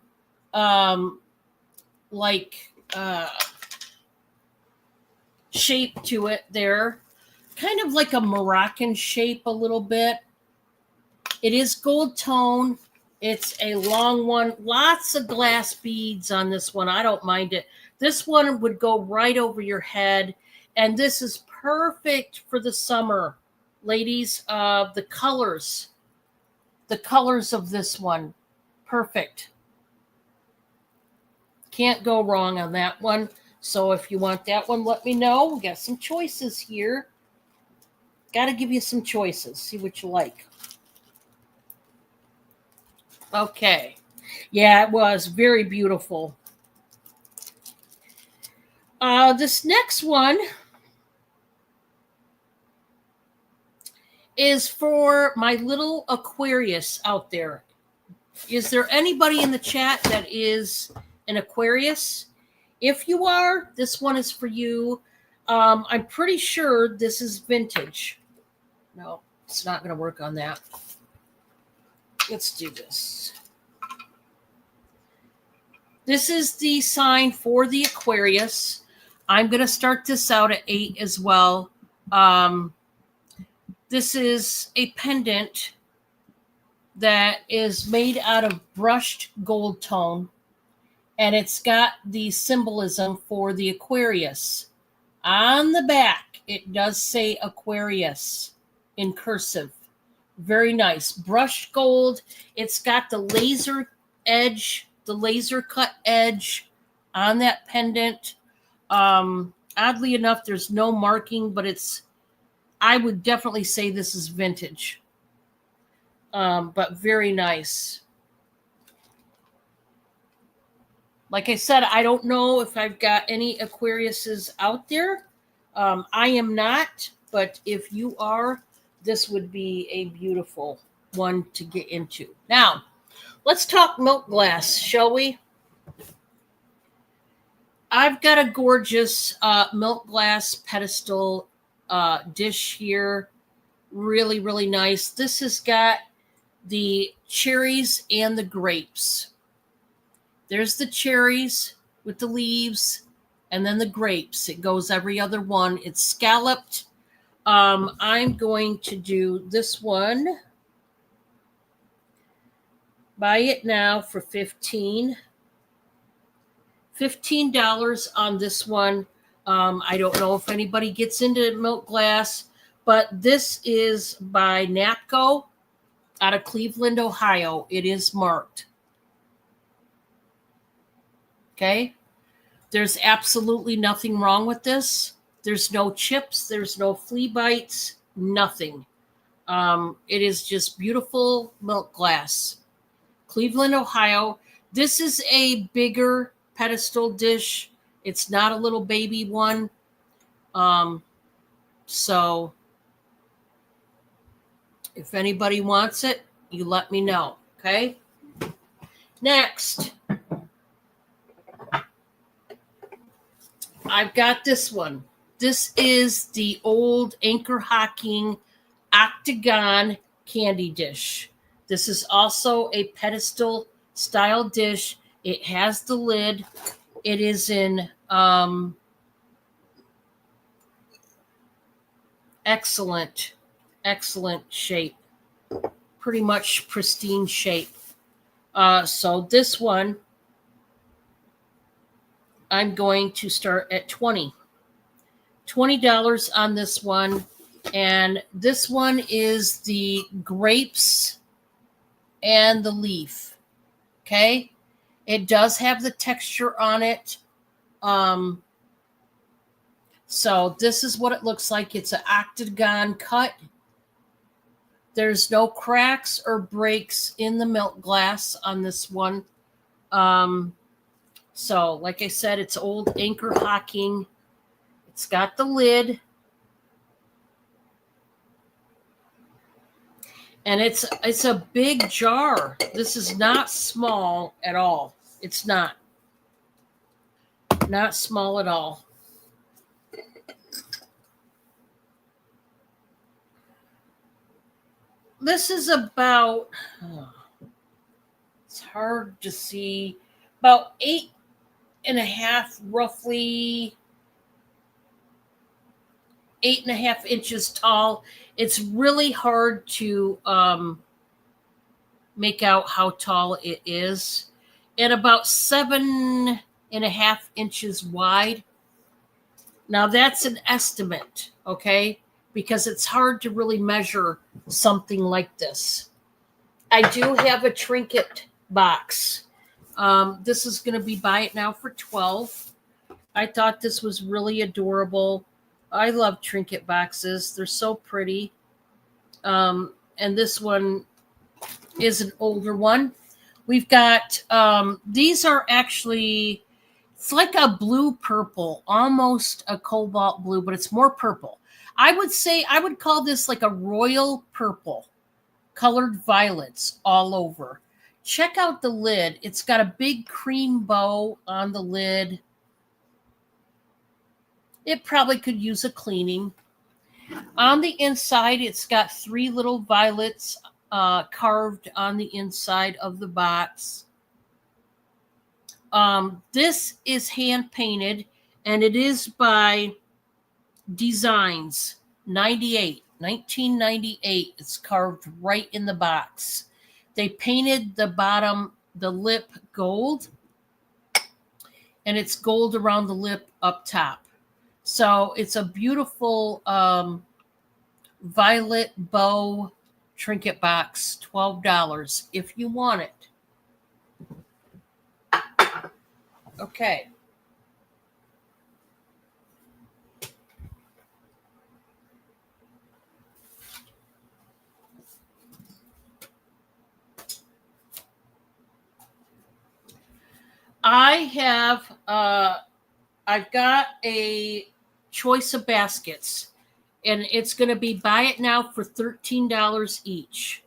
shape to it there. Kind of like a Moroccan shape a little bit. It is gold tone. It's a long one. Lots of glass beads on this one. I don't mind it. This one would go right over your head. And this is perfect for the summer. Ladies, the colors of this one, perfect. Can't go wrong on that one. So if you want that one, let me know. We got some choices here. Got to give you some choices. See what you like. Okay. Yeah, it was very beautiful. This next one is for my little Aquarius out there. Is there anybody in the chat that is an Aquarius? If you are, this one is for you. I'm pretty sure this is vintage. No, it's not going to work on that. Let's do this. This is the sign for the Aquarius. I'm going to start this out at 8 as well. This is a pendant that is made out of brushed gold tone, and it's got the symbolism for the Aquarius. On the back, it does say Aquarius in cursive. Very nice. Brushed gold. It's got the laser edge, the laser cut edge on that pendant. Oddly enough, there's no marking, but I would definitely say this is vintage. But very nice. Like I said, I don't know if I've got any Aquariuses out there. I am not, but if you are, this would be a beautiful one to get into. Now, let's talk milk glass, shall we? I've got a gorgeous milk glass pedestal dish here. Really, really nice. This has got the cherries and the grapes. There's the cherries with the leaves, and then the grapes. It goes every other one. It's scalloped. I'm going to do this one. Buy it now for $15 on this one. I don't know if anybody gets into milk glass, but this is by Napco out of Cleveland, Ohio. It is marked. Okay. There's absolutely nothing wrong with this. There's no chips. There's no flea bites. Nothing. It is just beautiful milk glass. Cleveland, Ohio. This is a bigger pedestal dish. It's not a little baby one. So if anybody wants it, you let me know. Okay. Next, I've got this one. This is the old Anchor Hocking octagon candy dish. This is also a pedestal style dish. It has the lid. It is in excellent shape. Pretty much pristine shape. So this one, I'm going to start at $20 on this one. And this one is the grapes and the leaf. Okay. It does have the texture on it. So this is what it looks like. It's an octagon cut. There's no cracks or breaks in the milk glass on this one. So like I said, it's old Anchor Hocking. It's got the lid. And it's a big jar. This is not small at all. It's not. Not small at all. This is about, it's hard to see, about 8.5, roughly 8.5 inches tall. It's really hard to make out how tall it is, and about 7.5 inches wide. Now that's an estimate, okay? Because it's hard to really measure something like this. I do have a trinket box. This is going to be buy it now for $12. I thought this was really adorable. I love trinket boxes. They're so pretty. And this one is an older one. We've got, these are actually, it's like a blue purple, almost a cobalt blue, but it's more purple. I would call this like a royal purple, colored violets all over. Check out the lid. It's got a big cream bow on the lid. It probably could use a cleaning. On the inside, it's got 3 little violets carved on the inside of the box. This is hand painted, and it is by Designs 1998. It's carved right in the box. They painted the bottom, the lip gold, and it's gold around the lip up top. So it's a beautiful violet bow trinket box, $12 if you want it. Okay. I've got a choice of baskets, and it's going to be buy it now for $13 each.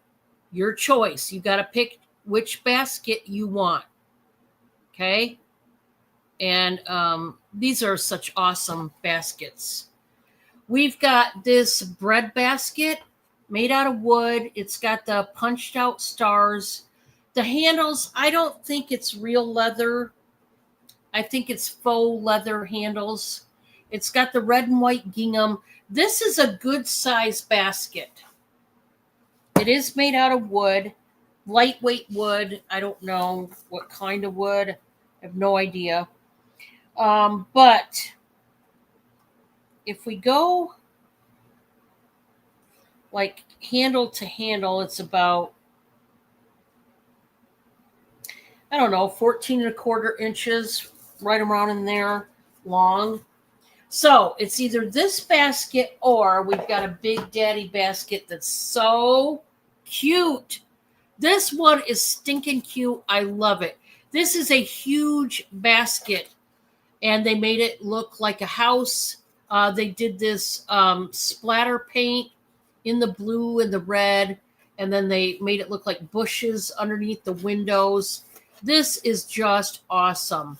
Your choice. You got to pick which basket you want. Okay. And these are such awesome baskets. We've got this bread basket made out of wood. It's got the punched out stars. The handles, I don't think it's real leather. I think it's faux leather handles. It's got the red and white gingham. This is a good size basket. It is made out of wood, lightweight wood. I don't know what kind of wood. I have no idea. But if we go like handle to handle, it's about, I don't know, 14.25 inches, right around in there, long. So it's either this basket or we've got a Big Daddy basket that's so cute. This one is stinking cute. I love it. This is a huge basket, and they made it look like a house. They did this splatter paint in the blue and the red, and then they made it look like bushes underneath the windows. This is just awesome.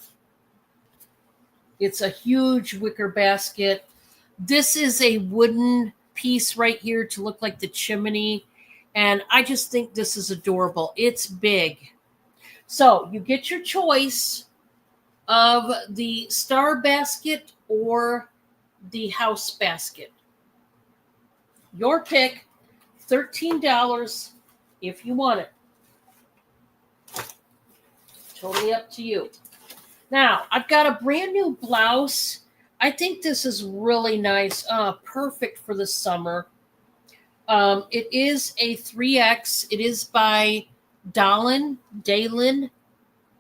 It's a huge wicker basket. This is a wooden piece right here to look like the chimney, and I just think this is adorable. It's big. So you get your choice of the star basket or the house basket. Your pick, $13 if you want it. Totally up to you. Now, I've got a brand new blouse. I think this is really nice. Perfect for the summer. It is a 3X. It is by Dalen.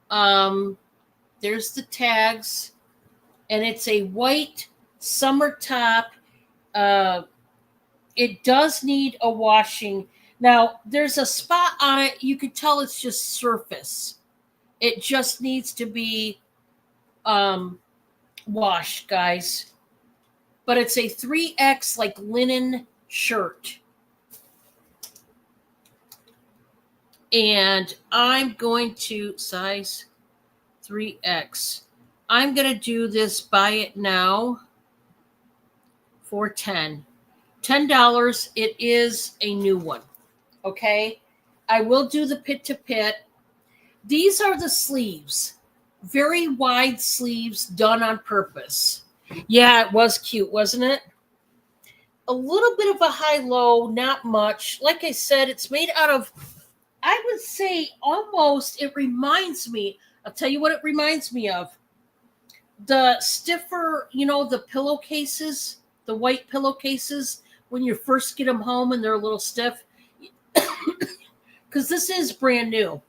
Um, there's the tags. And it's a white summer top. Uh, it does need a washing. Now, there's a spot on it. You could tell it's just surface. It just needs to be washed, guys. But it's a 3X like linen shirt. And I'm going to size 3X. I'm going to do this buy it now for $10. It is a new one. Okay. I will do the pit to pit. These are the sleeves. Very wide sleeves done on purpose. Yeah, it was cute, wasn't it? A little bit of a high-low, not much. Like I said, it's made out of, I would say almost, it reminds me, I'll tell you what it reminds me of. The stiffer, the pillowcases, the white pillowcases, when you first get them home and they're a little stiff. Because this is brand new.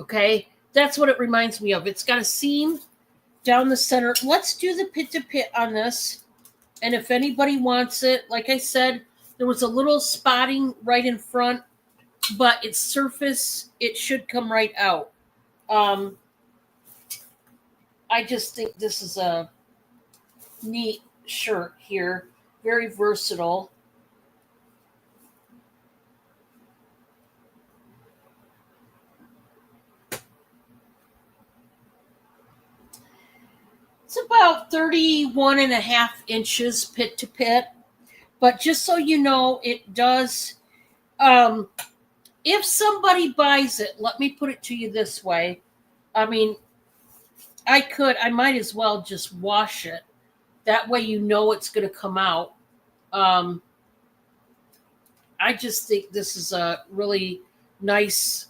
Okay? That's what it reminds me of. It's got a seam down the center. Let's do the pit to pit on this. And if anybody wants it, like I said, there was a little spotting right in front, but it's surface. It should come right out. I just think this is a neat shirt here. Very versatile. It's about 31 and a half inches pit to pit. But just so you know, it does. If somebody buys it, let me put it to you this way. I mean, I might as well just wash it. That way you know it's going to come out. I just think this is a really nice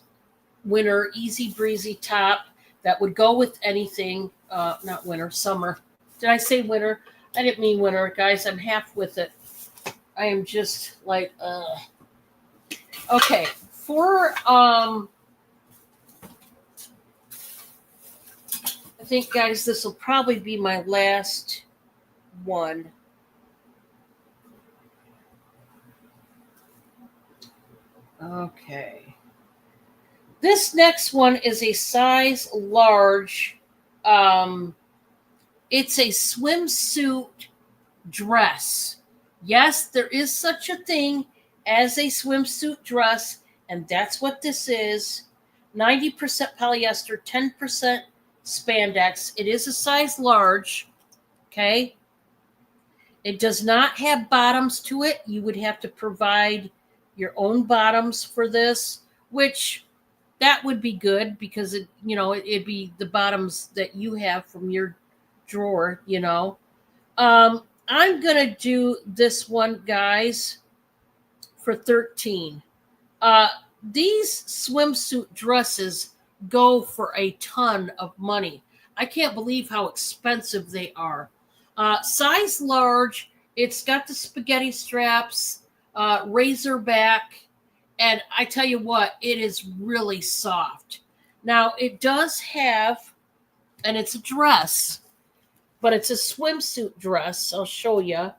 winter, easy breezy top that would go with anything. Not winter, summer. Did I say winter? I didn't mean winter, guys. I'm half with it. I am just like, okay. For I think, guys, this will probably be my last one. Okay. This next one is a size large. It's a swimsuit dress. Yes, there is such a thing as a swimsuit dress, and that's what this is. 90% polyester, 10% spandex. It is a size large. Okay. It does not have bottoms to it. You would have to provide your own bottoms for this, which that would be good because it'd be the bottoms that you have from your drawer. I'm gonna do this one, guys, for 13. These swimsuit dresses go for a ton of money. I can't believe how expensive they are. Size large. It's got the spaghetti straps, razor back, and I tell you what, it is really soft. Now, it does have, and it's a dress, but it's a swimsuit dress. I'll show you.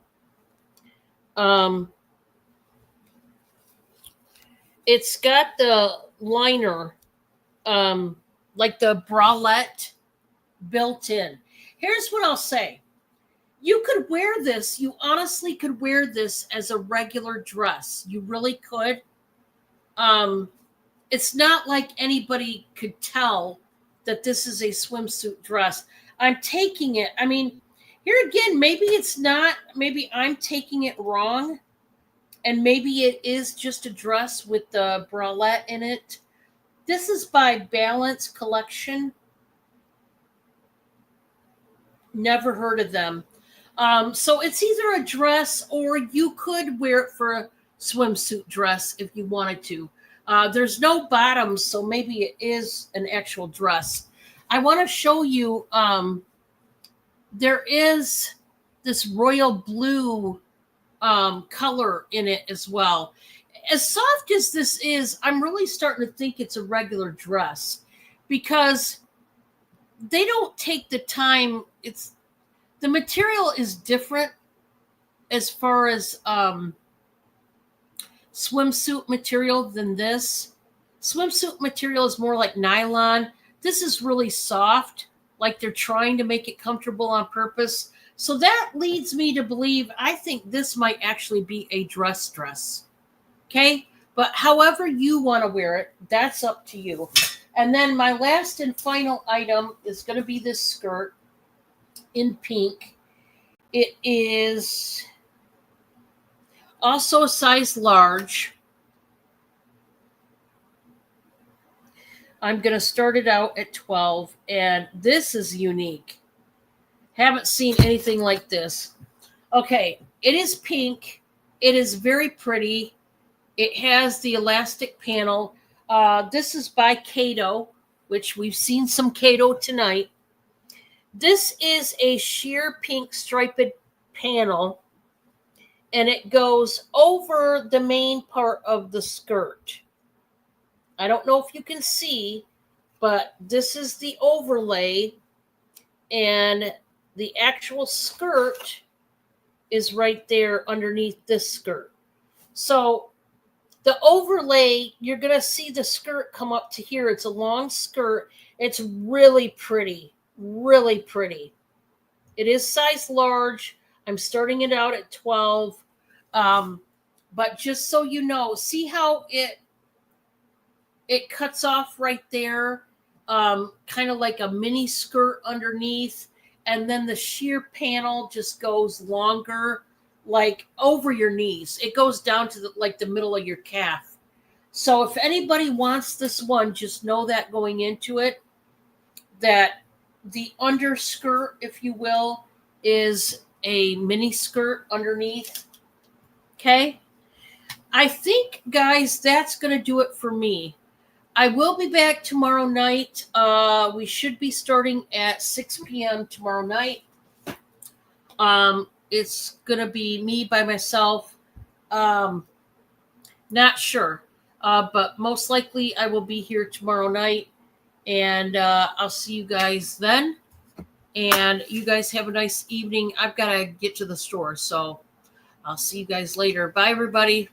It's got the liner, like the bralette built in. Here's what I'll say. You could wear this. You honestly could wear this as a regular dress. You really could. It's not like anybody could tell that this is a swimsuit dress. I'm taking it. I mean, here again, maybe it's not. Maybe I'm taking it wrong. And maybe it is just a dress with the bralette in it. This is by Balance Collection. Never heard of them. So it's either a dress or you could wear it for a swimsuit dress if you wanted to. There's no bottoms, so maybe it is an actual dress. I want to show you, there is this royal blue color in it as well. As soft as this is, I'm really starting to think it's a regular dress because they don't take the time. The material is different as far as swimsuit material than this. Swimsuit material is more like nylon. This is really soft, like they're trying to make it comfortable on purpose. So that leads me to believe I think this might actually be a dress. Okay? But however you want to wear it, that's up to you. And then my last and final item is going to be this skirt in pink. It is also a size large. I'm going to start it out at 12, and this is unique. Haven't seen anything like this. Okay, it is pink. It is very pretty. It has the elastic panel. This is by Cato, which we've seen some Cato tonight. This is a sheer pink striped panel, and it goes over the main part of the skirt. I don't know if you can see, but this is the overlay, and the actual skirt is right there underneath this skirt. So the overlay, you're going to see the skirt come up to here. It's a long skirt. It's really pretty, really pretty. It is size large. I'm starting it out at 12. But just so you know, see how it cuts off right there, kind of like a mini skirt underneath, and then the sheer panel just goes longer, like over your knees. It goes down to the middle of your calf. So if anybody wants this one, just know that going into it, that the underskirt, if you will, is a mini skirt underneath. Okay? I think, guys, that's going to do it for me. I will be back tomorrow night. We should be starting at 6 p.m. tomorrow night. It's going to be me by myself. Not sure. But most likely I will be here tomorrow night. And I'll see you guys then. And you guys have a nice evening. I've got to get to the store. So I'll see you guys later. Bye, everybody.